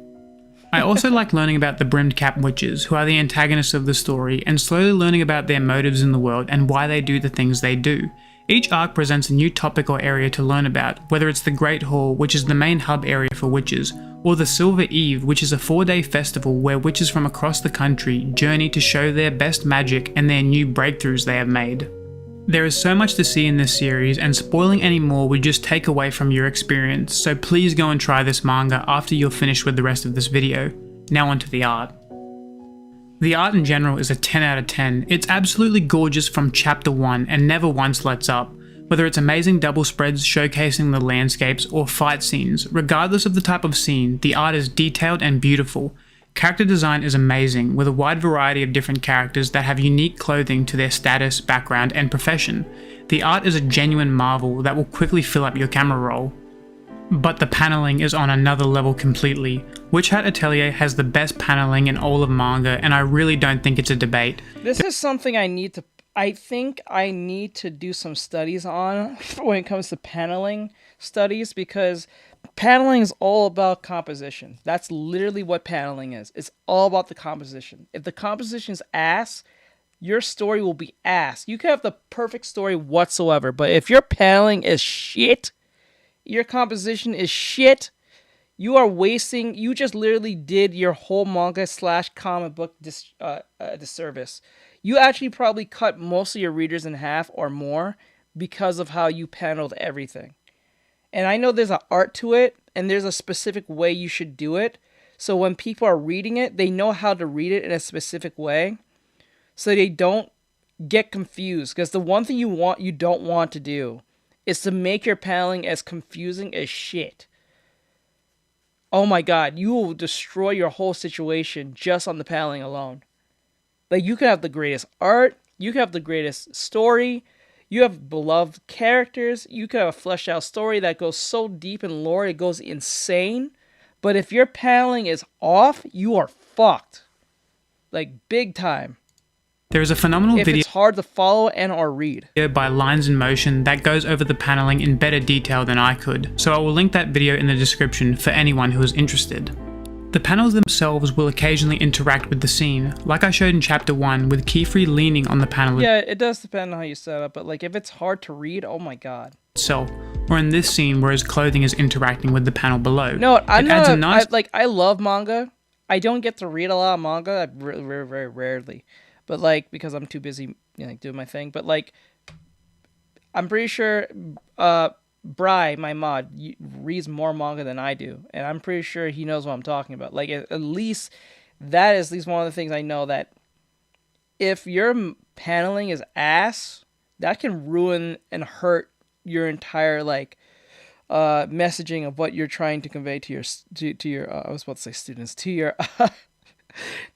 I also like learning about the brimmed cap witches, who are the antagonists of the story, and slowly learning about their motives in the world and why they do the things they do. Each arc presents a new topic or area to learn about, whether it's the Great Hall, which is the main hub area for witches, or the Silver Eve, which is a 4-day festival where witches from across the country journey to show their best magic and their new breakthroughs they have made. There is so much to see in this series, and spoiling any more would just take away from your experience, so please go and try this manga after you're finished with the rest of this video. Now onto the art. The art in general is a 10 out of 10. It's absolutely gorgeous from chapter 1 and never once lets up. Whether it's amazing double spreads showcasing the landscapes or fight scenes, regardless of the type of scene, the art is detailed and beautiful. Character design is amazing, with a wide variety of different characters that have unique clothing to their status, background, and profession. The art is a genuine marvel that will quickly fill up your camera roll. But the paneling is on another level completely. Witch Hat Atelier has the best paneling in all of manga, and I really don't think it's a debate. This is something I think I need to do some studies on when it comes to paneling studies, because paneling is all about composition. That's literally what paneling is. It's all about the composition. If the composition is ass, your story will be ass. You can have the perfect story whatsoever, but if your paneling is shit, your composition is shit, you are wasting, you just literally did your whole manga / comic book disservice. You actually probably cut most of your readers in half or more because of how you paneled everything. And I know there's an art to it, and there's a specific way you should do it. So when people are reading it, they know how to read it in a specific way, so they don't get confused. Because the one thing you don't want to do is to make your paneling as confusing as shit. Oh my god, you will destroy your whole situation just on the paneling alone. Like, you can have the greatest art, you can have the greatest story, you have beloved characters, you can have a fleshed out story that goes so deep in lore it goes insane, but if your paneling is off, you are fucked. Like, big time. There is a phenomenal video it's hard to follow and or read by Lines in Motion that goes over the paneling in better detail than I could, so I will link that video in the description for anyone who is interested. The panels themselves will occasionally interact with the scene, like I showed in chapter 1 with Keyfree leaning on the panel Yeah, it does depend on how you set up, but like if it's hard to read, oh my god. itself, or in this scene where his clothing is interacting with the panel below. No, I love manga. I don't get to read a lot of manga, very rarely, but like because I'm too busy, doing my thing. But like, I'm pretty sure, Bry, my mod, reads more manga than I do, and I'm pretty sure he knows what I'm talking about. Like at least that is at least one of the things I know, that if your paneling is ass, that can ruin and hurt your entire messaging of what you're trying to convey to your I was about to say students, to your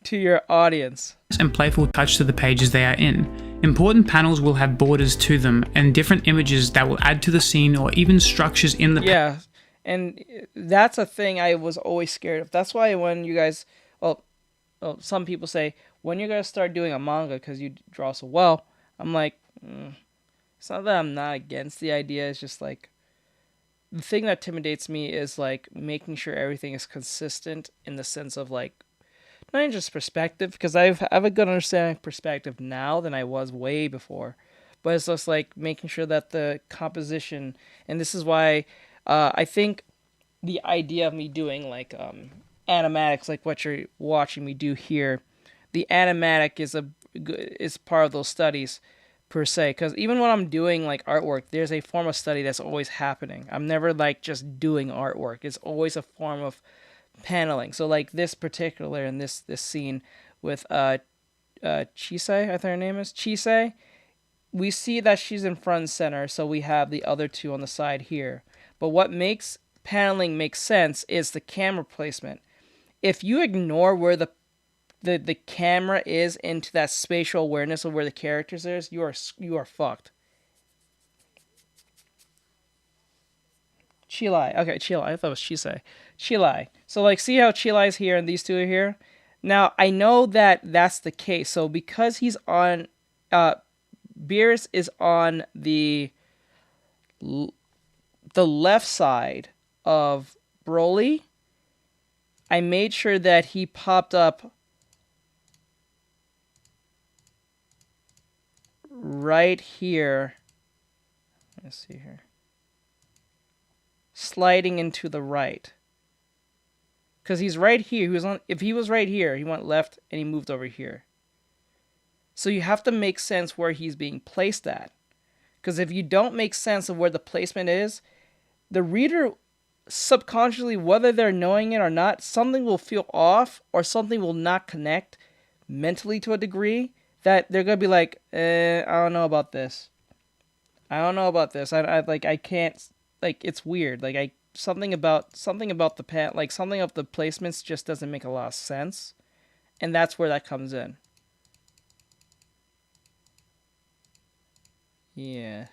to your audience. And playful touch to the pages they are in. Important panels will have borders to them and different images that will add to the scene, or even structures in the Yeah, and that's a thing I was always scared of. That's why when you guys, some people say, when you're going to start doing a manga because you draw so well, I'm like, it's not that I'm not against the idea, it's just like, the thing that intimidates me is like making sure everything is consistent in the sense of like, not even just perspective, because I have a good understanding of perspective now than I was way before, but it's just like making sure that the composition, and this is why I think the idea of me doing like animatics, like what you're watching me do here, the animatic is part of those studies per se, because even when I'm doing like artwork, there's a form of study that's always happening. I'm never like just doing artwork. It's always a form of paneling. So like this particular in this scene with Chisei, I think her name is Chisei, we see that she's in front and center, so we have the other two on the side here. But what makes paneling make sense is the camera placement. If you ignore where the camera is into that spatial awareness of where the characters is, you are fucked. Chilai. Okay, Chilai. I thought it was Chisei. Chilai. So, like, see how Chilai's here and these two are here? Now, I know that that's the case. So, because he's on... Beerus is on the left side of Broly, I made sure that he popped up right here. Let's see here. Sliding into the right. Because he's right here. If he was right here, he went left and he moved over here. So you have to make sense where he's being placed at. Because if you don't make sense of where the placement is, the reader subconsciously, whether they're knowing it or not, something will feel off or something will not connect mentally to a degree that they're going to be like, I don't know about this. I don't know about this. I can't, like, it's weird. Like, something about the pen, like something of the placements just doesn't make a lot of sense. And that's where that comes in. Yeah.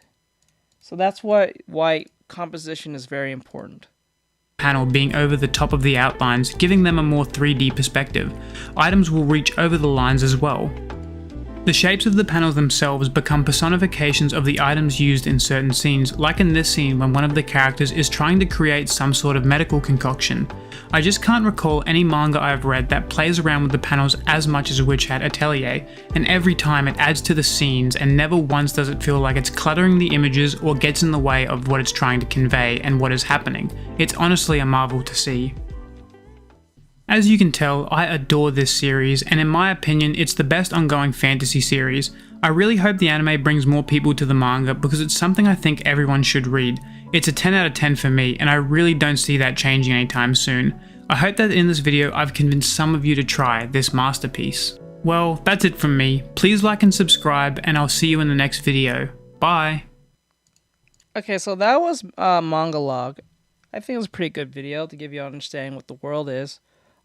So that's why composition is very important. Panel being over the top of the outlines, giving them a more 3D perspective. Items will reach over the lines as well. The shapes of the panels themselves become personifications of the items used in certain scenes, like in this scene when one of the characters is trying to create some sort of medical concoction. I just can't recall any manga I've read that plays around with the panels as much as Witch Hat Atelier, and every time it adds to the scenes and never once does it feel like it's cluttering the images or gets in the way of what it's trying to convey and what is happening. It's honestly a marvel to see. As you can tell, I adore this series, and in my opinion, it's the best ongoing fantasy series. I really hope the anime brings more people to the manga because it's something I think everyone should read. It's a 10 out of 10 for me, and I really don't see that changing anytime soon. I hope that in this video I've convinced some of you to try this masterpiece. Well, that's it from me. Please like and subscribe, and I'll see you in the next video. Bye! Okay, so that was Manga Log. I think it was a pretty good video to give you an understanding what the world is.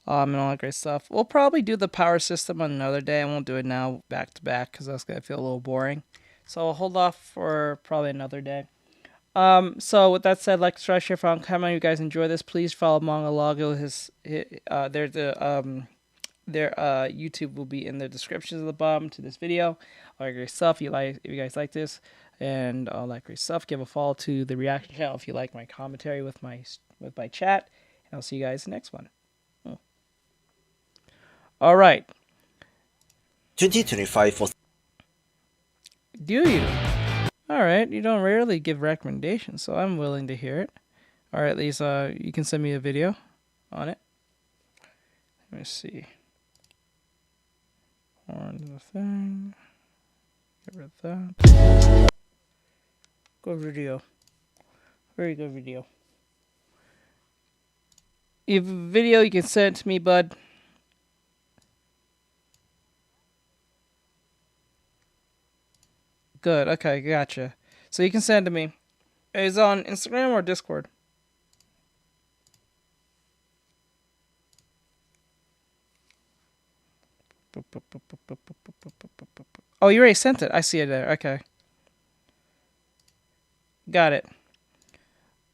And all that great stuff. We'll probably do the power system on another day. I won't do it now back to back because that's going to feel a little boring. So I'll hold off for probably another day. So with that said, like, share, comment how you guys enjoy this. Please follow Manga Logo. Their YouTube will be in the descriptions at the bottom to this video. All that great stuff. If you guys like this and all that great stuff, give a follow to the reaction channel if you like my commentary with my chat. And I'll see you guys in the next one. All right. 2025 for Do you? All right. You don't rarely give recommendations, so I'm willing to hear it. All right, Lisa, you can send me a video on it. Let me see. On the thing. Get rid of that. Good video. Very good video. If a video, you can send it to me, bud. Good. Okay, gotcha. So you can send it to me. Is it on Instagram or Discord? Oh, you already sent it. I see it there. Okay. Got it.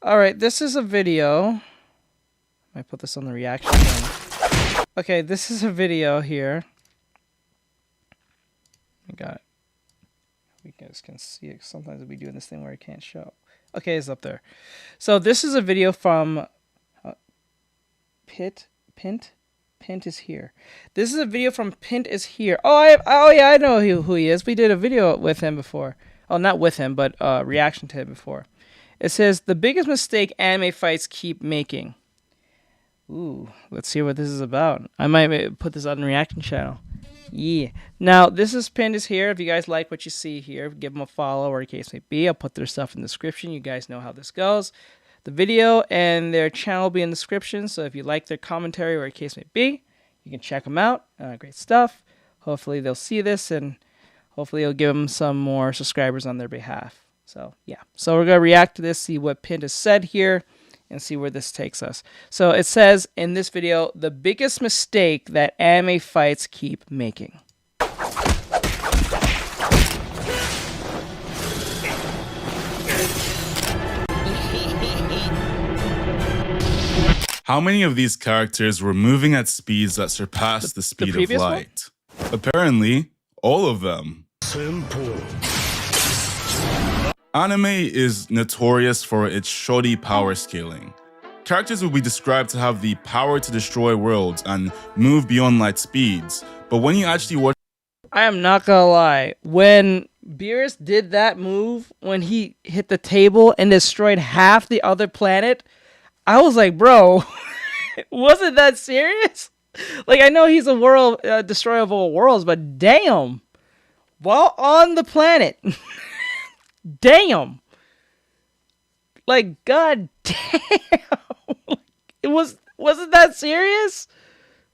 Alright, this is a video. I put this on the reaction thing. Okay, this is a video here. I got it. You guys can see it. Sometimes we do this thing where I can't show. Okay, it's up there. So this is a video from Pint is here. This is a video from Pint is here. Oh yeah, I know who he is. We did a video with him before. Oh, not with him, but reaction to him before. It says the biggest mistake anime fights keep making. Ooh, let's see what this is about. I might put this on the reaction channel. Yeah. Now, this is Pint is here. If you guys like what you see here, give them a follow or a case may be. I'll put their stuff in the description. You guys know how this goes. The video and their channel will be in the description. So if you like their commentary or a case may be, you can check them out. Great stuff. Hopefully they'll see this and hopefully it'll give them some more subscribers on their behalf. So yeah. So we're going to react to this, see what Pint has said here, and see where this takes us. So it says in this video, the biggest mistake that anime fights keep making. How many of these characters were moving at speeds that surpassed the speed of light? Apparently, all of them. Anime is notorious for its shoddy power scaling. Characters will be described to have the power to destroy worlds and move beyond light speeds, but when you actually watch... I am not gonna lie, when Beerus did that move, when he hit the table and destroyed half the other planet, I was like, bro, wasn't that serious? Like, I know he's a world destroyer of all worlds, but damn, while on the planet... Damn! Like, god damn! Wasn't that serious?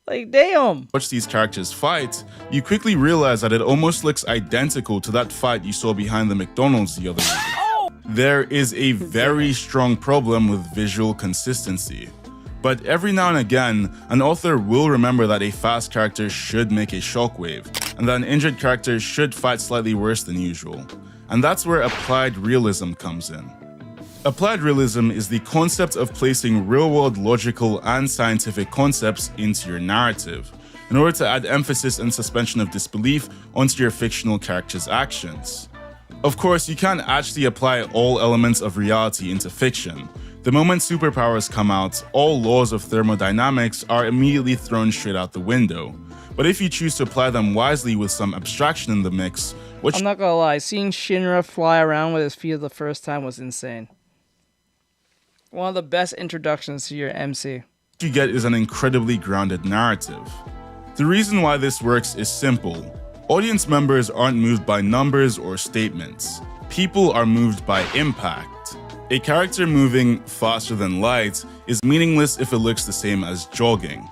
Like, damn! Watch these characters fight, you quickly realize that it almost looks identical to that fight you saw behind the McDonald's the other week. Oh! There is a very strong problem with visual consistency. But every now and again, an author will remember that a fast character should make a shockwave, and that an injured character should fight slightly worse than usual. And that's where applied realism comes in. Applied realism is the concept of placing real-world logical and scientific concepts into your narrative, in order to add emphasis and suspension of disbelief onto your fictional character's actions. Of course, you can't actually apply all elements of reality into fiction. The moment superpowers come out, all laws of thermodynamics are immediately thrown straight out the window. But if you choose to apply them wisely with some abstraction in the mix, I'm not gonna lie, seeing Shinra fly around with his feet the first time was insane. One of the best introductions to your MC. What you get is an incredibly grounded narrative. The reason why this works is simple. Audience members aren't moved by numbers or statements. People are moved by impact. A character moving faster than light is meaningless if it looks the same as jogging.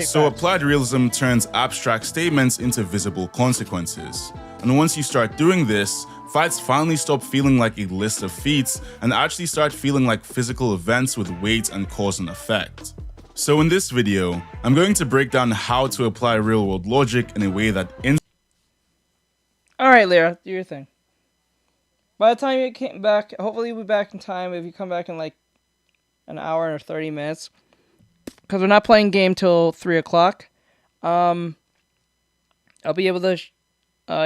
So applied realism turns abstract statements into visible consequences. And once you start doing this, fights finally stop feeling like a list of feats and actually start feeling like physical events with weight and cause and effect. So in this video, I'm going to break down how to apply real-world logic in a way that... Alright, Lyra, do your thing. By the time you came back, hopefully you'll be back in time. If you come back in like an hour or 30 minutes, because we're not playing game till 3 o'clock, I'll be able to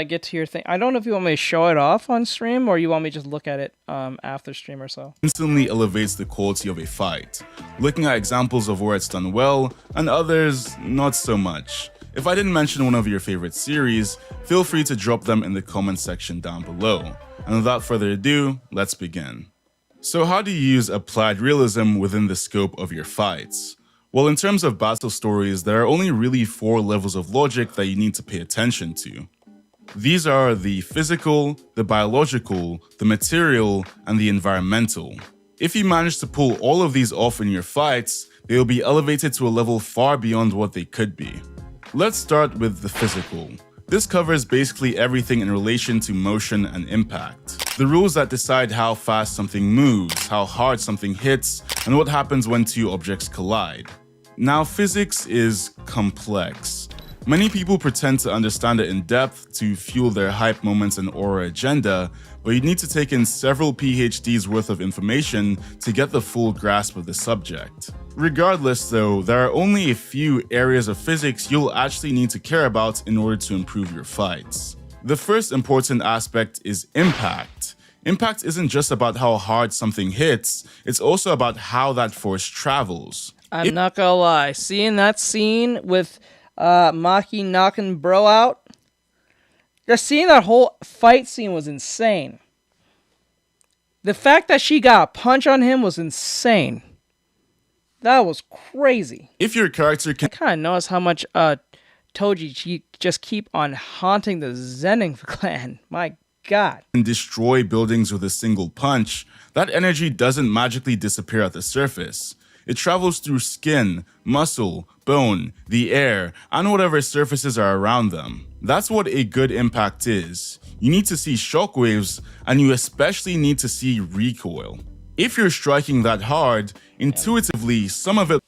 get to your thing. I don't know if you want me to show it off on stream or you want me to just look at it after stream or so. Instantly elevates the quality of a fight, looking at examples of where it's done well and others not so much. If I didn't mention one of your favorite series, feel free to drop them in the comment section down below. And without further ado, let's begin. So how do you use applied realism within the scope of your fights? Well, in terms of battle stories, there are only really 4 levels of logic that you need to pay attention to. These are the physical, the biological, the material, and the environmental. If you manage to pull all of these off in your fights, they will be elevated to a level far beyond what they could be. Let's start with the physical. This covers basically everything in relation to motion and impact. The rules that decide how fast something moves, how hard something hits, and what happens when 2 objects collide. Now, physics is complex. Many people pretend to understand it in depth to fuel their hype moments and aura agenda, but you need to take in several PhDs worth of information to get the full grasp of the subject. Regardless though, there are only a few areas of physics you'll actually need to care about in order to improve your fights. The first important aspect is impact. Impact isn't just about how hard something hits, it's also about how that force travels. I'm not gonna lie, seeing that scene with Maki knocking bro out, just seeing that whole fight scene was insane. The fact that she got a punch on him was insane. That was crazy. If your character can... I kind of noticed how much Toji just keep on haunting the Zenin clan. My god. ...can destroy buildings with a single punch, that energy doesn't magically disappear at the surface. It travels through skin, muscle, bone, the air, and whatever surfaces are around them. That's what a good impact is. You need to see shockwaves, and you especially need to see recoil. If you're striking that hard, intuitively, some of it...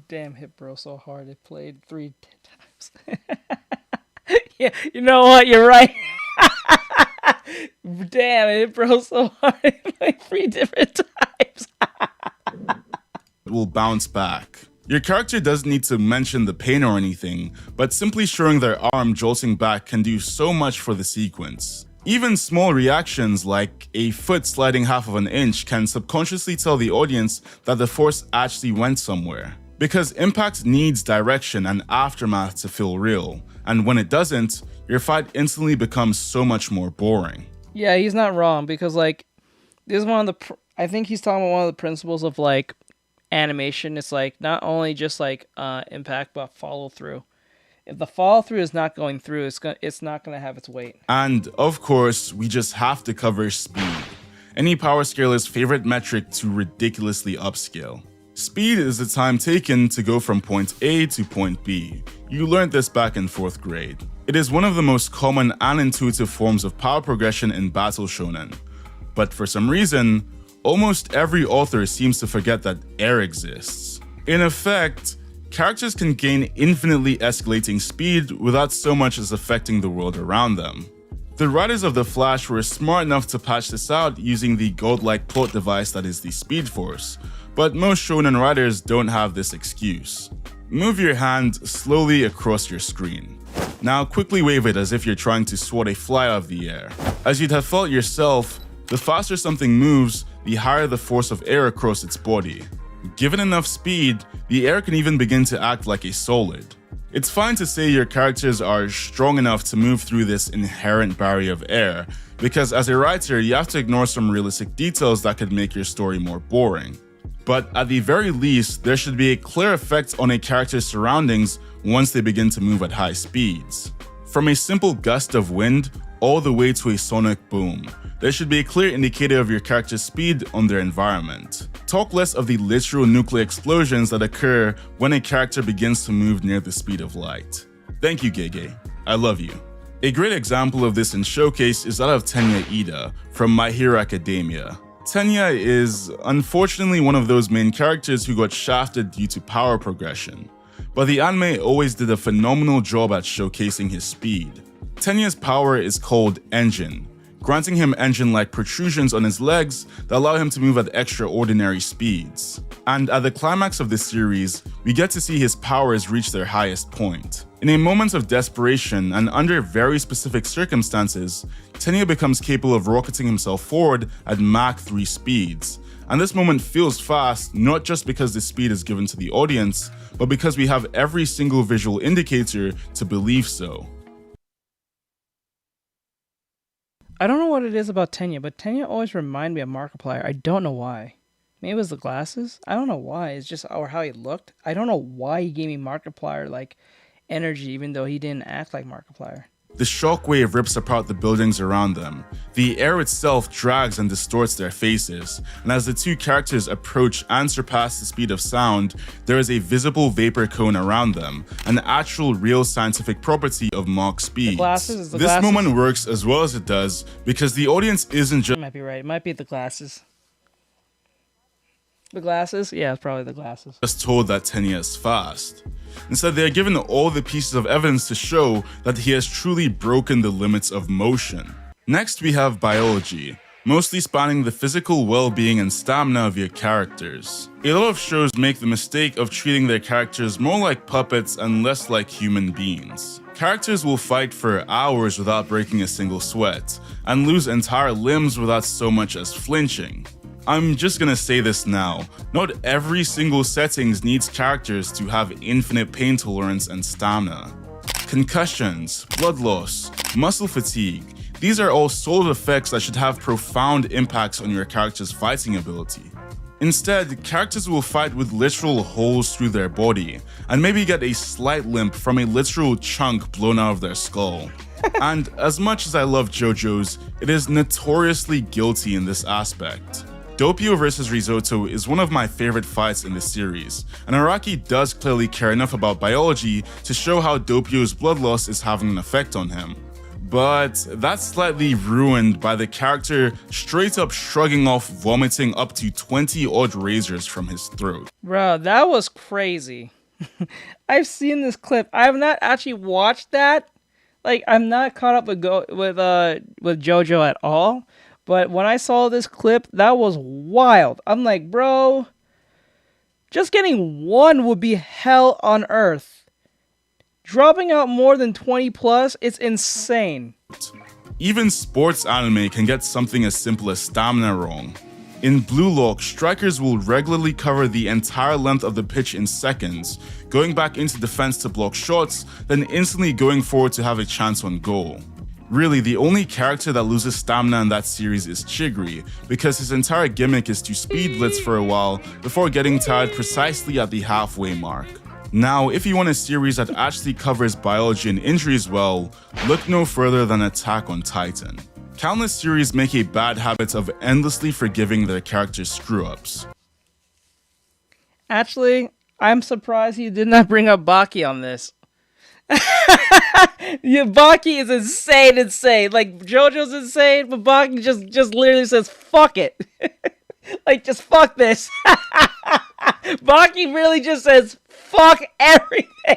Damn, hit bro so hard it played 3 times. Yeah, you know what? You're right. Damn, it hit bro so hard it played 3 different times. will bounce back. Your character doesn't need to mention the pain or anything, but simply showing their arm jolting back can do so much for the sequence. Even small reactions like a foot sliding half of an inch can subconsciously tell the audience that the force actually went somewhere. Because impact needs direction and aftermath to feel real, and when it doesn't, your fight instantly becomes so much more boring. Yeah, he's not wrong, because like, this is one of the, I think he's talking about one of the principles of like animation. It's like not only just like impact, but follow through. If the follow through is not going through, it's not gonna have its weight. And of course, we just have to cover speed. Any power scaler's favorite metric to ridiculously upscale. Speed is the time taken to go from point A to point B. You learned this back in 4th grade. It is one of the most common and intuitive forms of power progression in battle shonen. But for some reason, almost every author seems to forget that air exists. In effect, characters can gain infinitely escalating speed without so much as affecting the world around them. The writers of The Flash were smart enough to patch this out using the godlike plot device that is the Speed Force, but most shonen writers don't have this excuse. Move your hand slowly across your screen. Now quickly wave it as if you're trying to swat a fly out of the air. As you'd have felt yourself, the faster something moves, the higher the force of air across its body. Given enough speed, the air can even begin to act like a solid. It's fine to say your characters are strong enough to move through this inherent barrier of air, because as a writer, you have to ignore some realistic details that could make your story more boring. But at the very least, there should be a clear effect on a character's surroundings once they begin to move at high speeds. From a simple gust of wind all the way to a sonic boom, there should be a clear indicator of your character's speed on their environment. Talk less of the literal nuclear explosions that occur when a character begins to move near the speed of light. Thank you, Gege. I love you. A great example of this in Showcase is that of Tenya Ida from My Hero Academia. Tenya is unfortunately one of those main characters who got shafted due to power progression, but the anime always did a phenomenal job at showcasing his speed. Tenya's power is called Engine, granting him engine-like protrusions on his legs that allow him to move at extraordinary speeds. And at the climax of the series, we get to see his powers reach their highest point. In a moment of desperation and under very specific circumstances, Tenya becomes capable of rocketing himself forward at Mach 3 speeds, And this moment feels fast, not just because the speed is given to the audience, but because we have every single visual indicator to believe so. I don't know what it is about Tenya, but Tenya always reminds me of Markiplier. I don't know why. Maybe it was the glasses? I don't know why. It's just or how he looked. I don't know why he gave me Markiplier like energy, even though he didn't act like Markiplier. The shockwave rips apart the buildings around them. The air itself drags and distorts their faces, and as the two characters approach and surpass the speed of sound, there is a visible vapor cone around them, an actual real scientific property of Mach speeds. This moment works as well as it does because the audience isn't just— You might be right. It might be the glasses. The glasses? Yeah, it's probably the glasses. Just told that Tenya is fast. Instead, they are given all the pieces of evidence to show that he has truly broken the limits of motion. Next, we have biology, mostly spanning the physical well-being and stamina of your characters. A lot of shows make the mistake of treating their characters more like puppets and less like human beings. Characters will fight for hours without breaking a single sweat, and lose entire limbs without so much as flinching. I'm just gonna say this now, not every single settings needs characters to have infinite pain tolerance and stamina. Concussions, blood loss, muscle fatigue, these are all solid effects that should have profound impacts on your character's fighting ability. Instead, characters will fight with literal holes through their body, and maybe get a slight limp from a literal chunk blown out of their skull. And as much as I love JoJo's, it is notoriously guilty in this aspect. Doppio vs Risotto is one of my favorite fights in the series, and Araki does clearly care enough about biology to show how Doppio's blood loss is having an effect on him. But that's slightly ruined by the character straight up shrugging off vomiting up to 20 odd razors from his throat. Bro, that was crazy. I've seen this clip. I have not actually watched that. Like, I'm not caught up with JoJo at all. But when I saw this clip, that was wild. I'm like, bro, just getting one would be hell on earth. Dropping out more than 20 plus, it's insane. Even sports anime can get something as simple as stamina wrong. In Blue Lock, strikers will regularly cover the entire length of the pitch in seconds, going back into defense to block shots, then instantly going forward to have a chance on goal. Really, the only character that loses stamina in that series is Chigri, because his entire gimmick is to speed blitz for a while before getting tired precisely at the halfway mark. Now, if you want a series that actually covers biology and injuries well, look no further than Attack on Titan. Countless series make a bad habit of endlessly forgiving their characters' screw-ups. Actually, I'm surprised you did not bring up Baki on this. Yeah, Baki is insane. Like, JoJo's insane, but Baki just literally says, fuck it. Like, just fuck this. Baki really just says, fuck everything.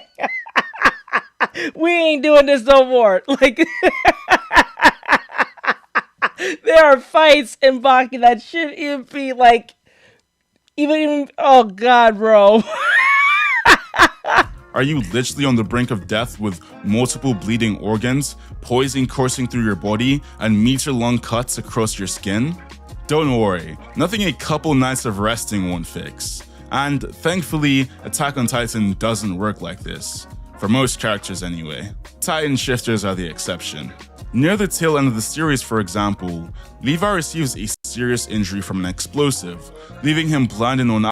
We ain't doing this no more. Like, there are fights in Baki that shouldn't even be, like, even, oh god, bro. Are you literally on the brink of death with multiple bleeding organs, poison coursing through your body, and meter-long cuts across your skin? Don't worry, nothing a couple nights of resting won't fix. And thankfully, Attack on Titan doesn't work like this. For most characters anyway. Titan shifters are the exception. Near the tail end of the series, for example, Levi receives a serious injury from an explosive, leaving him blind in one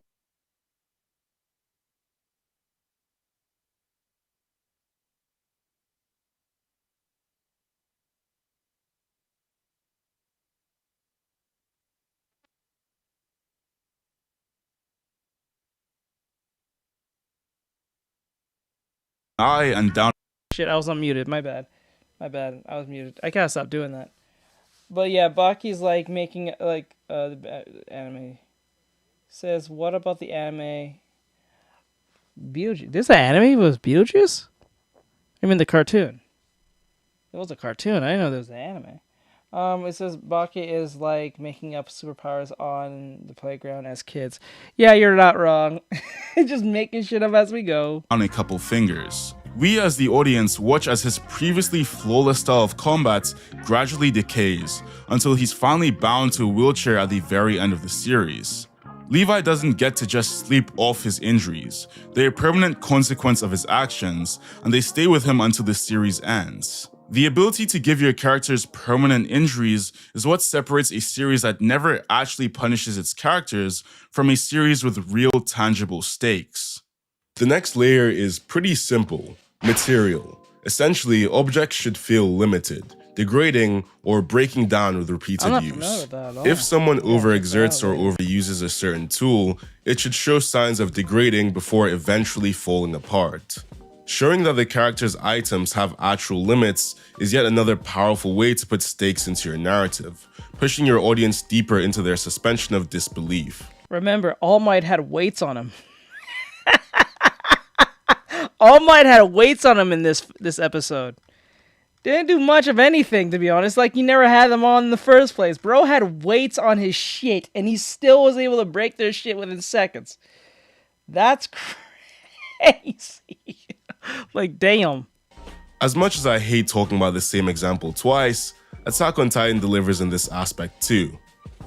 eye and down. Shit, I was unmuted. My bad. I was muted. I gotta stop doing that. But yeah, Baki's like making like the anime. Says, what about the anime? Beetlejuice. This anime was Beetlejuice? I mean the cartoon. It was a cartoon. I didn't know there was an anime. It says Baki is like making up superpowers on the playground as kids. Yeah, you're not wrong. Just making shit up as we go. On a couple fingers. We as the audience watch as his previously flawless style of combat gradually decays until he's finally bound to a wheelchair at the very end of the series. Levi doesn't get to just sleep off his injuries. They're a permanent consequence of his actions, and they stay with him until the series ends. The ability to give your characters permanent injuries is what separates a series that never actually punishes its characters from a series with real tangible stakes. The next layer is pretty simple: material. Essentially, objects should feel limited, degrading, or breaking down with repeated use. If someone overexerts or overuses a certain tool, it should show signs of degrading before eventually falling apart. Showing that the character's items have actual limits is yet another powerful way to put stakes into your narrative, pushing your audience deeper into their suspension of disbelief. Remember, All Might had weights on him. All Might had weights on him in this episode. Didn't do much of anything, to be honest. Like, he never had them on in the first place. Bro had weights on his shit, and he still was able to break their shit within seconds. That's crazy. Like, damn. As much as I hate talking about the same example twice, Attack on Titan delivers in this aspect too.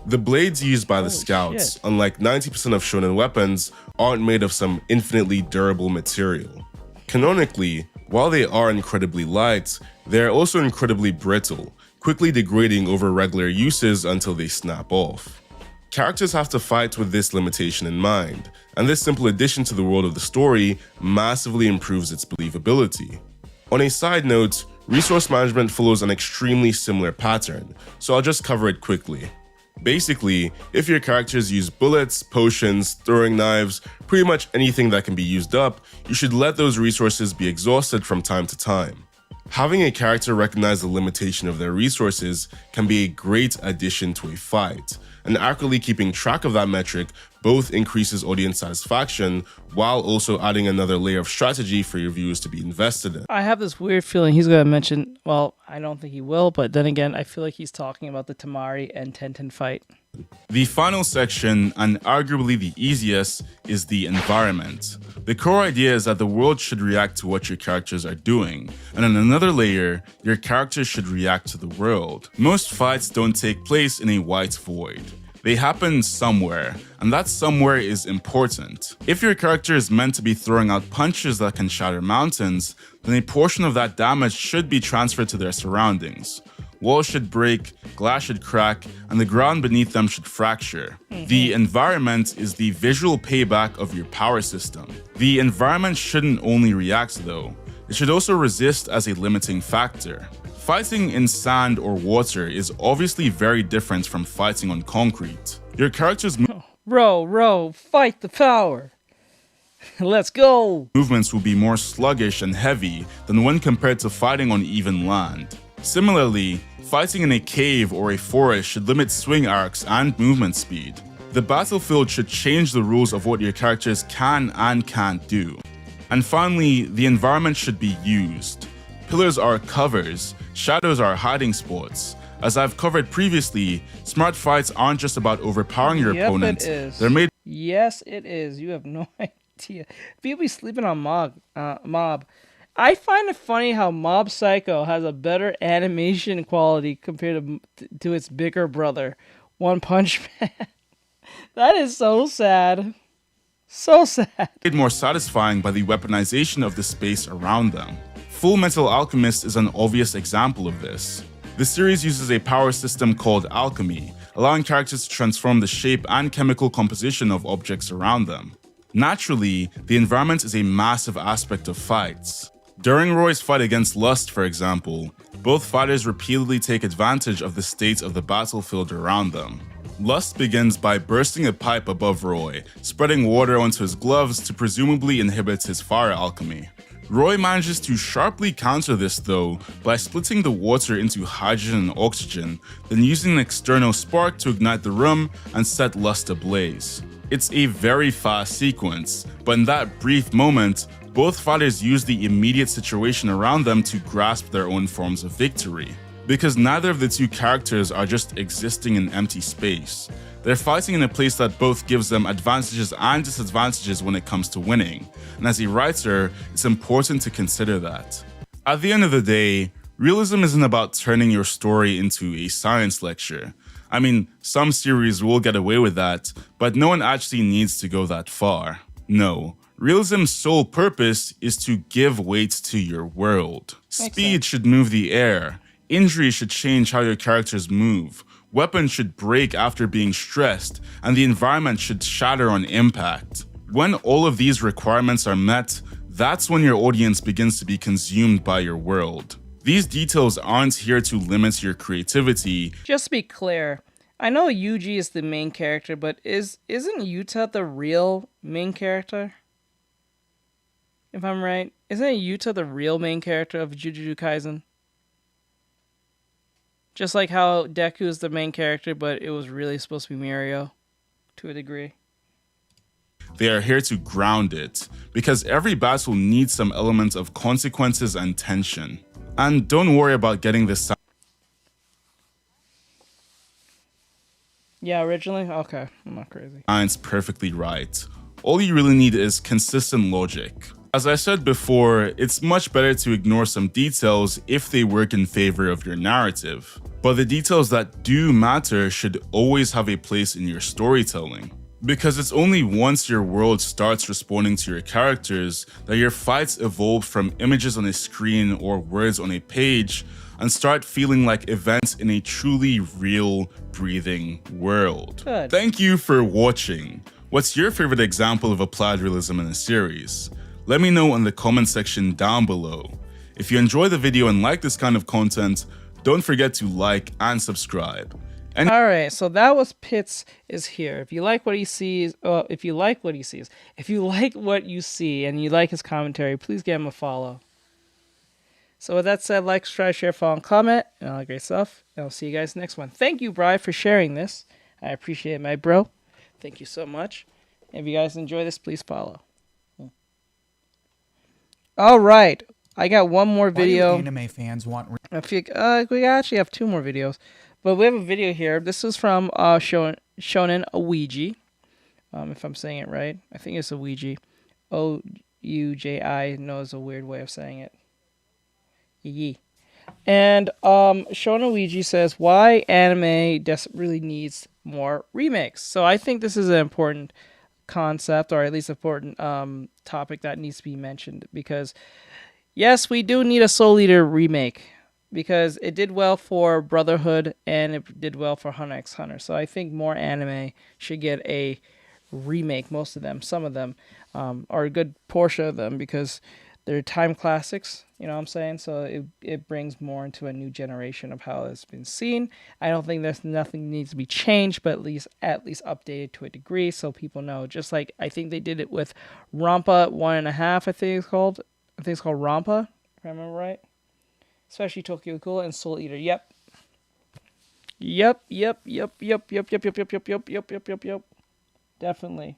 The blades used by the scouts, unlike 90% of shonen weapons, aren't made of some infinitely durable material. Canonically, while they are incredibly light, they are also incredibly brittle, quickly degrading over regular uses until they snap off. Characters have to fight with this limitation in mind, and this simple addition to the world of the story massively improves its believability. On a side note, resource management follows an extremely similar pattern, so I'll just cover it quickly. Basically, if your characters use bullets, potions, throwing knives, pretty much anything that can be used up, you should let those resources be exhausted from time to time. Having a character recognize the limitation of their resources can be a great addition to a fight, and accurately keeping track of that metric both increases audience satisfaction while also adding another layer of strategy for your viewers to be invested in. I have this weird feeling he's going to mention, well, I don't think he will, but then again, I feel like he's talking about the Tamari and Tenten fight. The final section, and arguably the easiest, is the environment. The core idea is that the world should react to what your characters are doing, and in another layer, your characters should react to the world. Most fights don't take place in a white void. They happen somewhere, and that somewhere is important. If your character is meant to be throwing out punches that can shatter mountains, then a portion of that damage should be transferred to their surroundings. Walls should break, glass should crack, and the ground beneath them should fracture. The environment is the visual payback of your power system. The environment shouldn't only react though, it should also resist as a limiting factor. Fighting in sand or water is obviously very different from fighting on concrete. Your character's Row, fight the power. Let's go. Movements will be more sluggish and heavy than when compared to fighting on even land. Similarly, fighting in a cave or a forest should limit swing arcs and movement speed. The battlefield should change the rules of what your characters can and can't do. And finally, the environment should be used. Pillars are covers, shadows are hiding spots. As I've covered previously, smart fights aren't just about overpowering your opponent. It is. They're made. Yes, it is. You have no idea. People be sleeping on Mob. I find it funny how Mob Psycho has a better animation quality compared to its bigger brother, One Punch Man. That is so sad. So sad. Made more satisfying by the weaponization of the space around them. Full Metal Alchemist is an obvious example of this. The series uses a power system called alchemy, allowing characters to transform the shape and chemical composition of objects around them. Naturally, the environment is a massive aspect of fights. During Roy's fight against Lust, for example, both fighters repeatedly take advantage of the state of the battlefield around them. Lust begins by bursting a pipe above Roy, spreading water onto his gloves to presumably inhibit his fire alchemy. Roy manages to sharply counter this though by splitting the water into hydrogen and oxygen, then using an external spark to ignite the room and set Lust ablaze. It's a very fast sequence, but in that brief moment, both fighters use the immediate situation around them to grasp their own forms of victory. because neither of the two characters are just existing in empty space. They're fighting in a place that both gives them advantages and disadvantages when it comes to winning, and as a writer, it's important to consider that. At the end of the day, realism isn't about turning your story into a science lecture. I mean, some series will get away with that, but no one actually needs to go that far. No, realism's sole purpose is to give weight to your world. Speed should move the air. Injury should change how your characters move. Weapons should break after being stressed, and the environment should shatter on impact. When all of these requirements are met, that's when your audience begins to be consumed by your world. These details aren't here to limit your creativity. Just to be clear, I know Yuji is the main character, but isn't Yuta the real main character? If I'm right, isn't Yuta the real main character of Jujutsu Kaisen? Just like how Deku is the main character, but it was really supposed to be Mirio, to a degree. They are here to ground it, because every battle needs some elements of consequences and tension. And don't worry about getting this Yeah, originally? Okay, I'm not crazy. science perfectly right. All you really need is consistent logic. As I said before, it's much better to ignore some details if they work in favor of your narrative. But the details that do matter should always have a place in your storytelling. Because it's only once your world starts responding to your characters that your fights evolve from images on a screen or words on a page and start feeling like events in a truly real, breathing world. Good. Thank you for watching. What's your favorite example of applied realism in a series? Let me know in the comment section down below. If you enjoy the video and like this kind of content, don't forget to like and subscribe. Alright, so that was Pitts is here. If you like what he sees, if you like what you see and you like his commentary, please give him a follow. So with that said, like, subscribe, share, follow, and comment, and all that great stuff. And I'll see you guys next one. Thank you, Bri, for sharing this. I appreciate it, my bro. Thank you so much. If you guys enjoy this, please follow. Alright, I got one more video. Why do anime fans want... we actually have two more videos. But we have a video here. This is from Shonen Ouiji. If I'm saying it right. I think it's Ouiji. O-U-J-I. No, it's a weird way of saying it. Yee. And Shonen Ouiji says, why anime desperately needs more remakes. So I think this is an important concept, or at least important topic that needs to be mentioned. Because, yes, we do need a Soul Eater remake. Because it did well for Brotherhood and it did well for Hunter x Hunter. So I think more anime should get a remake. Most of them, some of them, or a good portion of them, because they're time classics, you know what I'm saying? So it brings more into a new generation of how it's been seen. I don't think there's nothing needs to be changed, but at least updated to a degree so people know. Just like I think they did it with Rampa 1.5, I think it's called. I think it's called Rampa, if I remember right. Especially Tokyo Ghoul and Soul Eater. Yep. Definitely.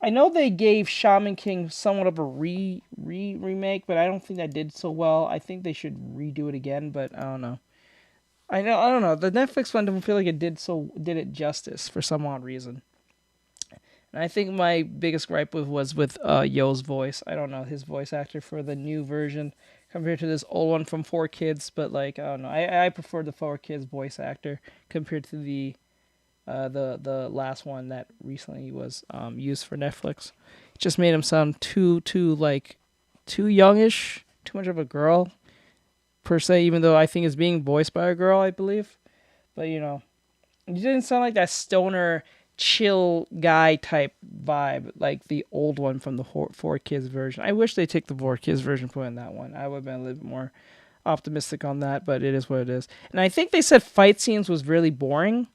I know they gave Shaman King somewhat of a remake, but I don't think that did so well. I think they should redo it again, but I don't know. I don't know. The Netflix one don't feel like it did it justice for some odd reason. And I think my biggest gripe was with Yo's voice. I don't know, his voice actor for the new version compared to this old one from 4Kids, but like I don't know. I prefer the 4Kids voice actor compared to the last one that recently was used for Netflix. It just made him sound too youngish, too much of a girl per se, even though I think it's being voiced by a girl, I believe. But you know, it didn't sound like that stoner chill guy type vibe like the old one from the 4Kids version. I wish they take the 4Kids version, put in that one. I would have been a little bit more optimistic on that, but it is what it is. And I think they said fight scenes was really boring.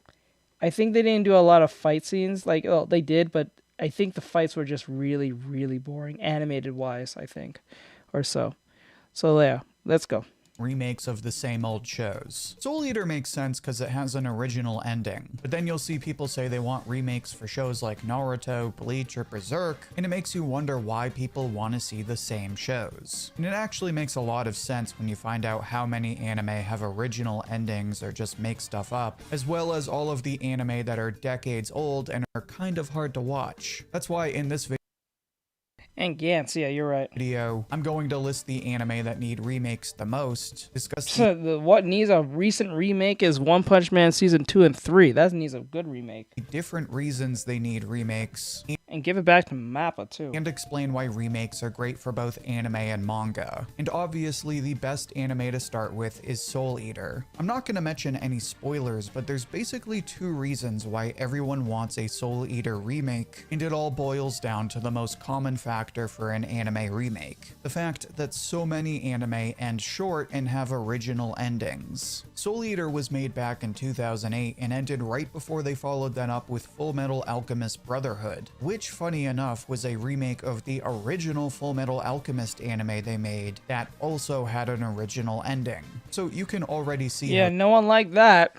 I think they didn't do a lot of fight scenes. Like, oh, they did, but I think the fights were just really, really boring, animated wise, I think, or so. So yeah, let's go. remakes of the same old shows. Soul Eater makes sense because it has an original ending, but then you'll see people say they want remakes for shows like Naruto, Bleach, or Berserk, and it makes you wonder why people want to see the same shows. And it actually makes a lot of sense when you find out how many anime have original endings or just make stuff up, as well as all of the anime that are decades old and are kind of hard to watch. That's why in this video, And Gantz, yeah, you're right. I'm going to list the anime that need remakes the most, discuss what needs a recent remake is One Punch Man Season 2 and 3. That needs a good remake. different reasons they need remakes, And give it back to Mappa, too. and explain why remakes are great for both anime and manga. And obviously the best anime to start with is Soul Eater. I'm not going to mention any spoilers, but there's basically 2 reasons why everyone wants a Soul Eater remake, and it all boils down to the most common factor for an anime remake: the fact that so many anime end short and have original endings. Soul Eater was made back in 2008 and ended right before they followed that up with Full Metal Alchemist Brotherhood, which, funny enough, was a remake of the original Full Metal Alchemist anime they made that also had an original ending. So you can already see Yeah, no one liked that.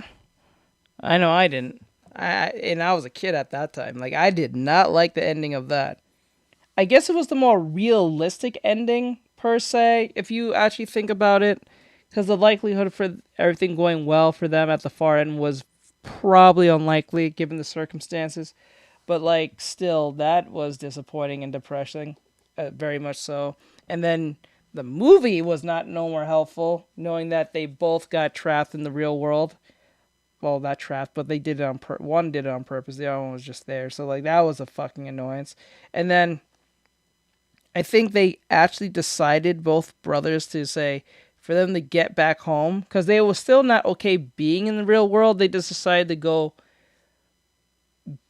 I know I didn't. And I was a kid at that time. Like, I did not like the ending of that. I guess it was the more realistic ending, per se, if you actually think about it. Because the likelihood for everything going well for them at the far end was probably unlikely, given the circumstances. But, like, still, that was disappointing and depressing. Very much so. And then the movie was not no more helpful, knowing that they both got trapped in the real world. Well, not trapped, but they did it on one did it on purpose. The other one was just there. So, like, that was a fucking annoyance. And then I think they actually decided, both brothers, to say, for them to get back home, because they were still not okay being in the real world. They just decided to go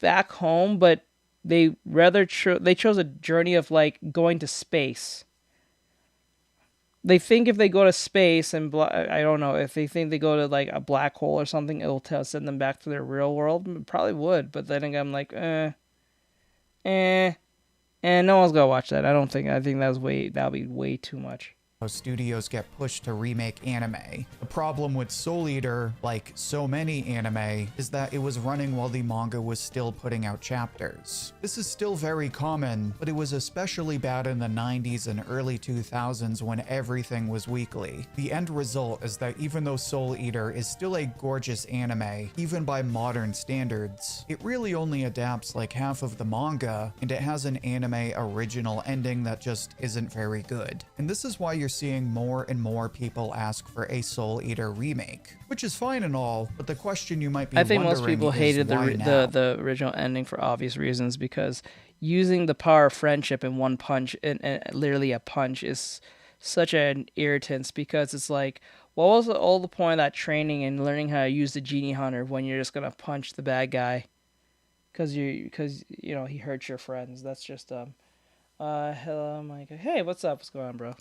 back home, but they rather they chose a journey of, like, going to space. They think if they go to space and I don't know, if they think they go to, like, a black hole or something, it'll send them back to their real world. It probably would, but then again, I'm like, and no one's gonna watch that. I think that'll be way too much. Studios get pushed to remake anime. The problem with Soul Eater, like so many anime, is that it was running while the manga was still putting out chapters. This is still very common, but it was especially bad in the 90s and early 2000s when everything was weekly. The end result is that even though Soul Eater is still a gorgeous anime, even by modern standards, it really only adapts like half of the manga, and it has an anime original ending that just isn't very good. And this is why you're seeing more and more people ask for a Soul Eater remake, which is fine and all, but the question you might be wondering is, I think most people hated the original ending for obvious reasons, because using the power of friendship in one punch, and literally a punch, is such an irritant, because it's like, what was all the point of that training and learning how to use the Genie Hunter when you're just gonna punch the bad guy because you know he hurts your friends? That's just hello Mike. Hey, what's up? What's going on, bro?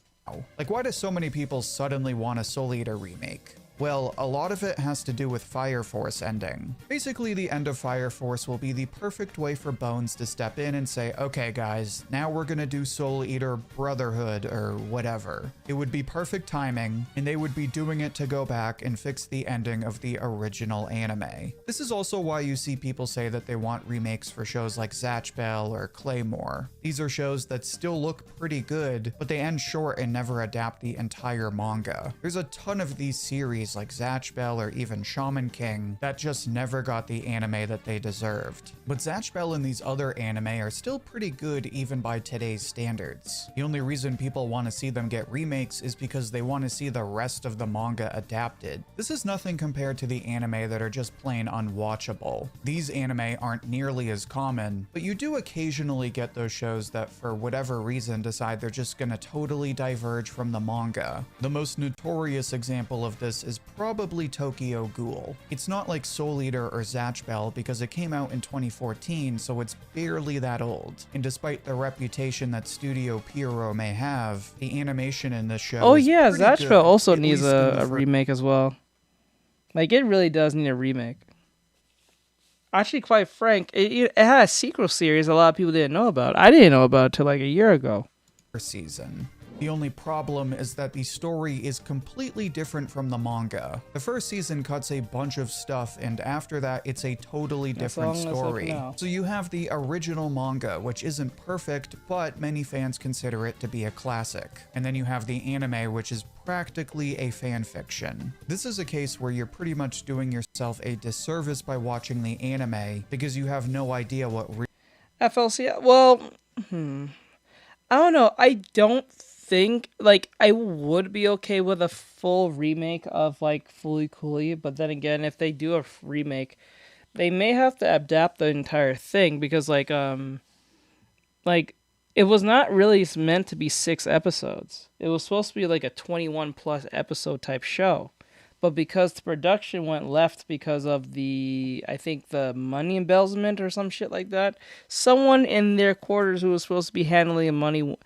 Like, why do so many people suddenly want a Soul Eater remake? Well, a lot of it has to do with Fire Force ending. Basically, the end of Fire Force will be the perfect way for Bones to step in and say, okay guys, now we're gonna do Soul Eater Brotherhood or whatever. It would be perfect timing, and they would be doing it to go back and fix the ending of the original anime. This is also why you see people say that they want remakes for shows like Zatch Bell or Claymore. These are shows that still look pretty good, but they end short and never adapt the entire manga. There's a ton of these series like Zatch Bell or even Shaman King that just never got the anime that they deserved. But Zatch Bell and these other anime are still pretty good even by today's standards. The only reason people want to see them get remakes is because they want to see the rest of the manga adapted. This is nothing compared to the anime that are just plain unwatchable. These anime aren't nearly as common, but you do occasionally get those shows that for whatever reason decide they're just gonna totally diverge from the manga. The most notorious example of this is probably Tokyo Ghoul. It's not like Soul Eater or Zatch Bell because it came out in 2014, so it's barely that old. And despite the reputation that Studio Pierrot may have, the animation in this show is yeah, pretty Zatch good, Bell also at needs least in a the remake as well. Like, it really does need a remake. Actually, quite frank, it had a sequel series a lot of people didn't know about. I didn't know about it till like a year ago. season. The only problem is that the story is completely different from the manga. The first season cuts a bunch of stuff, and after that it's a totally different story. So you have the original manga, which isn't perfect, but many fans consider it to be a classic. And then you have the anime, which is practically a fan fiction. This is a case where you're pretty much doing yourself a disservice by watching the anime because you have no idea what FLC, well, I don't know. I don't think, like, I would be okay with a full remake of, like, Fully Cooley, but then again, if they do a remake, they may have to adapt the entire thing because, like, it was not really meant to be 6 episodes. It was supposed to be like a 21 plus episode type show. But because the production went left because of I think the money embezzlement or some shit like that, someone in their quarters who was supposed to be handling the money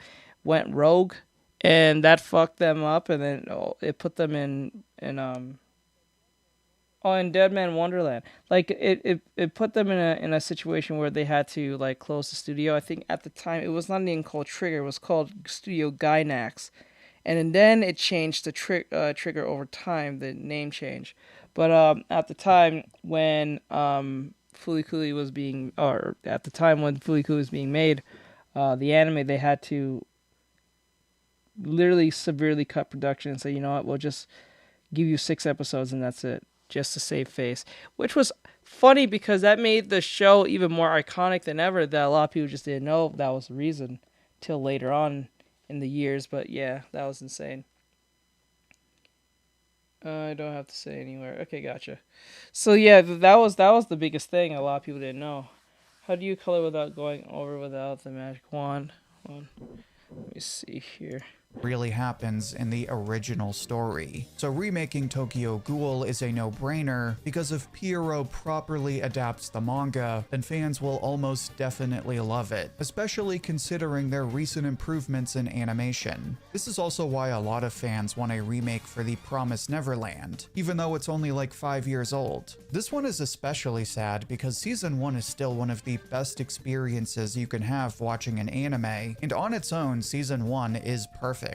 went rogue, and that fucked them up, and then it put them in Dead Man Wonderland. Like it put them in a situation where they had to like close the studio. I think at the time it was not even called Trigger, it was called Studio Gynax. And then it changed to Trigger over time, the name change. But at the time when Fully Cooley was being made, the anime, they had to literally severely cut production and say, you know what, we'll just give you 6 episodes and that's it, just to save face. Which was funny because that made the show even more iconic than ever, that a lot of people just didn't know that was the reason till later on in the years. But yeah, that was insane. I don't have to say anywhere. Okay, gotcha. So yeah, that was the biggest thing a lot of people didn't know. How do you color without going over without the magic wand? Let me see here. Really happens in the original story. So remaking Tokyo Ghoul is a no-brainer because if Pierrot properly adapts the manga, then fans will almost definitely love it, especially considering their recent improvements in animation. This is also why a lot of fans want a remake for The Promised Neverland, even though it's only like 5 years old. This one is especially sad because season 1 is still one of the best experiences you can have watching an anime, and on its own, season 1 is perfect.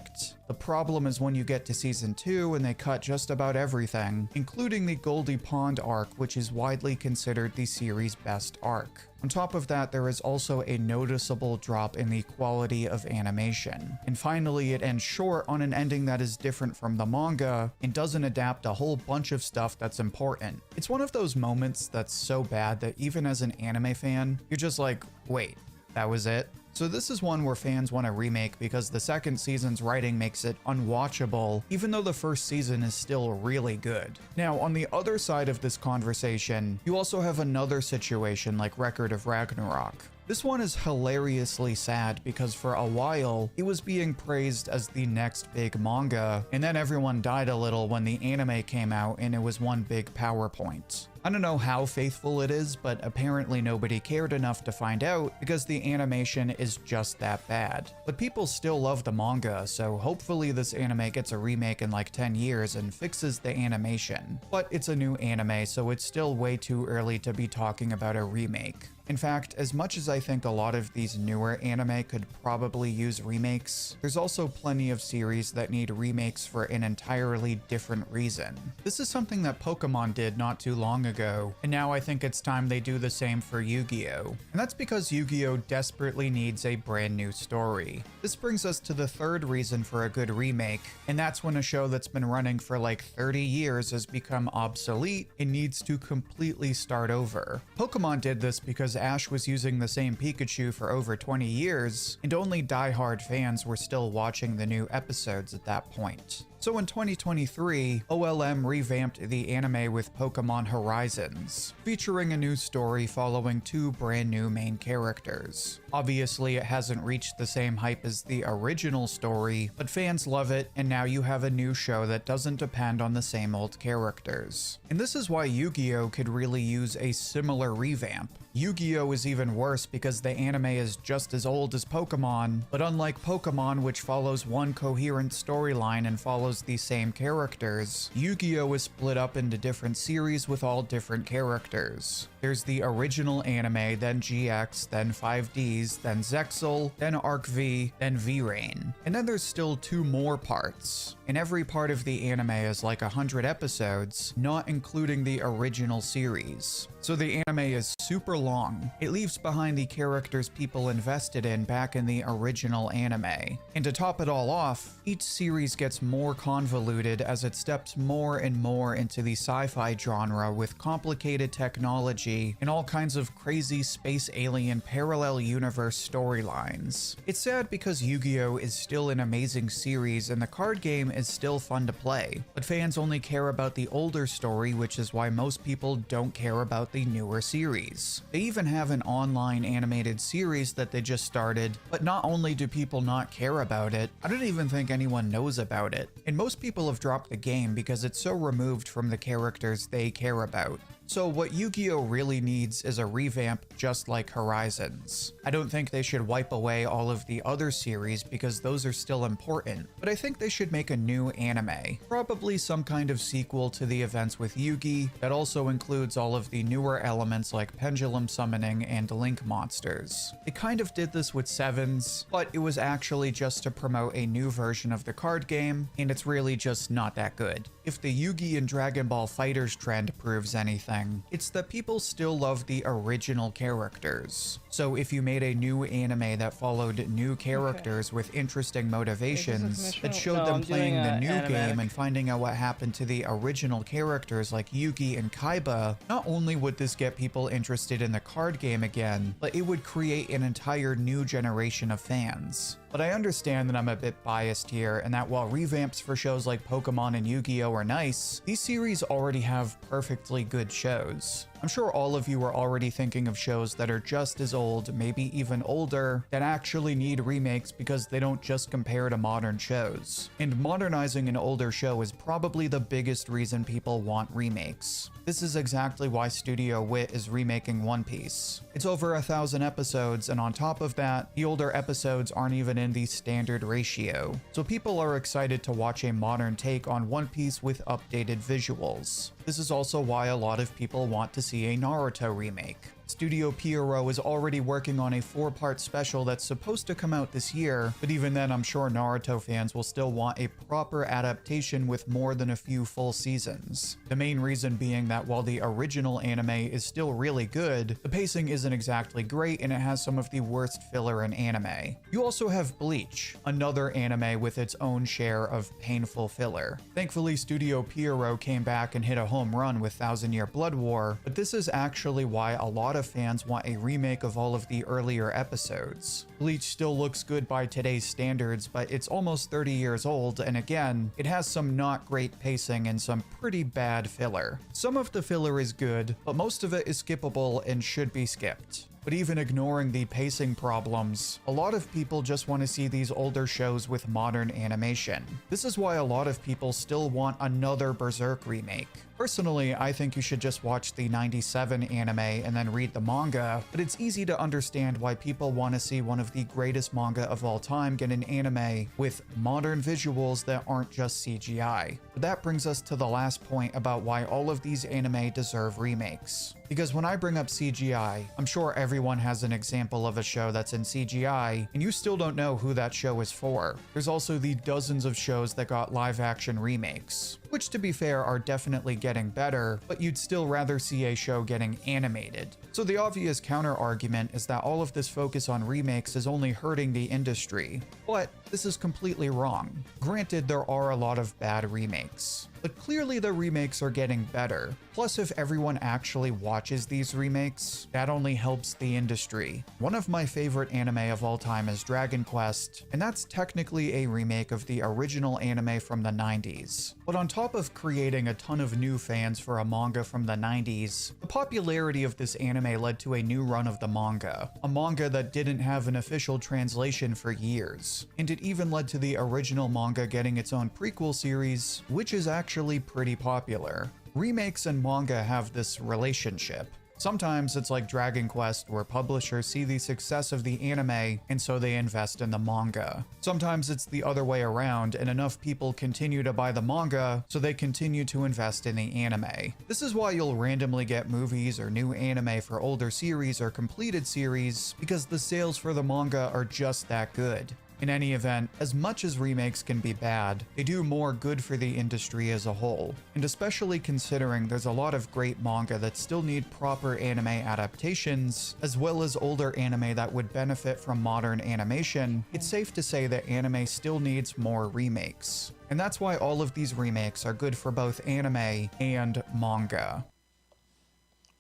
The problem is when you get to season 2 and they cut just about everything, including the Goldie Pond arc, which is widely considered the series' best arc. On top of that, there is also a noticeable drop in the quality of animation. And finally, it ends short on an ending that is different from the manga and doesn't adapt a whole bunch of stuff that's important. It's one of those moments that's so bad that even as an anime fan, you're just like, wait, that was it? So this is one where fans want a remake because the second season's writing makes it unwatchable, even though the first season is still really good. Now, on the other side of this conversation, you also have another situation like Record of Ragnarok. This one is hilariously sad because for a while, it was being praised as the next big manga, and then everyone died a little when the anime came out and it was one big PowerPoint. I don't know how faithful it is, but apparently nobody cared enough to find out because the animation is just that bad. But people still love the manga, so hopefully this anime gets a remake in like 10 years and fixes the animation. But it's a new anime, so it's still way too early to be talking about a remake. In fact, as much as I think a lot of these newer anime could probably use remakes, there's also plenty of series that need remakes for an entirely different reason. This is something that Pokemon did not too long ago, and now I think it's time they do the same for Yu-Gi-Oh! And that's because Yu-Gi-Oh! Desperately needs a brand new story. This brings us to the third reason for a good remake, and that's when a show that's been running for like 30 years has become obsolete and needs to completely start over. Pokemon did this because Ash was using the same Pikachu for over 20 years, and only die-hard fans were still watching the new episodes at that point. So in 2023, OLM revamped the anime with Pokemon Horizons, featuring a new story following 2 brand new main characters. Obviously, it hasn't reached the same hype as the original story, but fans love it, and now you have a new show that doesn't depend on the same old characters. And this is why Yu-Gi-Oh! Could really use a similar revamp. Yu-Gi-Oh! Is even worse because the anime is just as old as Pokemon, but unlike Pokemon, which follows one coherent storyline and follows the same characters, Yu-Gi-Oh! Is split up into different series with all different characters. There's the original anime, then GX, then 5Ds, then Zexal, then Arc V, then V-Rain. And then there's still 2 more parts. And every part of the anime is like 100 episodes, not including the original series. So the anime is super long. It leaves behind the characters people invested in back in the original anime. And to top it all off, each series gets more convoluted as it steps more and more into the sci-fi genre with complicated technology and all kinds of crazy space alien parallel universe storylines. It's sad because Yu-Gi-Oh! Is still an amazing series and the card game is still fun to play, but fans only care about the older story, which is why most people don't care about the newer series. They even have an online animated series that they just started, but not only do people not care about it, I don't even think anyone knows about it. And most people have dropped the game because it's so removed from the characters they care about. So what Yu-Gi-Oh! Really needs is a revamp just like Horizons. I don't think they should wipe away all of the other series because those are still important, but I think they should make a new anime. Probably some kind of sequel to the events with Yugi that also includes all of the newer elements like pendulum summoning and link monsters. They kind of did this with Sevens, but it was actually just to promote a new version of the card game, and it's really just not that good. If the Yugi and Dragon Ball FighterZ trend proves anything, it's that people still love the original characters. So if you made a new anime that followed new characters with interesting motivations, that showed them playing the new game and finding out what happened to the original characters like Yugi and Kaiba, not only would this get people interested in the card game again, but it would create an entire new generation of fans. But I understand that I'm a bit biased here, and that while revamps for shows like Pokemon and Yu-Gi-Oh! Are nice, these series already have perfectly good shows. I'm sure all of you are already thinking of shows that are just as old, maybe even older, that actually need remakes because they don't just compare to modern shows. And modernizing an older show is probably the biggest reason people want remakes. This is exactly why Studio Wit is remaking One Piece. It's over 1,000 episodes, and on top of that, the older episodes aren't even in the standard ratio. So people are excited to watch a modern take on One Piece with updated visuals. This is also why a lot of people want to see a Naruto remake. Studio Pierrot is already working on a 4-part special that's supposed to come out this year, but even then I'm sure Naruto fans will still want a proper adaptation with more than a few full seasons. The main reason being that while the original anime is still really good, the pacing isn't exactly great and it has some of the worst filler in anime. You also have Bleach, another anime with its own share of painful filler. Thankfully, Studio Pierrot came back and hit a home run with Thousand Year Blood War, but this is actually why a lot of fans want a remake of all of the earlier episodes. Bleach still looks good by today's standards, but it's almost 30 years old, and again, it has some not great pacing and some pretty bad filler. Some of the filler is good, but most of it is skippable and should be skipped. But even ignoring the pacing problems, a lot of people just want to see these older shows with modern animation. This is why a lot of people still want another Berserk remake. Personally, I think you should just watch the 97 anime and then read the manga, but it's easy to understand why people want to see one of the greatest manga of all time get an anime with modern visuals that aren't just CGI. But that brings us to the last point about why all of these anime deserve remakes. Because when I bring up CGI, I'm sure everyone has an example of a show that's in CGI, and you still don't know who that show is for. There's also the dozens of shows that got live-action remakes, which to be fair are definitely getting better, but you'd still rather see a show getting animated. So the obvious counter-argument is that all of this focus on remakes is only hurting the industry. But this is completely wrong. Granted, there are a lot of bad remakes, but clearly the remakes are getting better. Plus, if everyone actually watches these remakes, that only helps the industry. One of my favorite anime of all time is Dragon Quest, and that's technically a remake of the original anime from the 90s. But on top of creating a ton of new fans for a manga from the 90s, the popularity of this anime led to a new run of the manga, a manga that didn't have an official translation for years. And it even led to the original manga getting its own prequel series, which is actually pretty popular. Remakes and manga have this relationship. Sometimes it's like Dragon Quest, where publishers see the success of the anime and so they invest in the manga. Sometimes it's the other way around, and enough people continue to buy the manga so they continue to invest in the anime. This is why you'll randomly get movies or new anime for older series or completed series, because the sales for the manga are just that good. In any event, as much as remakes can be bad, they do more good for the industry as a whole. And especially considering there's a lot of great manga that still need proper anime adaptations, as well as older anime that would benefit from modern animation, it's safe to say that anime still needs more remakes. And that's why all of these remakes are good for both anime and manga.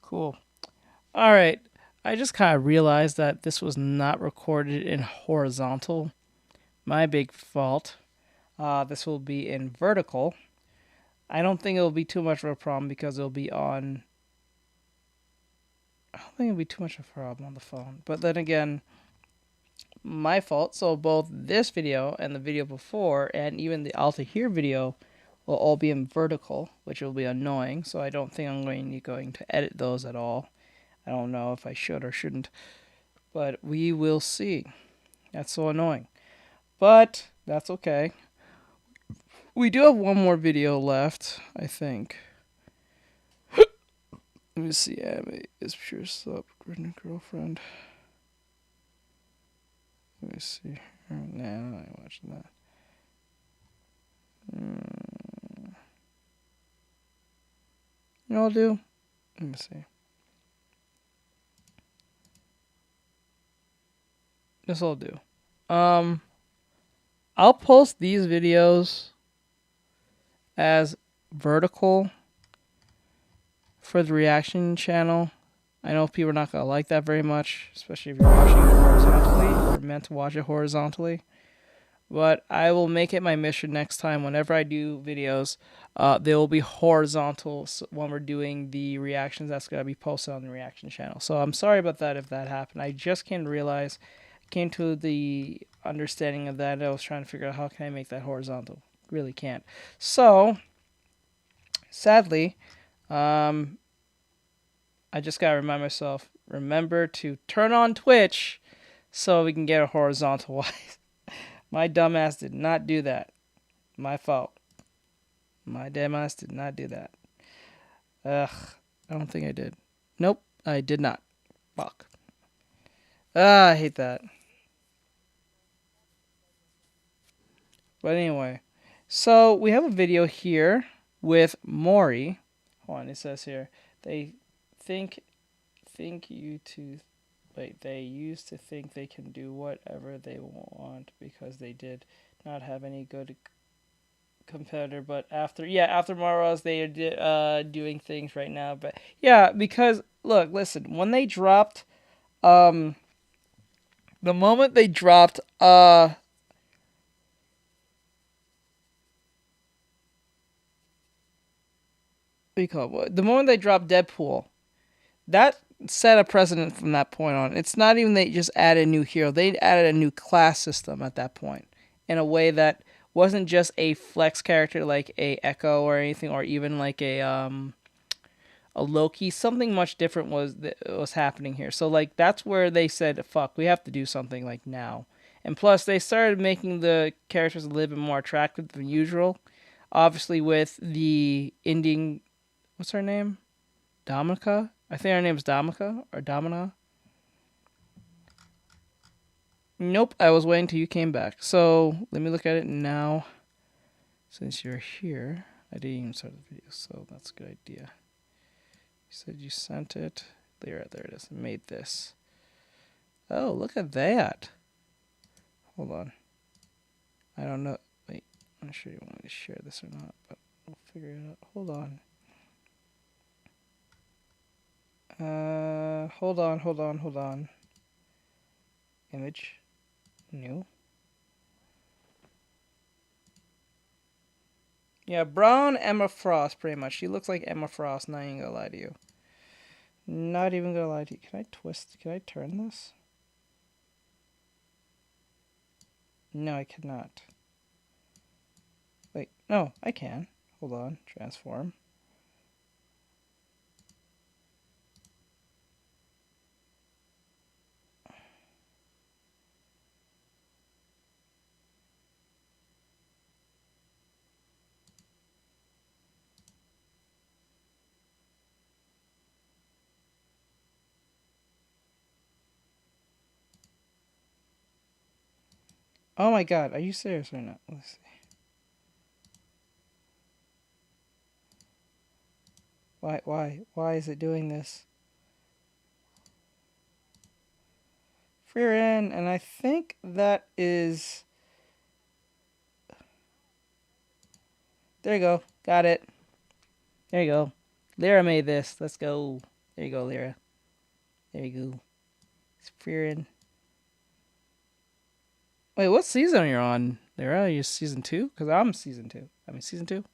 Cool. Alright, I just kind of realized that this was not recorded in horizontal. My big fault. This will be in vertical. I don't think it'll be too much of a problem because it'll be on... I don't think it'll be too much of a problem on the phone. But then again, my fault. So both this video and the video before, and even the Alta Here video, will all be in vertical, which will be annoying. So I don't think I'm going to edit those at all. I don't know if I should or shouldn't. But we will see. That's so annoying. But that's okay. We do have one more video left, I think. Let me see. Anime is pure sub girlfriend. Let me see. Nah, I'm not watching that. You know what I'll do? Let me see. This I'll do. I'll post these videos as vertical for the reaction channel. I know people are not going to like that very much, especially if you're watching it horizontally or meant to watch it horizontally. But I will make it my mission next time, whenever I do videos, they will be horizontal when we're doing the reactions. That's going to be posted on the reaction channel. So I'm sorry about that if that happened. I just came to the understanding of that. I was trying to figure out how can I make that horizontal. Really can't. So, sadly, I just got to remind myself, remember to turn on Twitch so we can get it horizontal wise. My dumbass did not do that. My fault. My dumbass did not do that. Ugh, I don't think I did. Nope, I did not. Fuck. I hate that. But anyway, so we have a video here with Mori. Hold on, it says here, they they used to think they can do whatever they want because they did not have any good competitor. But after Maros, they are doing things right now. But yeah, because look, listen, when they dropped, the moment they dropped, the moment they dropped Deadpool, that set a precedent from that point on. It's not even they just added a new hero. They added a new class system at that point in a way that wasn't just a flex character like a Echo or anything, or even like a Loki. Something much different was happening here. So like that's where they said, fuck, we have to do something like now. And plus they started making the characters a little bit more attractive than usual. Obviously with the ending, what's her name? Dominica? I think her name's Dominica or Domina. Nope, I was waiting till you came back. So let me look at it now. Since you're here, I didn't even start the video, so that's a good idea. You said you sent it. There it is. I made this. Oh, look at that. Hold on. I don't know. Wait, I'm not sure you want me to share this or not, but we'll figure it out. Hold on. Hold on. Image. New. Yeah, brown Emma Frost, pretty much. She looks like Emma Frost, not even gonna lie to you. Not even gonna lie to you. Can I turn this? No, I cannot. Wait, no, I can. Hold on, transform. Oh my god, are you serious right now? Let's see. Why is it doing this? Freer in, and I think that is... There you go. Got it. There you go. Lyra made this. Let's go. There you go, Lyra. There you go. It's freer in. Wait, what season are you on, Lyra? Are you season 2? Because I'm season 2. I mean, season 2? Is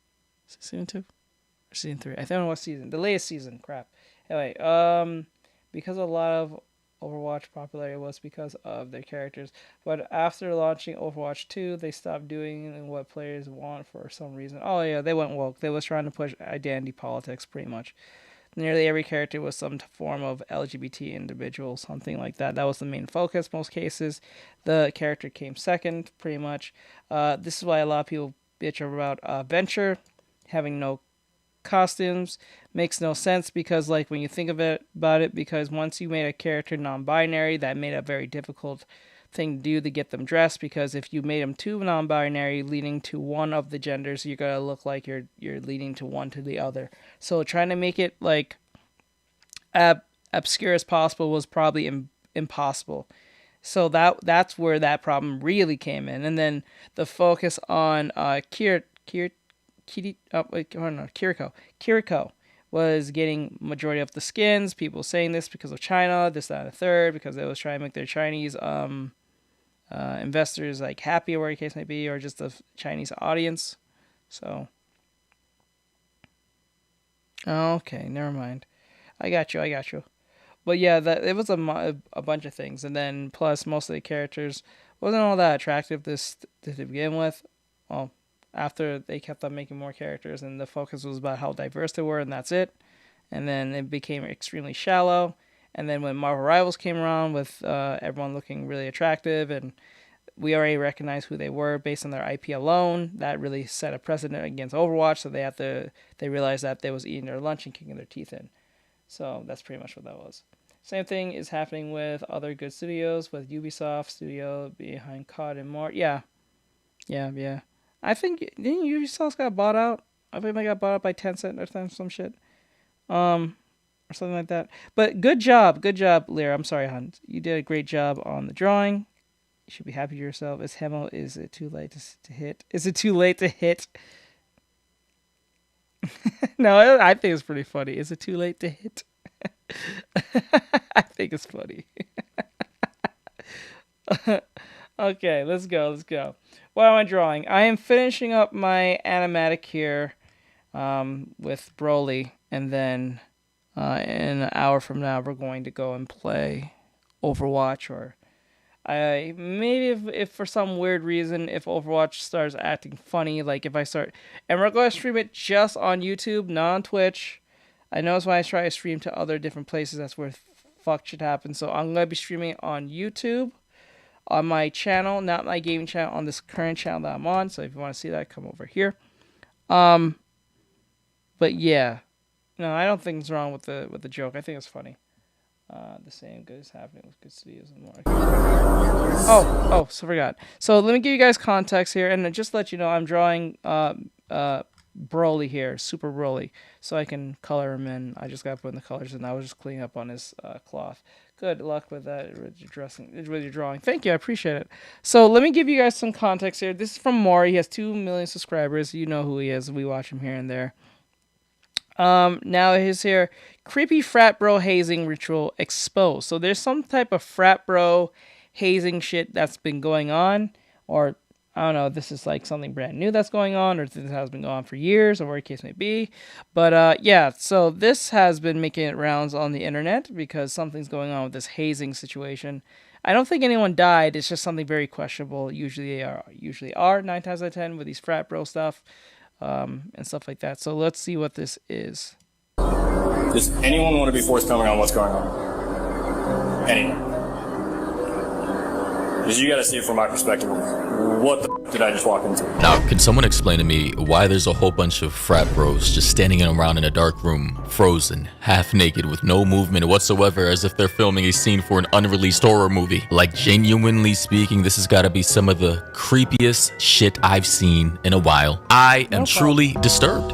it season 2? Or season 3? I don't know what season. The latest season. Crap. Anyway, because a lot of Overwatch popularity was because of their characters. But after launching Overwatch 2, they stopped doing what players want for some reason. Oh yeah, they went woke. They was trying to push identity politics pretty much. Nearly every character was some form of LGBT individual, something like that. That was the main focus most cases. The character came second, pretty much. This is why a lot of people bitch about Venture having no costumes. Makes no sense because, like, when you think of it about it, because once you made a character non-binary, that made a very difficult thing to do to get them dressed, because if you made them too non-binary, leaning to one of the genders, you're gonna look like you're leaning to one to the other. So trying to make it like obscure as possible was probably impossible. So that's where that problem really came in. And then the focus on Kiriko was getting majority of the skins. People saying this because of China, this, that, and the third, because they was trying to make their Chinese investors like happy, or whatever the case may be, or just the Chinese audience. So, okay, never mind. I got you. But yeah, it was a bunch of things, and then plus most of the characters wasn't all that attractive to begin with. Well, after they kept on making more characters, and the focus was about how diverse they were, and that's it. And then it became extremely shallow. And then when Marvel Rivals came around with everyone looking really attractive, and we already recognized who they were based on their IP alone, that really set a precedent against Overwatch. So they realized that they was eating their lunch and kicking their teeth in. So that's pretty much what that was. Same thing is happening with other good studios, with Ubisoft studio behind COD and more. Yeah. I think, didn't Ubisoft got bought out? I think they got bought out by Tencent or some shit. Or something like that. But good job, Lyra. I'm sorry, hon. You did a great job on the drawing. You should be happy with yourself. Is Hemo, is it too late to hit? Is it too late to hit? No, I think it's pretty funny. Is it too late to hit? I think it's funny. Okay, let's go. What am I drawing? I am finishing up my animatic here with Broly, and then in an hour from now we're going to go and play Overwatch, or maybe if for some weird reason, if Overwatch starts acting funny, like if I start, and we're going to stream it just on YouTube, not on Twitch. I know it's when I try to stream to other different places, that's where fuck shit happens. So I'm going to be streaming it on YouTube, on my channel, not my gaming channel, on this current channel that I'm on. So if you want to see that, come over here. But yeah, no, I don't think it's wrong with the joke. I think it's funny. The same good is happening with good studios and more. So forgot. So let me give you guys context here, and just let you know I'm drawing Broly here, Super Broly, so I can color him in. I just got to put in the colors, and I was just cleaning up on his cloth. Good luck with that, with your drawing. Thank you, I appreciate it. So let me give you guys some context here. This is from Maury. He has 2 million subscribers. You know who he is. We watch him here and there. Now he's here. Creepy frat bro hazing ritual exposed. So there's some type of frat bro hazing shit that's been going on, or I don't know, this is like something brand new that's going on, or this has been going on for years, or whatever the case may be. But yeah, so this has been making it rounds on the internet because something's going on with this hazing situation. I don't think anyone died. It's just something very questionable. Usually are 9 times out of 10 with these frat bro stuff, and stuff like that. So let's see what this is. Does anyone want to be forthcoming on what's going on? Anyone? Because you gotta see it from my perspective. What the did I just walk into? Now, can someone explain to me why there's a whole bunch of frat bros just standing around in a dark room, frozen, half naked, with no movement whatsoever, as if they're filming a scene for an unreleased horror movie? Like, genuinely speaking, this has got to be some of the creepiest shit I've seen in a while. I am truly disturbed.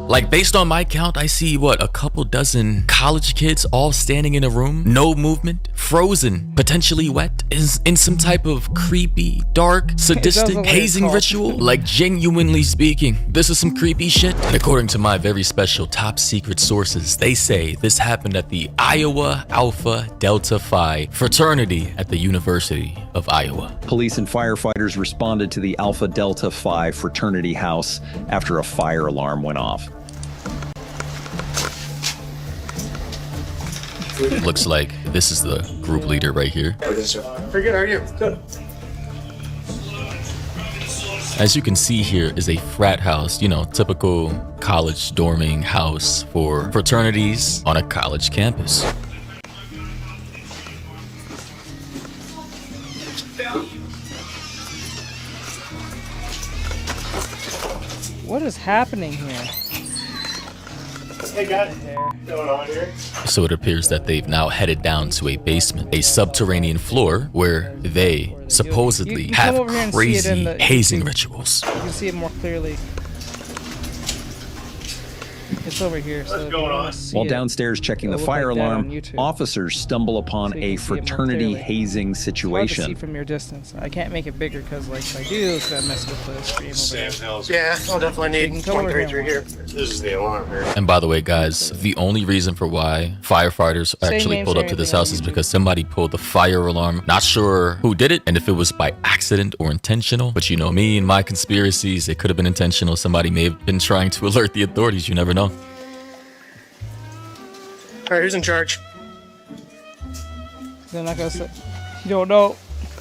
Like, based on my count, I see, what, a couple dozen college kids all standing in a room, no movement, frozen, potentially wet, in some type of creepy, dark, sadistic hazing ritual. Like, genuinely speaking, this is some creepy shit. And according to my very special top secret sources, they say this happened at the Iowa Alpha Delta Phi fraternity at the University of Iowa. Police and firefighters responded to the Alpha Delta Phi fraternity house after a fire alarm went off. Looks like this is the group leader right here. Pretty good, how are you? Good. As you can see here is a frat house, you know, typical college dorming house for fraternities on a college campus. What is happening here? Hey guys, what's going on here? So it appears that they've now headed down to a basement, a subterranean floor where they supposedly you have come over here and see it crazy in the hazing YouTube. rituals. You can see it more clearly. It's over here. So While downstairs checking the fire alarm, officers stumble upon a fraternity hazing It's hard to situation. see from your distance. I can't make it bigger because, like, if I do, it's gonna mess with the stream over there. Yeah, I'll definitely need come over 23 here. through here. This is the alarm here. And by the way, guys, the only reason for why firefighters actually name, pulled same up to this everything house is because somebody pulled the fire alarm. Not sure who did it and if it was by accident or intentional, but you know me and my conspiracies, it could have been intentional. Somebody may have been trying to alert the authorities, you never know. All right, who's in charge? They're not gonna say. You don't know.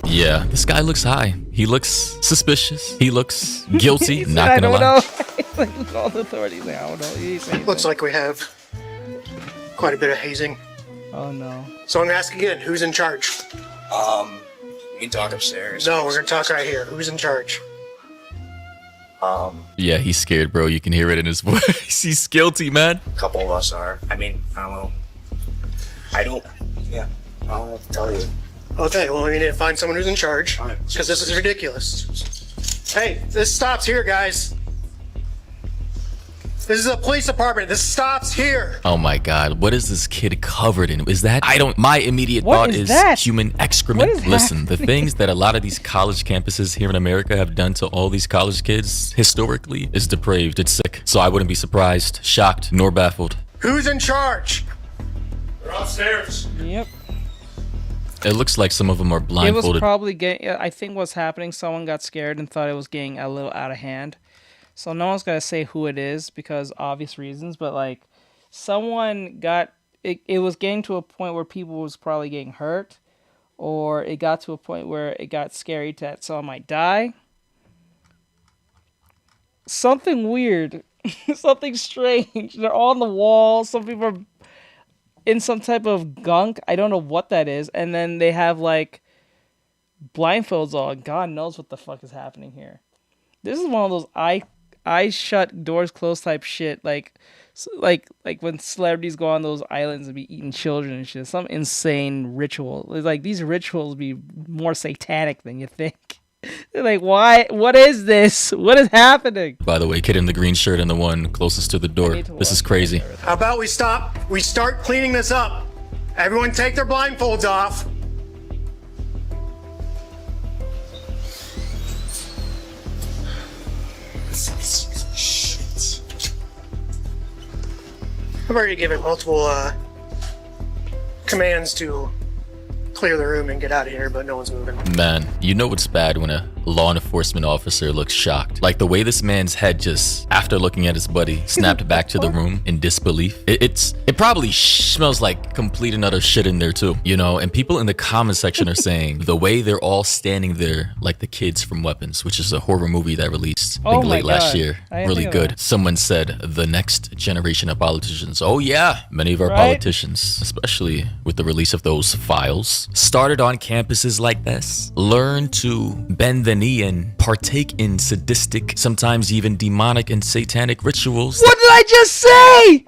Yeah, this guy looks high. He looks suspicious. He looks guilty. He said, Not I gonna don't lie. know. Like, all the authorities, like, I don't know. He ain't saying Looks that. like we have quite a bit of hazing. Oh no. So I'm gonna ask again, who's in charge? We can talk upstairs. No, we're gonna talk right here. Who's in charge? Yeah, he's scared, bro. You can hear it in his voice. He's guilty, man. A couple of us are. I mean, I don't know. Yeah, I'll tell you. Okay, well, we need to find someone who's in charge, because this is ridiculous. Hey, this stops here, guys. This is a police department. This stops here. Oh my god, what is this kid covered in? Is that, my immediate What thought is is that? human excrement. What is Listen, the happening? things that a lot of these college campuses here in America have done to all these college kids historically is depraved. It's sick. So I wouldn't be surprised, shocked, nor baffled. Who's in charge? We're upstairs. Yep. It looks like some of them are It was blindfolded. probably getting. I think what's happening. Someone got scared and thought it was getting a little out of hand. So no one's gonna say who it is because obvious reasons. But like, someone got it. It was getting to a point where people was probably getting hurt, or it got to a point where it got scary that someone might die. Something weird, something strange. They're all on the wall. Some people are in some type of gunk. I don't know what that is. And then they have like blindfolds on. God knows what the fuck is happening here. This is one of those eyes shut, doors closed type shit. Like when celebrities go on those islands and be eating children and shit. Some insane ritual. It's like these rituals be more satanic than you think. They're like, why? What is this? What is happening? By the way, kid in the green shirt and the one closest to the door. This is crazy. How about we start cleaning this up? Everyone take their blindfolds off. Shit. I've already given multiple commands to clear the room and get out of here, but no one's moving. Man, you know it's bad when a law enforcement officer looks shocked. Like the way this man's head just, after looking at his buddy, snapped back to the room in disbelief. It probably smells like complete and utter shit in there too, you know? And people in the comment section are saying the way they're all standing there like the kids from Weapons, which is a horror movie that released, I think, late last year. Really good. Someone said the next generation of politicians. Oh yeah, many of our politicians, especially with the release of those files, started on campuses like this. Learn to bend the knee and partake in sadistic, sometimes even demonic and satanic rituals. What did I just say?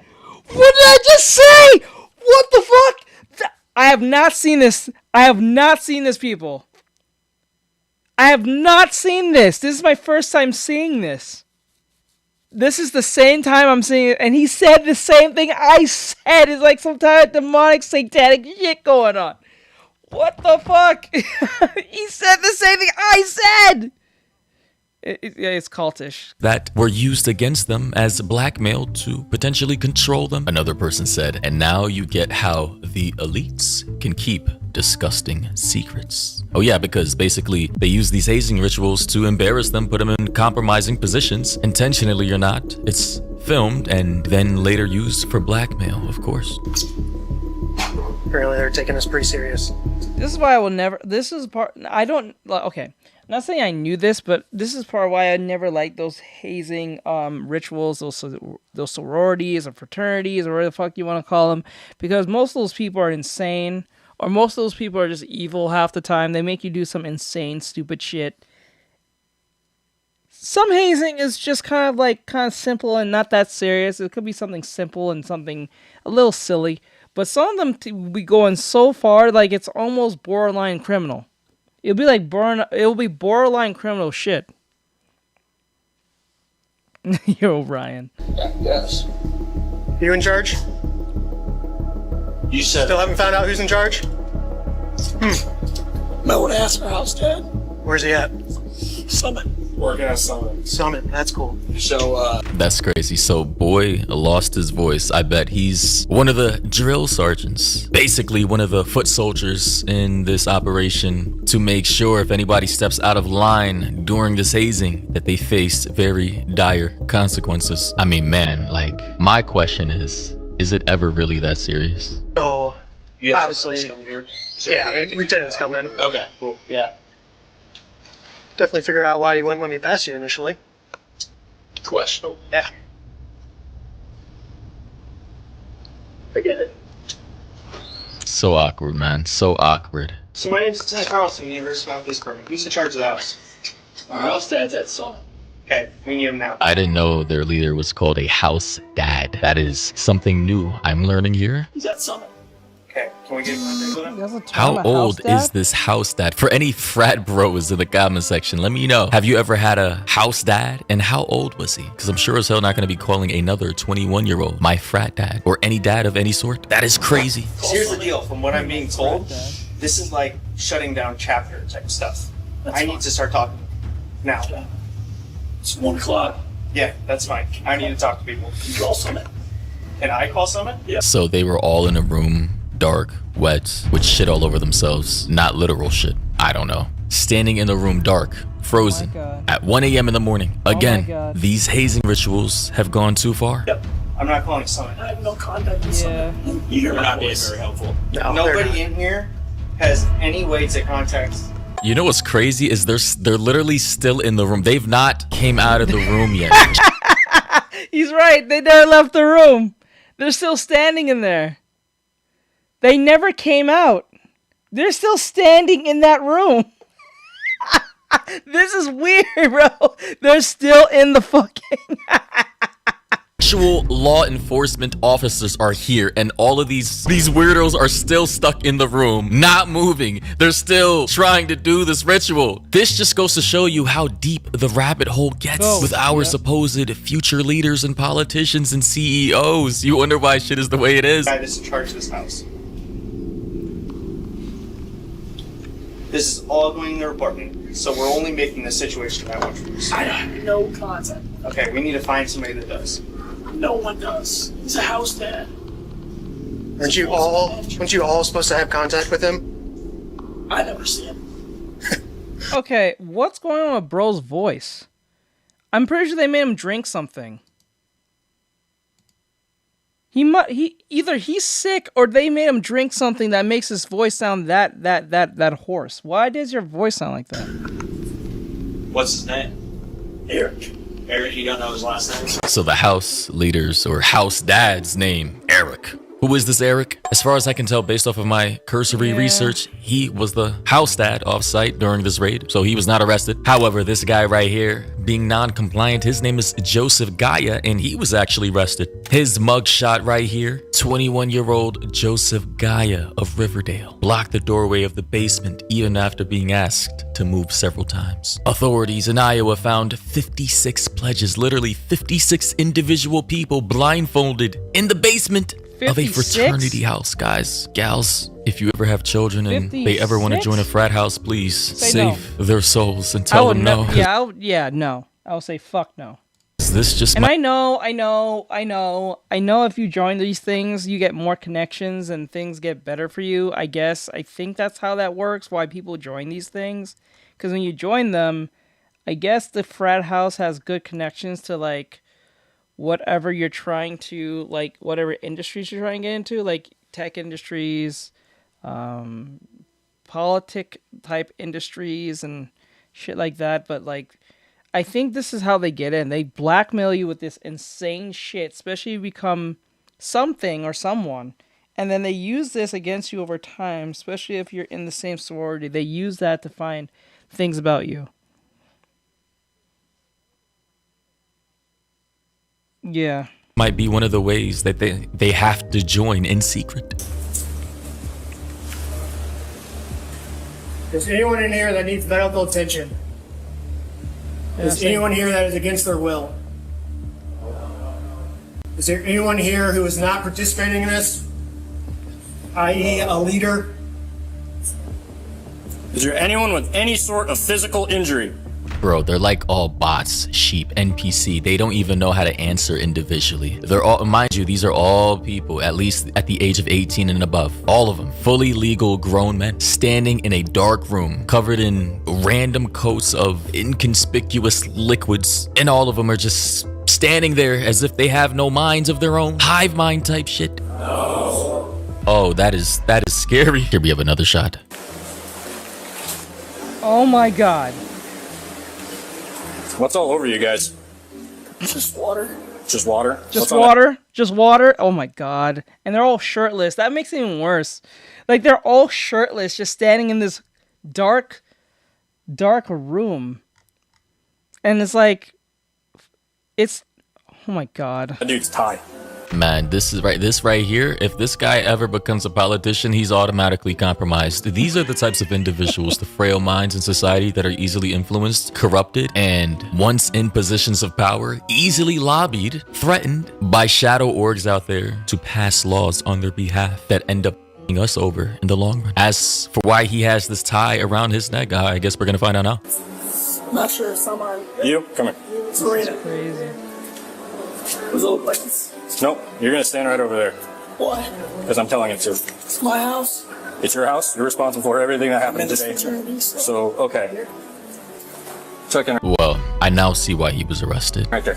What did I just say? What the fuck? I have not seen this. I have not seen this, people. I have not seen this. This is my first time seeing this. This is the same time I'm seeing it, and he said the same thing I said. It's like some kind of demonic, satanic shit going on. What the fuck? He said the same thing I said! It's cultish. That were used against them as blackmail to potentially control them, another person said. And now you get how the elites can keep disgusting secrets. Oh yeah, because basically they use these hazing rituals to embarrass them, put them in compromising positions, intentionally or not. It's filmed and then later used for blackmail, of course. Apparently they're taking us pretty serious. This is why I will never, this is part, I don't, okay. I'm not saying I knew this, but this is part of why I never liked those hazing rituals, those sororities or fraternities or whatever the fuck you want to call them, because most of those people are insane, or most of those people are just evil half the time. They make you do some insane, stupid shit. Some hazing is just kind of simple and not that serious. It could be something simple and something a little silly, but some of them be going so far like it's almost borderline criminal. It'll be borderline criminal shit. Yo, Ryan. Yes. You in charge? You said. Still haven't found out who's in charge? Might want to ask our house dad. Where's he at? Summit. Working at Summit. Summit, that's cool. So, That's crazy. So, boy lost his voice. I bet he's one of the drill sergeants. Basically, one of the foot soldiers in this operation to make sure if anybody steps out of line during this hazing that they face very dire consequences. I mean, man, like, my question is it ever really that serious? Oh, yeah. Obviously. Yeah, lieutenant's coming. Okay, cool. Yeah. Definitely figure out why you wouldn't let me pass you initially. Questionable. Yeah. I get it. So awkward, man. So awkward. So my name's Lieutenant Carlson, University of Police Department. Who's in charge of the house? Our house dad's at Summit. Okay, we need him now. I didn't know their leader was called a house dad. That is something new I'm learning here. He's at Summit. Okay, can we get him? How old is this house dad? For any frat bros in the comment section, let me know. Have you ever had a house dad? And how old was he? Because I'm sure as hell not going to be calling another 21-year-old my frat dad or any dad of any sort. That is crazy. Here's the deal. From what I'm being told, this is like shutting down chapter type stuff. I need to start talking now. It's 1 o'clock. Yeah, that's fine. I need to talk to people. You call Summit. Can I call Summit? Yeah. So they were all in a room, dark, wet, with shit all over themselves. Not literal shit. I don't know. Standing in the room dark, frozen, at 1 a.m. in the morning. Again, these hazing rituals have gone too far. Yep. I'm not calling Summit. I have no contact with Summit. You're not being very helpful. No, nobody in here has any way to contact. You know what's crazy is they're literally still in the room. They've not came out of the room yet. He's right. They never left the room. They're still standing in there. They never came out. They're still standing in that room. This is weird, bro. They're still in the fucking... Actual law enforcement officers are here, and all of these weirdos are still stuck in the room, not moving. They're still trying to do this ritual. This just goes to show you how deep the rabbit hole gets with our supposed future leaders and politicians and CEOs. You wonder why shit is the way it is. Guy that's in charge of this house. This is all going in the report, so we're only making the situation that much worse. I have no contact. Okay, we need to find somebody that does. No one does. He's a house dad. Aren't you all supposed to have contact with him? I never see him. Okay, what's going on with bro's voice? I'm pretty sure they made him drink something. Either he's sick or they made him drink something that makes his voice sound that hoarse. Why does your voice sound like that? What's his name? Eric. Eric, you don't know his last name? So the house leader's or house dad's name, Eric. Who is this Eric? As far as I can tell based off of my cursory research, he was the house dad off-site during this raid, so he was not arrested. However, this guy right here, being non-compliant, his name is Joseph Gaia, and he was actually arrested. His mugshot right here, 21-year-old Joseph Gaia of Riverdale, blocked the doorway of the basement even after being asked to move several times. Authorities in Iowa found 56 pledges, literally 56 individual people blindfolded in the basement of a 56? fraternity house. Guys, gals, if you ever have children and they ever want to join a frat house, please save their souls and tell them no. No. I would say fuck no. Is this just and I know if you join these things, you get more connections and things get better for you, I guess. I think that's how that works, why people join these things. Because when you join them, I guess the frat house has good connections to, like, whatever you're trying to, like, whatever industries you're trying to get into, like tech industries, politic type industries and shit like that. But, like, I think this is how they get in. They blackmail you with this insane shit, especially if you become something or someone. And then they use this against you over time, especially if you're in the same sorority. They use that to find things about you. Yeah. might be one of the ways that they have to join in secret. Is anyone in here that needs medical attention? Is anyone here that is against their will? Is there anyone here who is not participating in this, i.e. a leader? Is there anyone with any sort of physical injury? Bro, they're like all bots, sheep, NPC. They don't even know how to answer individually. They're all, mind you, these are all people at least at the age of 18 and above. All of them, fully legal grown men, standing in a dark room, covered in random coats of inconspicuous liquids. And all of them are just standing there as if they have no minds of their own. Hive mind type shit. No. Oh, that is scary. Here we have another shot. Oh my god. What's all over you guys? Just water. Just water? Just water? Just water? Oh my god. And they're all shirtless. That makes it even worse. Like, they're all shirtless, just standing in this dark room. And it's like, it's, oh my god. That dude's Thai. Man, this right here, if this guy ever becomes a politician, he's automatically compromised. These are the types of individuals, the frail minds in society that are easily influenced, corrupted, and once in positions of power, easily lobbied, threatened by shadow orgs out there to pass laws on their behalf that end up f***ing us over in the long run. As for why he has this tie around his neck, I guess we're gonna find out now. I'm not sure if someone. You? Come here. It's Marina. Crazy. What does it look like? Nope, you're gonna stand right over there. Why? Because I'm telling you to. It's my house. It's your house. You're responsible for everything that happened today. So, okay. Check in. Well, I now see why he was arrested. Right there.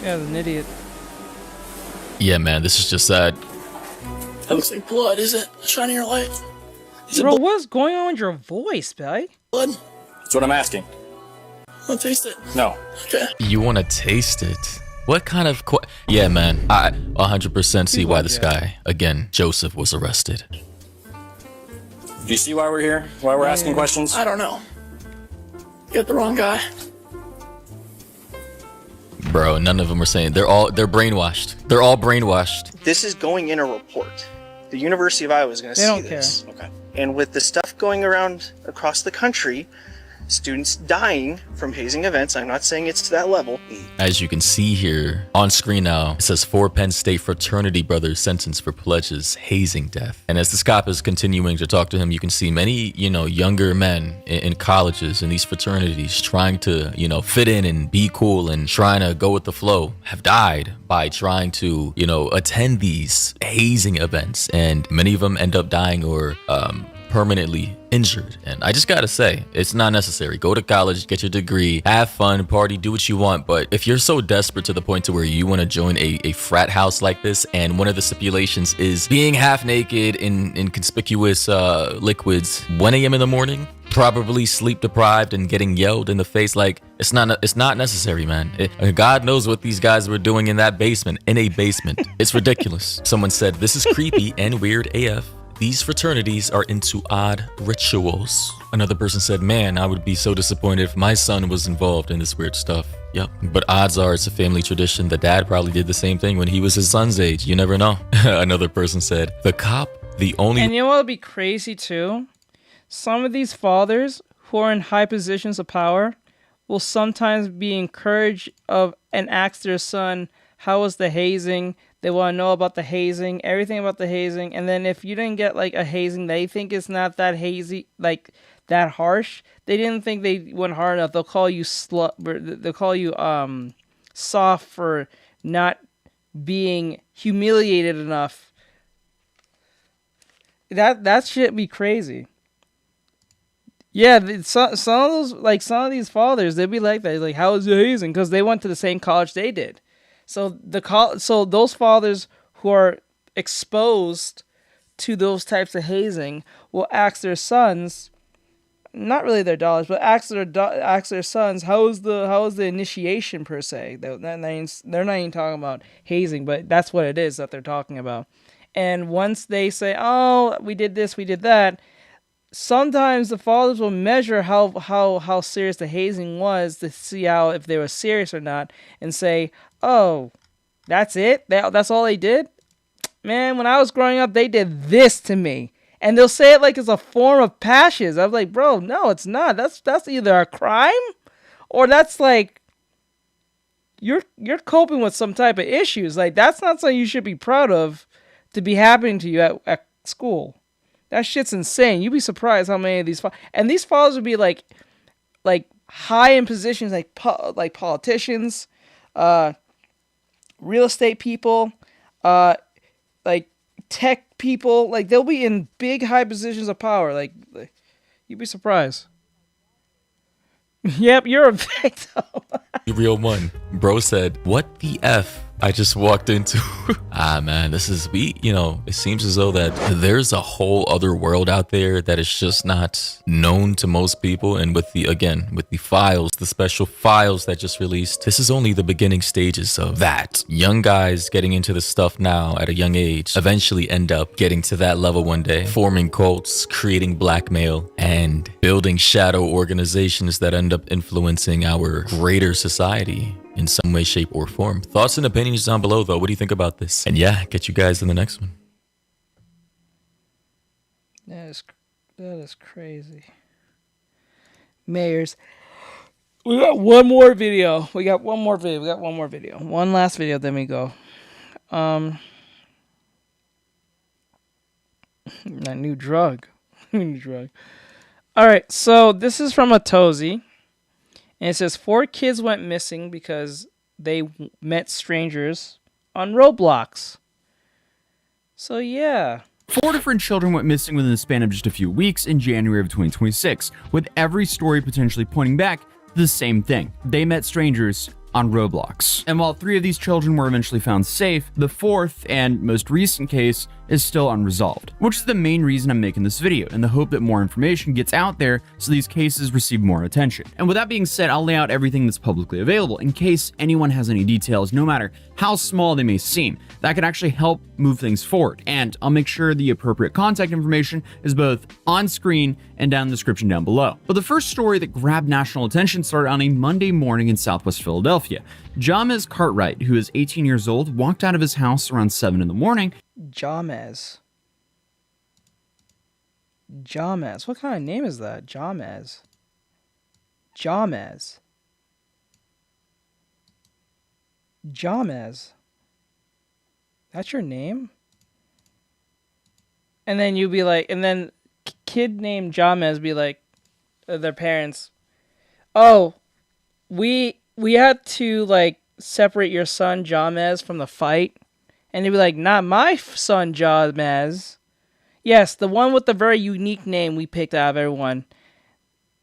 Yeah, an idiot. Yeah, man, this is just sad. That looks like blood, is it? Shine your light. Bro, what's going on with your voice, guy? Blood? That's what I'm asking. I'll taste it. No. Okay. You want to taste it? What kind of yeah, man, I 100% see why this guy, again, Joseph, was arrested. Do you see why we're here? Why we're asking questions? I don't know. You got the wrong guy. Bro, none of them are saying they're brainwashed. They're all brainwashed. This is going in a report. The University of Iowa is going to see this. Okay. And with the stuff going around across the country, students dying from hazing events, I'm not saying it's to that level. As you can see here on screen now, it says 4 Penn State fraternity brothers sentenced for pledges, hazing death. And as this cop is continuing to talk to him, you can see many, younger men in colleges and these fraternities trying to, fit in and be cool and trying to go with the flow have died by trying to, attend these hazing events. And many of them end up dying or permanently injured. And I just gotta say, it's not necessary. Go to college, get your degree, have fun, party, do what you want. But if you're so desperate to the point to where you want to join a frat house like this, and one of the stipulations is being half naked in conspicuous liquids 1 a.m. in the morning, probably sleep deprived and getting yelled in the face, like, it's not necessary, man. God knows what these guys were doing in that basement, in a basement. It's ridiculous. Someone said, this is creepy and weird AF. These fraternities are into odd rituals. Another person said, man, I would be so disappointed if my son was involved in this weird stuff. Yep. But odds are it's a family tradition. The dad probably did the same thing when he was his son's age. You never know. Another person said, the cop, the only... And you know what would be crazy too? Some of these fathers who are in high positions of power will sometimes be encouraged of and ask their son, how was the hazing? They want to know about the hazing, everything about the hazing. And then if you didn't get like a hazing, they think it's not that hazy, like that harsh. They didn't think they went hard enough. They'll call you they'll call you soft for not being humiliated enough. That shit be crazy. Yeah, some of these fathers, they'd be like that. Like, how was the hazing? Because they went to the same college they did. So those fathers who are exposed to those types of hazing will ask their sons, not really their daughters, but ask their sons, how was the initiation per se? They're not even talking about hazing, but that's what it is that they're talking about. And once they say, oh, we did this, we did that, sometimes the fathers will measure how serious the hazing was to see if they were serious or not, and say, oh, that's it? That's all they did? Man, when I was growing up, they did this to me. And they'll say it like it's a form of passion. I'm like, bro, no, it's not. That's either a crime or that's like you're coping with some type of issues. Like, that's not something you should be proud of to be happening to you at school. That shit's insane. You'd be surprised how many of these and these fathers would be like high in positions, like politicians, real estate people, like tech people. Like, they'll be in big high positions of power. Like you'd be surprised. Yep, you're a victim. Real one. Bro said, what the F I just walked into? Man, this is, it seems as though that there's a whole other world out there that is just not known to most people. And with the files, the special files that just released, this is only the beginning stages of that. Young guys getting into this stuff now at a young age eventually end up getting to that level one day, forming cults, creating blackmail, and building shadow organizations that end up influencing our greater society in some way, shape, or form. Thoughts and opinions down below, though. What do you think about this? And yeah, catch you guys in the next one. That is crazy. Mayors. We got one more video. One last video, then we go. That new drug. All right, so this is from Atozi. And it says 4 kids went missing because they met strangers on Roblox. So yeah. 4 different children went missing within the span of just a few weeks in January of 2026, with every story potentially pointing back to the same thing. They met strangers on Roblox. And while 3 of these children were eventually found safe, the 4th and most recent case is still unresolved, which is the main reason I'm making this video, in the hope that more information gets out there so these cases receive more attention. And with that being said, I'll lay out everything that's publicly available in case anyone has any details, no matter how small they may seem, that could actually help move things forward. And I'll make sure the appropriate contact information is both on screen and down in the description down below. But the first story that grabbed national attention started on a Monday morning in Southwest Philadelphia. Jamez Cartwright, who is 18 years old, walked out of his house around 7 in the morning. Jamez. What kind of name is that? Jamez. That's your name? And then you'd be like, and then kid named Jamez be like, their parents, oh, we had to like separate your son Jamez from the fight. And they'd be like, not my son Jamez. Yes, the one with the very unique name we picked out of everyone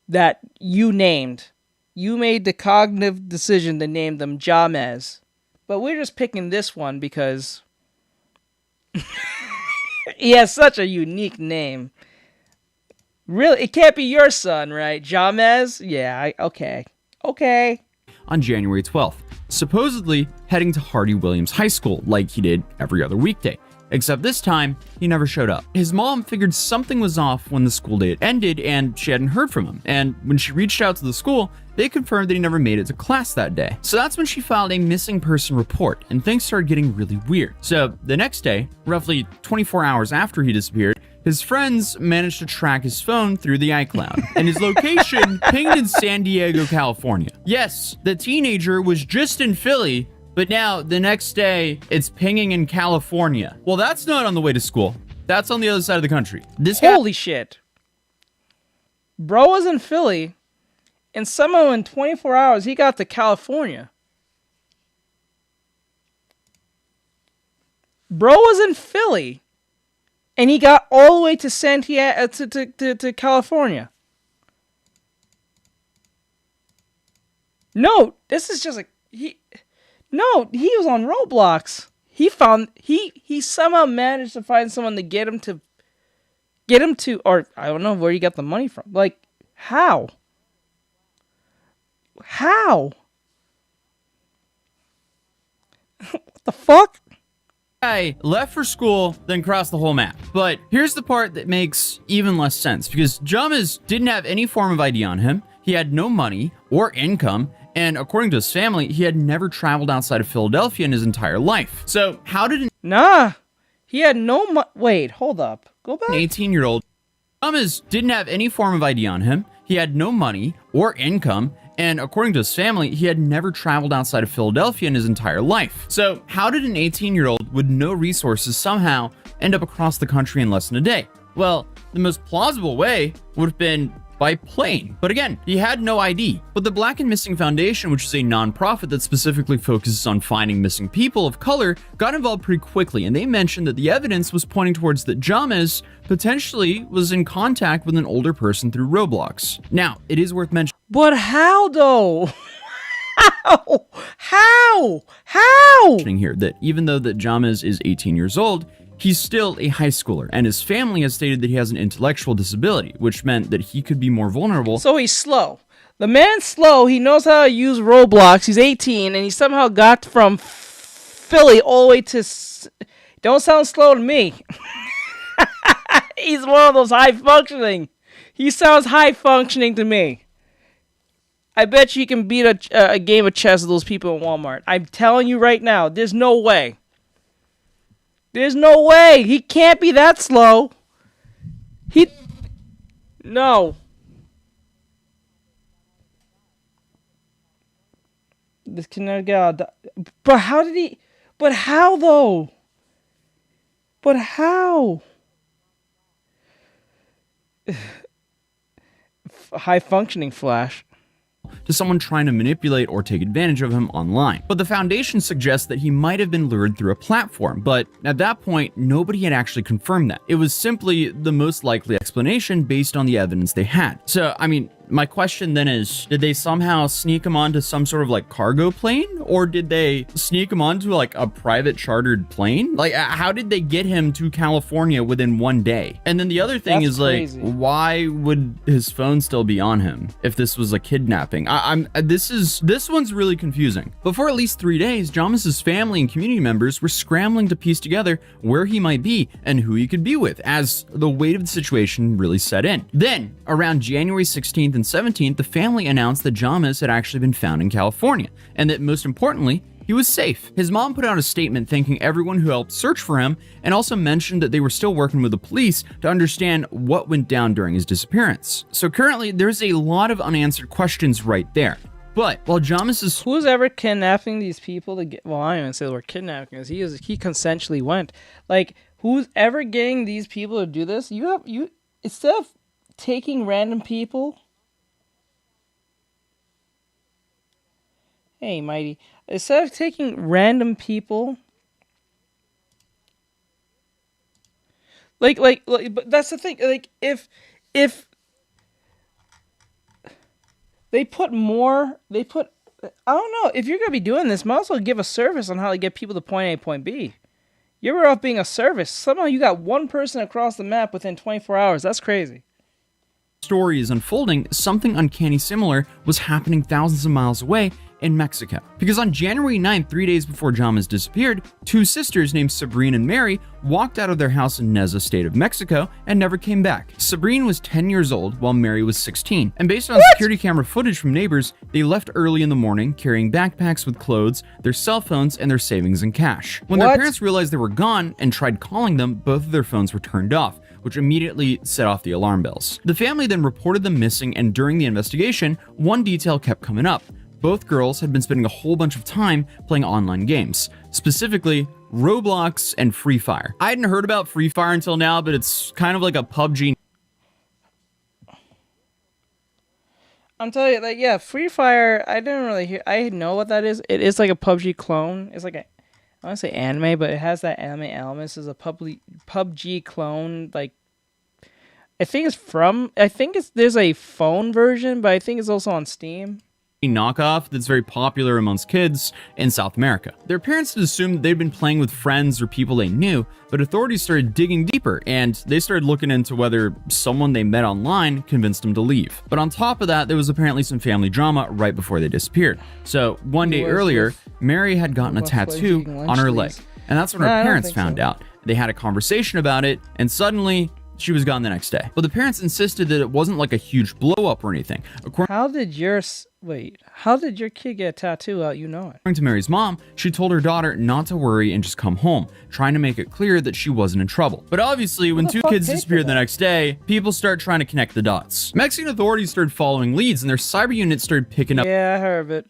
that you named. You made the cognitive decision to name them Jamez. But we're just picking this one because he has such a unique name. Really? It can't be your son, right? Jamez? Yeah, okay. Okay. On January 12th, supposedly heading to Hardy Williams High School like he did every other weekday. Except this time, he never showed up. His mom figured something was off when the school day had ended and she hadn't heard from him. And when she reached out to the school, they confirmed that he never made it to class that day. So that's when she filed a missing person report and things started getting really weird. So the next day, roughly 24 hours after he disappeared, his friends managed to track his phone through the iCloud, and his location pinged in San Diego, California. Yes, the teenager was just in Philly, but now the next day it's pinging in California. Well, that's not on the way to school. That's on the other side of the country. Holy shit. Bro was in Philly, and somehow in 24 hours he got to California. Bro was in Philly. And he got all the way to Santiago to California. No, this is just like he was on Roblox. He somehow managed to find someone to get him to, or I don't know where he got the money from. Like, how? What the fuck? Guy left for school, then crossed the whole map. But here's the part that makes even less sense, because Jamez didn't have any form of ID on him, he had no money or income, and according to his family, he had never traveled outside of Philadelphia in his entire life. So how did he had no wait, hold up. Go back. An 18-year-old Jamez didn't have any form of ID on him, he had no money or income, and according to his family, he had never traveled outside of Philadelphia in his entire life. So how did an 18-year-old with no resources somehow end up across the country in less than a day? Well, the most plausible way would have been by plane. But again, he had no ID. But the Black and Missing Foundation, which is a nonprofit that specifically focuses on finding missing people of color, got involved pretty quickly, and they mentioned that the evidence was pointing towards that Jamez potentially was in contact with an older person through Roblox. Now, it is worth mentioning. But how though? How? Here that even though that Jamez is 18 years old, he's still a high schooler, and his family has stated that he has an intellectual disability, which meant that he could be more vulnerable. So he's slow. The man's slow. He knows how to use Roblox. He's 18, and he somehow got from Philly all the way to... Don't sound slow to me. He's one of those high-functioning. He sounds high-functioning to me. I bet you can beat a game of chess with those people in Walmart. I'm telling you right now, there's no way. There's no way. He can't be that slow. No. This can never get out. But how did he... But how, though? But how? High-functioning Flash. To someone trying to manipulate or take advantage of him online. But the foundation suggests that he might have been lured through a platform, but at that point, nobody had actually confirmed that. It was simply the most likely explanation based on the evidence they had. So, I mean, my question then is, did they somehow sneak him onto some sort of like cargo plane? Or did they sneak him onto like a private chartered plane? Like, how did they get him to California within one day? And then the other thing is crazy. Like, why would his phone still be on him if this was a kidnapping? This one's really confusing. But for at least 3 days, Jamez's family and community members were scrambling to piece together where he might be and who he could be with as the weight of the situation really set in. Then, around January 16th and 17th, the family announced that Jamez had actually been found in California, and that most importantly, he was safe. His mom put out a statement thanking everyone who helped search for him, and also mentioned that they were still working with the police to understand what went down during his disappearance. So currently, there's a lot of unanswered questions right there. But while Jamez is... Who's ever kidnapping these people to get... Well, I don't even say the word kidnapping, because he consensually went. Like, who's ever getting these people to do this? You instead of taking random people... Hey, Mighty. Instead of taking random people But that's the thing. Like, if they put more, I don't know. If you're gonna be doing this, might as well give a service on how to get people to point A, point B. You're better off being a service. Somehow you got one person across the map within 24 hours. That's crazy. Story is unfolding, something uncanny similar was happening thousands of miles away in Mexico. Because on January 9th, 3 days before Jamas disappeared, two sisters named Sabrine and Mary walked out of their house in Neza, state of Mexico, and never came back. Sabrine was 10 years old, while Mary was 16. And based on security camera footage from neighbors, they left early in the morning, carrying backpacks with clothes, their cell phones, and their savings and cash. When their parents realized they were gone and tried calling them, both of their phones were turned off, which immediately set off the alarm bells. The family then reported them missing, and during the investigation, one detail kept coming up. Both girls had been spending a whole bunch of time playing online games, specifically Roblox and Free Fire. I hadn't heard about Free Fire until now, but it's kind of like a PUBG. I'm telling you, like, yeah, Free Fire, I didn't really hear, I know what that is. It is like a PUBG clone. It's like a, I want to say anime, but it has that anime elements. It's a PUBG clone. Like, I think there's a phone version, but I think it's also on Steam. Knockoff that's very popular amongst kids in South America. Their parents had assumed they'd been playing with friends or people they knew, but authorities started digging deeper and they started looking into whether someone they met online convinced them to leave. But on top of that, there was apparently some family drama right before they disappeared. So one day earlier, Mary had gotten a tattoo on her leg, and that's when her parents found out. They had a conversation about it, and suddenly she was gone the next day. But the parents insisted that it wasn't like a huge blow up or anything. How did your kid get a tattoo out? You know it. According to Mary's mom, she told her daughter not to worry and just come home, trying to make it clear that she wasn't in trouble. But obviously, when two kids disappeared the next day, people start trying to connect the dots. Mexican authorities started following leads, and their cyber unit started picking up. Yeah, I heard of it.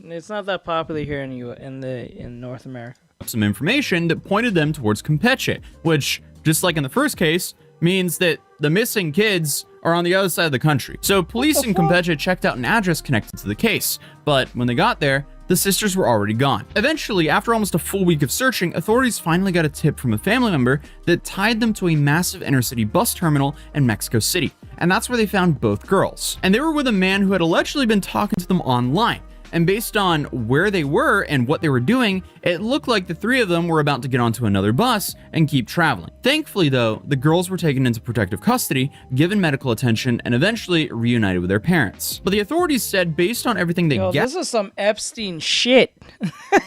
It's not that popular here in North America. Some information that pointed them towards Campeche, which, just like in the first case, means that the missing kids are on the other side of the country. So police in Campeche checked out an address connected to the case, but when they got there, the sisters were already gone. Eventually, after almost a full week of searching, authorities finally got a tip from a family member that tied them to a massive inner-city bus terminal in Mexico City, and that's where they found both girls. And they were with a man who had allegedly been talking to them online. And based on where they were and what they were doing, it looked like the three of them were about to get onto another bus and keep traveling. Thankfully, though, the girls were taken into protective custody, given medical attention, and eventually reunited with their parents. But the authorities said, based on everything they gathered, this is some Epstein shit.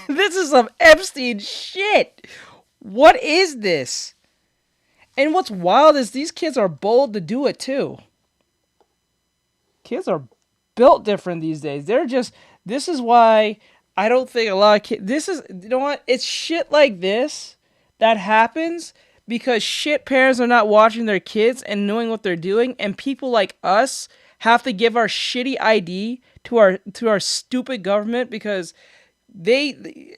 This is some Epstein shit. What is this? And what's wild is these kids are bold to do it too. Kids are built different these days. This is why I don't think a lot of kids... you know what? It's shit like this that happens because shit parents are not watching their kids and knowing what they're doing, and people like us have to give our shitty ID to our stupid government because they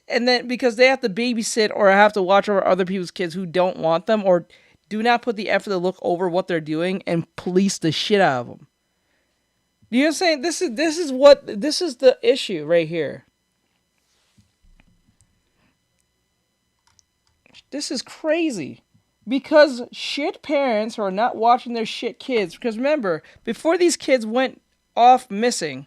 have to babysit or have to watch over other people's kids who don't want them or do not put the effort to look over what they're doing and police the shit out of them. You know what I'm saying? This is the issue right here. This is crazy. Because shit parents are not watching their shit kids. Because remember, before these kids went off missing,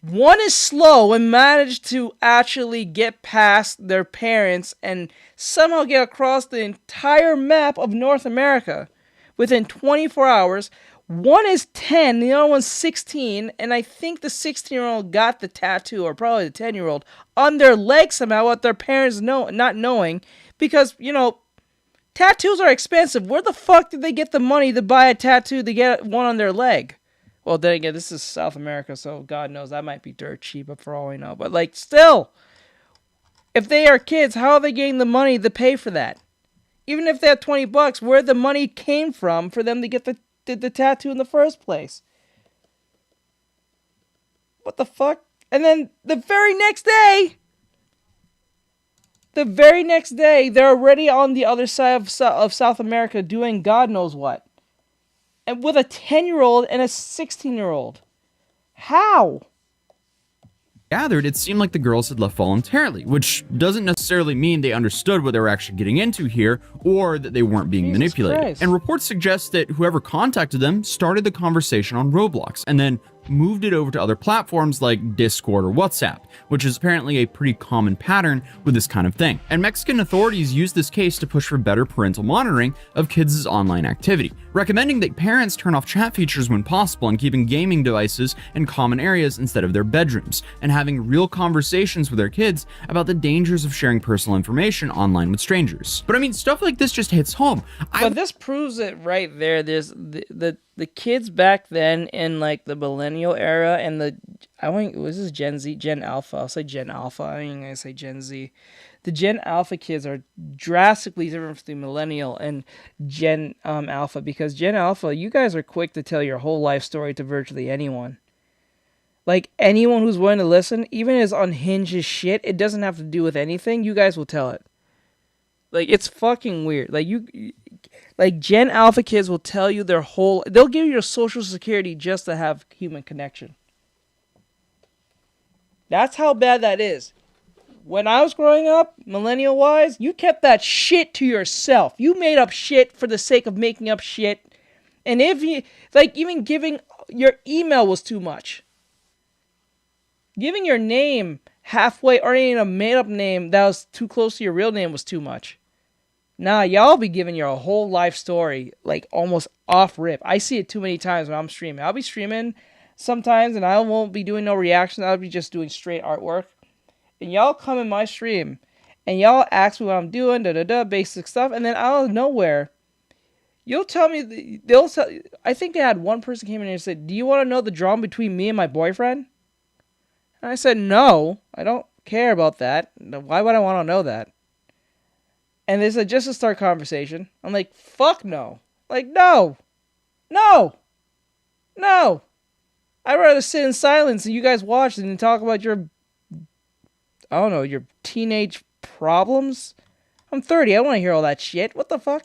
one is slow and managed to actually get past their parents and somehow get across the entire map of North America within 24 hours. One is 10, the other one's 16, and I think the 16-year-old got the tattoo, or probably the 10-year-old, on their leg somehow, what their parents not knowing, because, you know, tattoos are expensive. Where the fuck did they get the money to buy a tattoo to get one on their leg? Well, then again, this is South America, so God knows that might be dirt cheap, but for all we know. But, like, still, if they are kids, how are they getting the money to pay for that? Even if they have $20, where the money came from for them to get the tattoo in the first place. What the fuck? And then the very next day, they're already on the other side of South America doing God knows what. And with a 10-year-old and a 16-year-old. How? gathered, it seemed like the girls had left voluntarily, which doesn't necessarily mean they understood what they were actually getting into here or that they weren't being manipulated. Christ. And reports suggest that whoever contacted them started the conversation on Roblox and then moved it over to other platforms like Discord or WhatsApp, which is apparently a pretty common pattern with this kind of thing. And Mexican authorities used this case to push for better parental monitoring of kids' online activity, recommending that parents turn off chat features when possible and keeping gaming devices in common areas instead of their bedrooms, and having real conversations with their kids about the dangers of sharing personal information online with strangers. But I mean, stuff like this just hits home. But this proves it right there. There's the kids back then in like the millennial era and was this Gen Z, Gen Alpha? I'll say Gen Alpha. I ain't gonna say Gen Z. The Gen Alpha kids are drastically different from the millennial and Gen Alpha, because Gen Alpha, you guys are quick to tell your whole life story to virtually anyone. Like anyone who's willing to listen, even as unhinged as shit, it doesn't have to do with anything. You guys will tell it. Like it's fucking weird. Like Gen Alpha kids will tell you they'll give you your social security just to have human connection. That's how bad that is. When I was growing up, millennial wise, you kept that shit to yourself. You made up shit for the sake of making up shit. And if you, like, even giving your email was too much. Giving your name halfway or even a made up name that was too close to your real name was too much. Nah, y'all be giving your whole life story, like, almost off rip. I see it too many times when I'm streaming. I'll be streaming sometimes, and I won't be doing no reaction. I'll be just doing straight artwork. And y'all come in my stream, and y'all ask me what I'm doing, basic stuff, and then out of nowhere, you'll tell me, I think they had one person came in here and said, do you want to know the drama between me and my boyfriend? And I said, no, I don't care about that. Why would I want to know that? And they said, just to start conversation. I'm like, fuck no. Like, no. I'd rather sit in silence and you guys watch it and talk about your, I don't know, your teenage problems. I'm 30. I don't want to hear all that shit. What the fuck?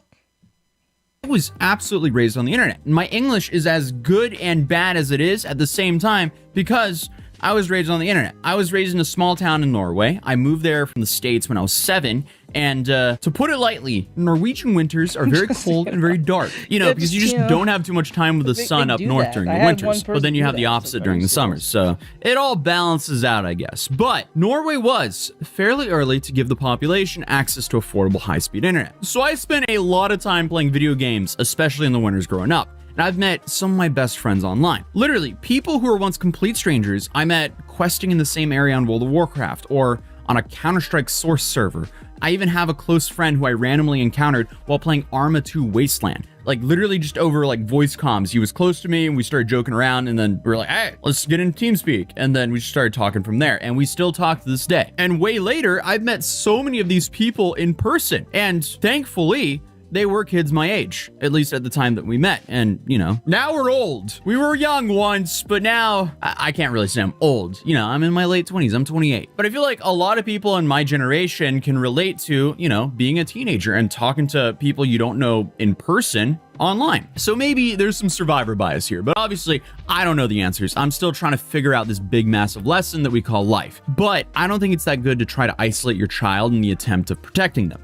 I was absolutely raised on the internet. My English is as good and bad as it is at the same time because I was raised on the internet. I was raised in a small town in Norway. I moved there from the States when I was 7. And to put it lightly, Norwegian winters are very cold and very dark. You know, because you just don't have too much time with the sun up north during the winters. But then you have the opposite during the summers. So it all balances out, I guess. But Norway was fairly early to give the population access to affordable high-speed internet. So I spent a lot of time playing video games, especially in the winters growing up. And I've met some of my best friends online. Literally, people who were once complete strangers, I met questing in the same area on World of Warcraft or on a Counter-Strike source server. I even have a close friend who I randomly encountered while playing Arma 2 Wasteland. Like literally just over like voice comms. He was close to me and we started joking around and then we were like, hey, let's get into TeamSpeak. And then we just started talking from there and we still talk to this day. And way later, I've met so many of these people in person and thankfully, they were kids my age, at least at the time that we met. And, you know, now we're old. We were young once, but now I can't really say I'm old. You know, I'm in my late 20s. I'm 28. But I feel like a lot of people in my generation can relate to, you know, being a teenager and talking to people you don't know in person online. So maybe there's some survivor bias here, but obviously I don't know the answers. I'm still trying to figure out this big, massive lesson that we call life. But I don't think it's that good to try to isolate your child in the attempt of protecting them.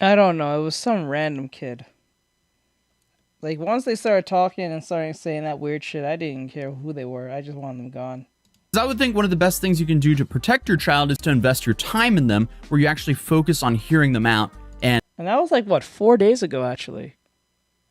I don't know. It was some random kid. Like, once they started talking and started saying that weird shit, I didn't care who they were. I just wanted them gone. I would think one of the best things you can do to protect your child is to invest your time in them, where you actually focus on hearing them out. And that was like, what, 4 days ago, actually?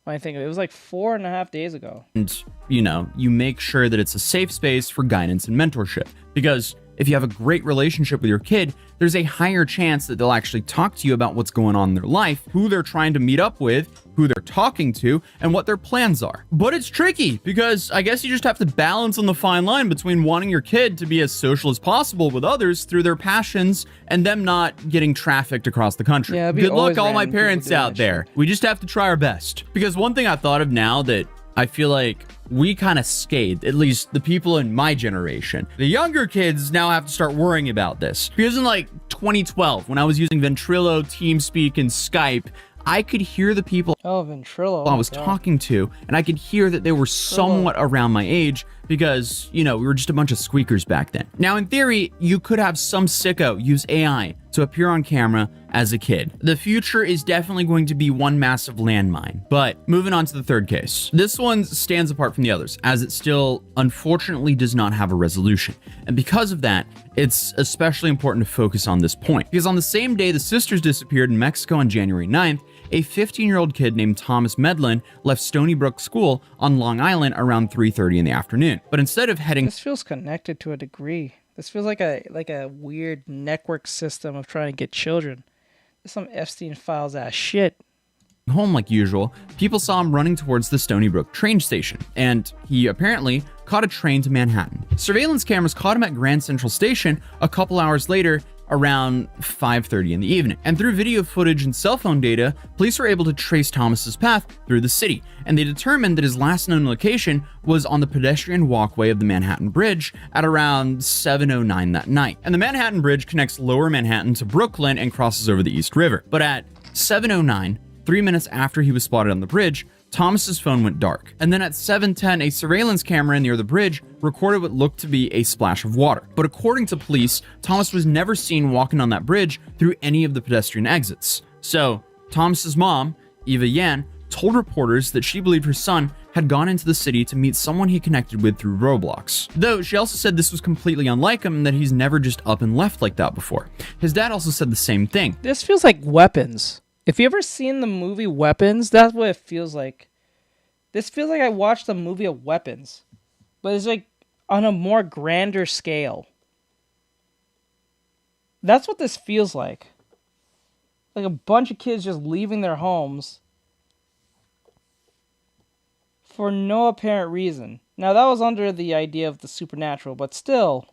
When I think of it, it was like 4.5 days ago. And, you know, you make sure that it's a safe space for guidance and mentorship. Because if you have a great relationship with your kid, there's a higher chance that they'll actually talk to you about what's going on in their life, who they're trying to meet up with, who they're talking to, and what their plans are. But it's tricky because I guess you just have to balance on the fine line between wanting your kid to be as social as possible with others through their passions and them not getting trafficked across the country. Yeah, good luck, all my parents out there. We just have to try our best. Because one thing I thought of now that I feel like we kind of scathed, at least the people in my generation. The younger kids now have to start worrying about this. Because in like 2012, when I was using Ventrilo, TeamSpeak, and Skype, I could hear the people Ventrilo. I was talking to, and I could hear that they were somewhat around my age because, you know, we were just a bunch of squeakers back then. Now, in theory, you could have some sicko use AI to appear on camera as a kid. The future is definitely going to be one massive landmine. But moving on to the third case. This one stands apart from the others, as it still, unfortunately, does not have a resolution. And because of that, it's especially important to focus on this point. Because on the same day the sisters disappeared in Mexico on January 9th, a 15-year-old kid named Thomas Medlin left Stony Brook School on Long Island around 3:30 in the afternoon. But instead of heading— This feels connected to a degree. This feels like a weird network system of trying to get children. Some Epstein Files ass shit. Home like usual, people saw him running towards the Stony Brook train station, and he apparently caught a train to Manhattan. Surveillance cameras caught him at Grand Central Station a couple hours later, around 5:30 in the evening. And through video footage and cell phone data, police were able to trace Thomas's path through the city, and they determined that his last known location was on the pedestrian walkway of the Manhattan Bridge at around 7:09 that night. And the Manhattan Bridge connects Lower Manhattan to Brooklyn and crosses over the East River. But at 7:09, 3 minutes after he was spotted on the bridge, Thomas's phone went dark. And then at 7:10, a surveillance camera near the bridge recorded what looked to be a splash of water. But according to police, Thomas was never seen walking on that bridge through any of the pedestrian exits. So Thomas's mom, Eva Yan, told reporters that she believed her son had gone into the city to meet someone he connected with through Roblox. Though she also said this was completely unlike him and that he's never just up and left like that before. His dad also said the same thing. This feels like Weapons. If you ever seen the movie Weapons, that's what it feels like. This feels like I watched the movie of Weapons, but it's like on a more grander scale. That's what this feels like. Like a bunch of kids just leaving their homes for no apparent reason. Now that was under the idea of the supernatural, but still,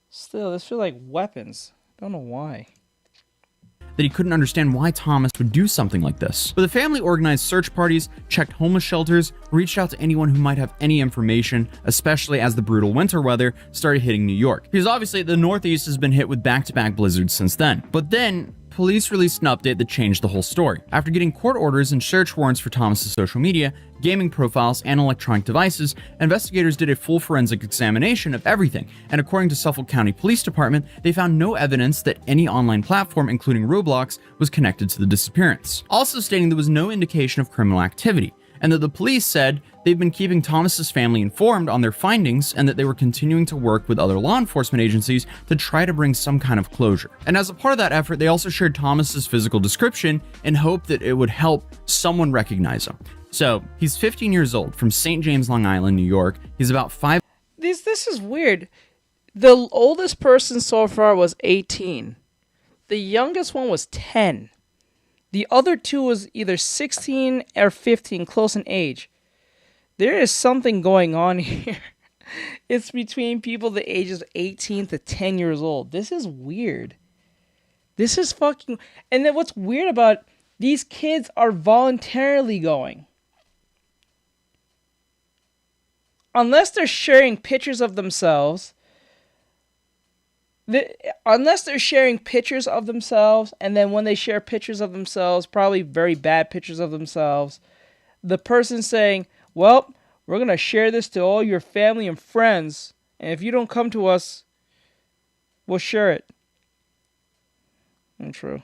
this feels like Weapons. I don't know why. That he couldn't understand why Thomas would do something like this. But the family organized search parties, checked homeless shelters, reached out to anyone who might have any information, especially as the brutal winter weather started hitting New York. Because obviously the Northeast has been hit with back-to-back blizzards since then. But then, police released an update that changed the whole story. After getting court orders and search warrants for Thomas's social media, gaming profiles, and electronic devices, investigators did a full forensic examination of everything, and according to Suffolk County Police Department, they found no evidence that any online platform, including Roblox, was connected to the disappearance. Also stating there was no indication of criminal activity, and that the police said they've been keeping Thomas's family informed on their findings and that they were continuing to work with other law enforcement agencies to try to bring some kind of closure. And as a part of that effort, they also shared Thomas's physical description in hope that it would help someone recognize him. So, he's 15 years old, from St. James, Long Island, New York. He's about 5... This is weird. The oldest person so far was 18. The youngest one was 10. The other two was either 16 or 15, close in age. There is something going on here. It's between people the ages of 18 to 10 years old. This is weird. This is fucking... And then what's weird about it, these kids are voluntarily going. Unless they're sharing pictures of themselves... Unless they're sharing pictures of themselves, and then when they share pictures of themselves, probably very bad pictures of themselves, the person's saying, well, we're going to share this to all your family and friends, and if you don't come to us, we'll share it. True.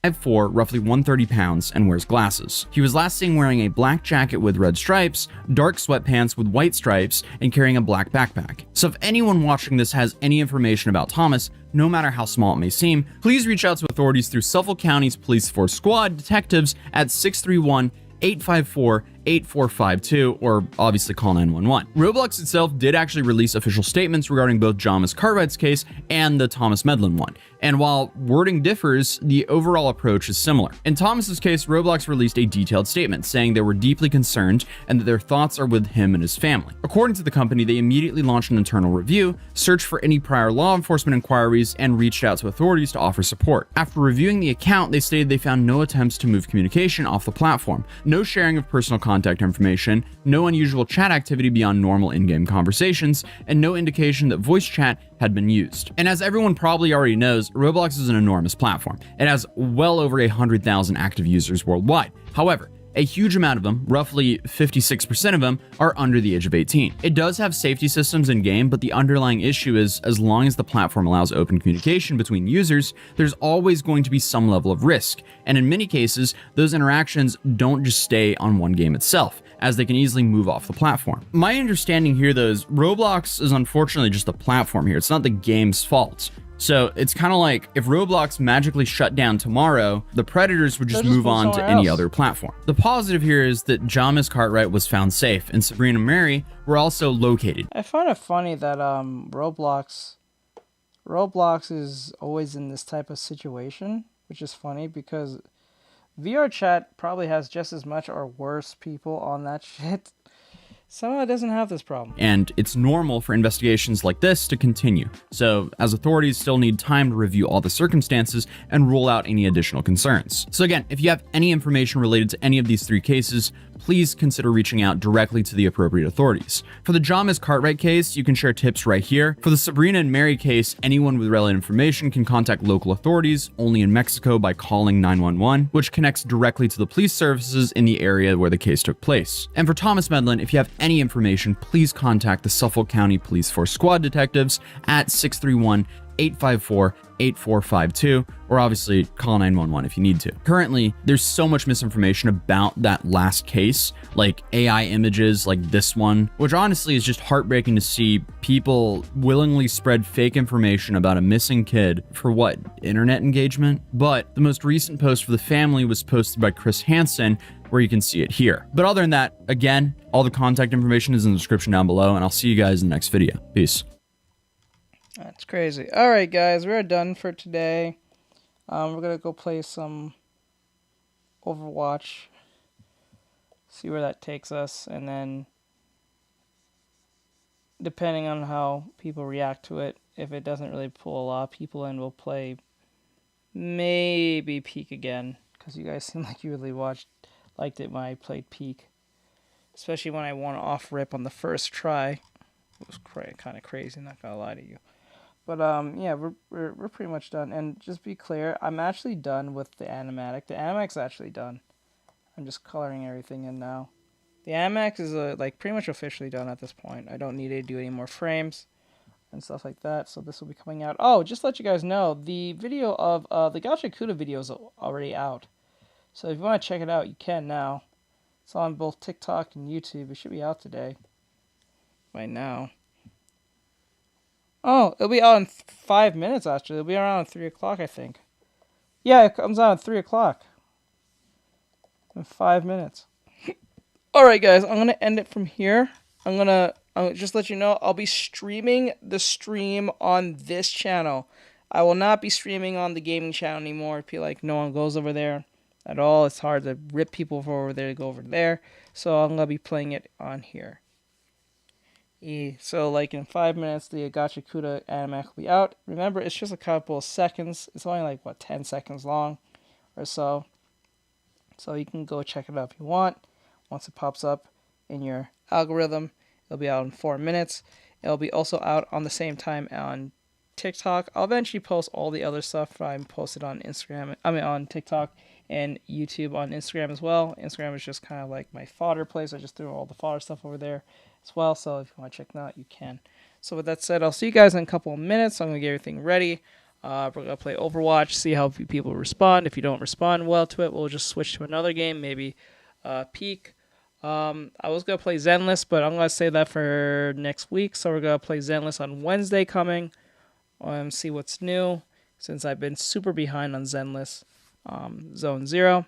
5'4", roughly 130 pounds, and wears glasses. He was last seen wearing a black jacket with red stripes, dark sweatpants with white stripes, and carrying a black backpack. So if anyone watching this has any information about Thomas, no matter how small it may seem, please reach out to authorities through Suffolk County's Police Force Squad detectives at 631-854-8452, or obviously call 911. Roblox itself did actually release official statements regarding both Thomas Cartwright's case and the Thomas Medlin one. And while wording differs, the overall approach is similar. In Thomas's case, Roblox released a detailed statement saying they were deeply concerned and that their thoughts are with him and his family. According to the company, they immediately launched an internal review, searched for any prior law enforcement inquiries, and reached out to authorities to offer support. After reviewing the account, they stated they found no attempts to move communication off the platform, no sharing of personal content contact information, no unusual chat activity beyond normal in-game conversations, and no indication that voice chat had been used. And as everyone probably already knows, Roblox is an enormous platform. It has well over 100,000 active users worldwide. However, a huge amount of them, roughly 56% of them, are under the age of 18. It does have safety systems in game, but the underlying issue is as long as the platform allows open communication between users, there's always going to be some level of risk. And in many cases, those interactions don't just stay on one game itself, as they can easily move off the platform. My understanding here, though, is Roblox is unfortunately just a platform here. It's not the game's fault. So it's kind of like if Roblox magically shut down tomorrow, the predators would just move on to any other platform. The positive here is that Jamis Cartwright was found safe and Sabrina and Mary were also located. I find it funny that Roblox is always in this type of situation, which is funny because VR chat probably has just as much or worse people on that shit. Somehow it doesn't have this problem. And it's normal for investigations like this to continue. So, as authorities still need time to review all the circumstances and rule out any additional concerns. So again, if you have any information related to any of these three cases, please consider reaching out directly to the appropriate authorities. For the Jamis Cartwright case, you can share tips right here. For the Sabrina and Mary case, anyone with relevant information can contact local authorities only in Mexico by calling 911, which connects directly to the police services in the area where the case took place. And for Thomas Medlin, if you have any information, please contact the Suffolk County Police Force Squad detectives at 631-854-8452, or obviously call 911 if you need to. Currently, there's so much misinformation about that last case, like AI images like this one, which honestly is just heartbreaking to see people willingly spread fake information about a missing kid for what, internet engagement? But the most recent post for the family was posted by Chris Hansen, where you can see it here. But other than that, again, all the contact information is in the description down below, and I'll see you guys in the next video. Peace. That's crazy. Alright guys, we're done for today. We're gonna go play some Overwatch. See where that takes us, and then depending on how people react to it, if it doesn't really pull a lot of people in, we'll play maybe Peak again, because you guys seem like you really liked it when I played Peak, especially when I won off rip on the first try. It was kind of crazy, not gonna lie to you. But yeah, we're pretty much done. And just be clear, I'm actually done with the animatic. The animatic's actually done. I'm just coloring everything in now. The animatic is like pretty much officially done at this point. I don't need to do any more frames and stuff like that. So this will be coming out. Oh, just to let you guys know, the video of the Gacha Kuda video is already out. So if you want to check it out, you can now. It's on both TikTok and YouTube. It should be out today. Right now. Oh, it'll be out in 5 minutes, actually. It'll be around 3 o'clock, I think. Yeah, it comes out at 3 o'clock. In 5 minutes. Alright, guys. I'm going to end it from here. I'll just let you know, I'll be streaming the stream on this channel. I will not be streaming on the gaming channel anymore. I feel like no one goes over there at all. It's hard to rip people from over there to go over there. So I'm going to be playing it on here. So like in 5 minutes, the Gacha Kuda animatic will be out. Remember, it's just a couple of seconds. It's only like, what, 10 seconds long or so. So you can go check it out if you want. Once it pops up in your algorithm, it'll be out in 4 minutes. It'll be also out on the same time on TikTok. I'll eventually post all the other stuff I'm posted on Instagram. On TikTok and YouTube on Instagram as well. Instagram is just kind of like my fodder place. I just threw all the fodder stuff over there as well. So if you want to check it out, you can. So with that said, I'll see you guys in a couple of minutes. I'm going to get everything ready. We're going to play Overwatch, see how people respond. If you don't respond well to it, we'll just switch to another game, maybe Peak. I was going to play Zenless, but I'm going to save that for next week. So we're going to play Zenless on Wednesday coming. See what's new, since I've been super behind on Zenless, Zone 0,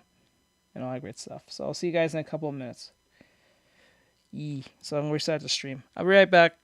and all that great stuff. So I'll see you guys in a couple of minutes. So I'm going to restart the stream. I'll be right back.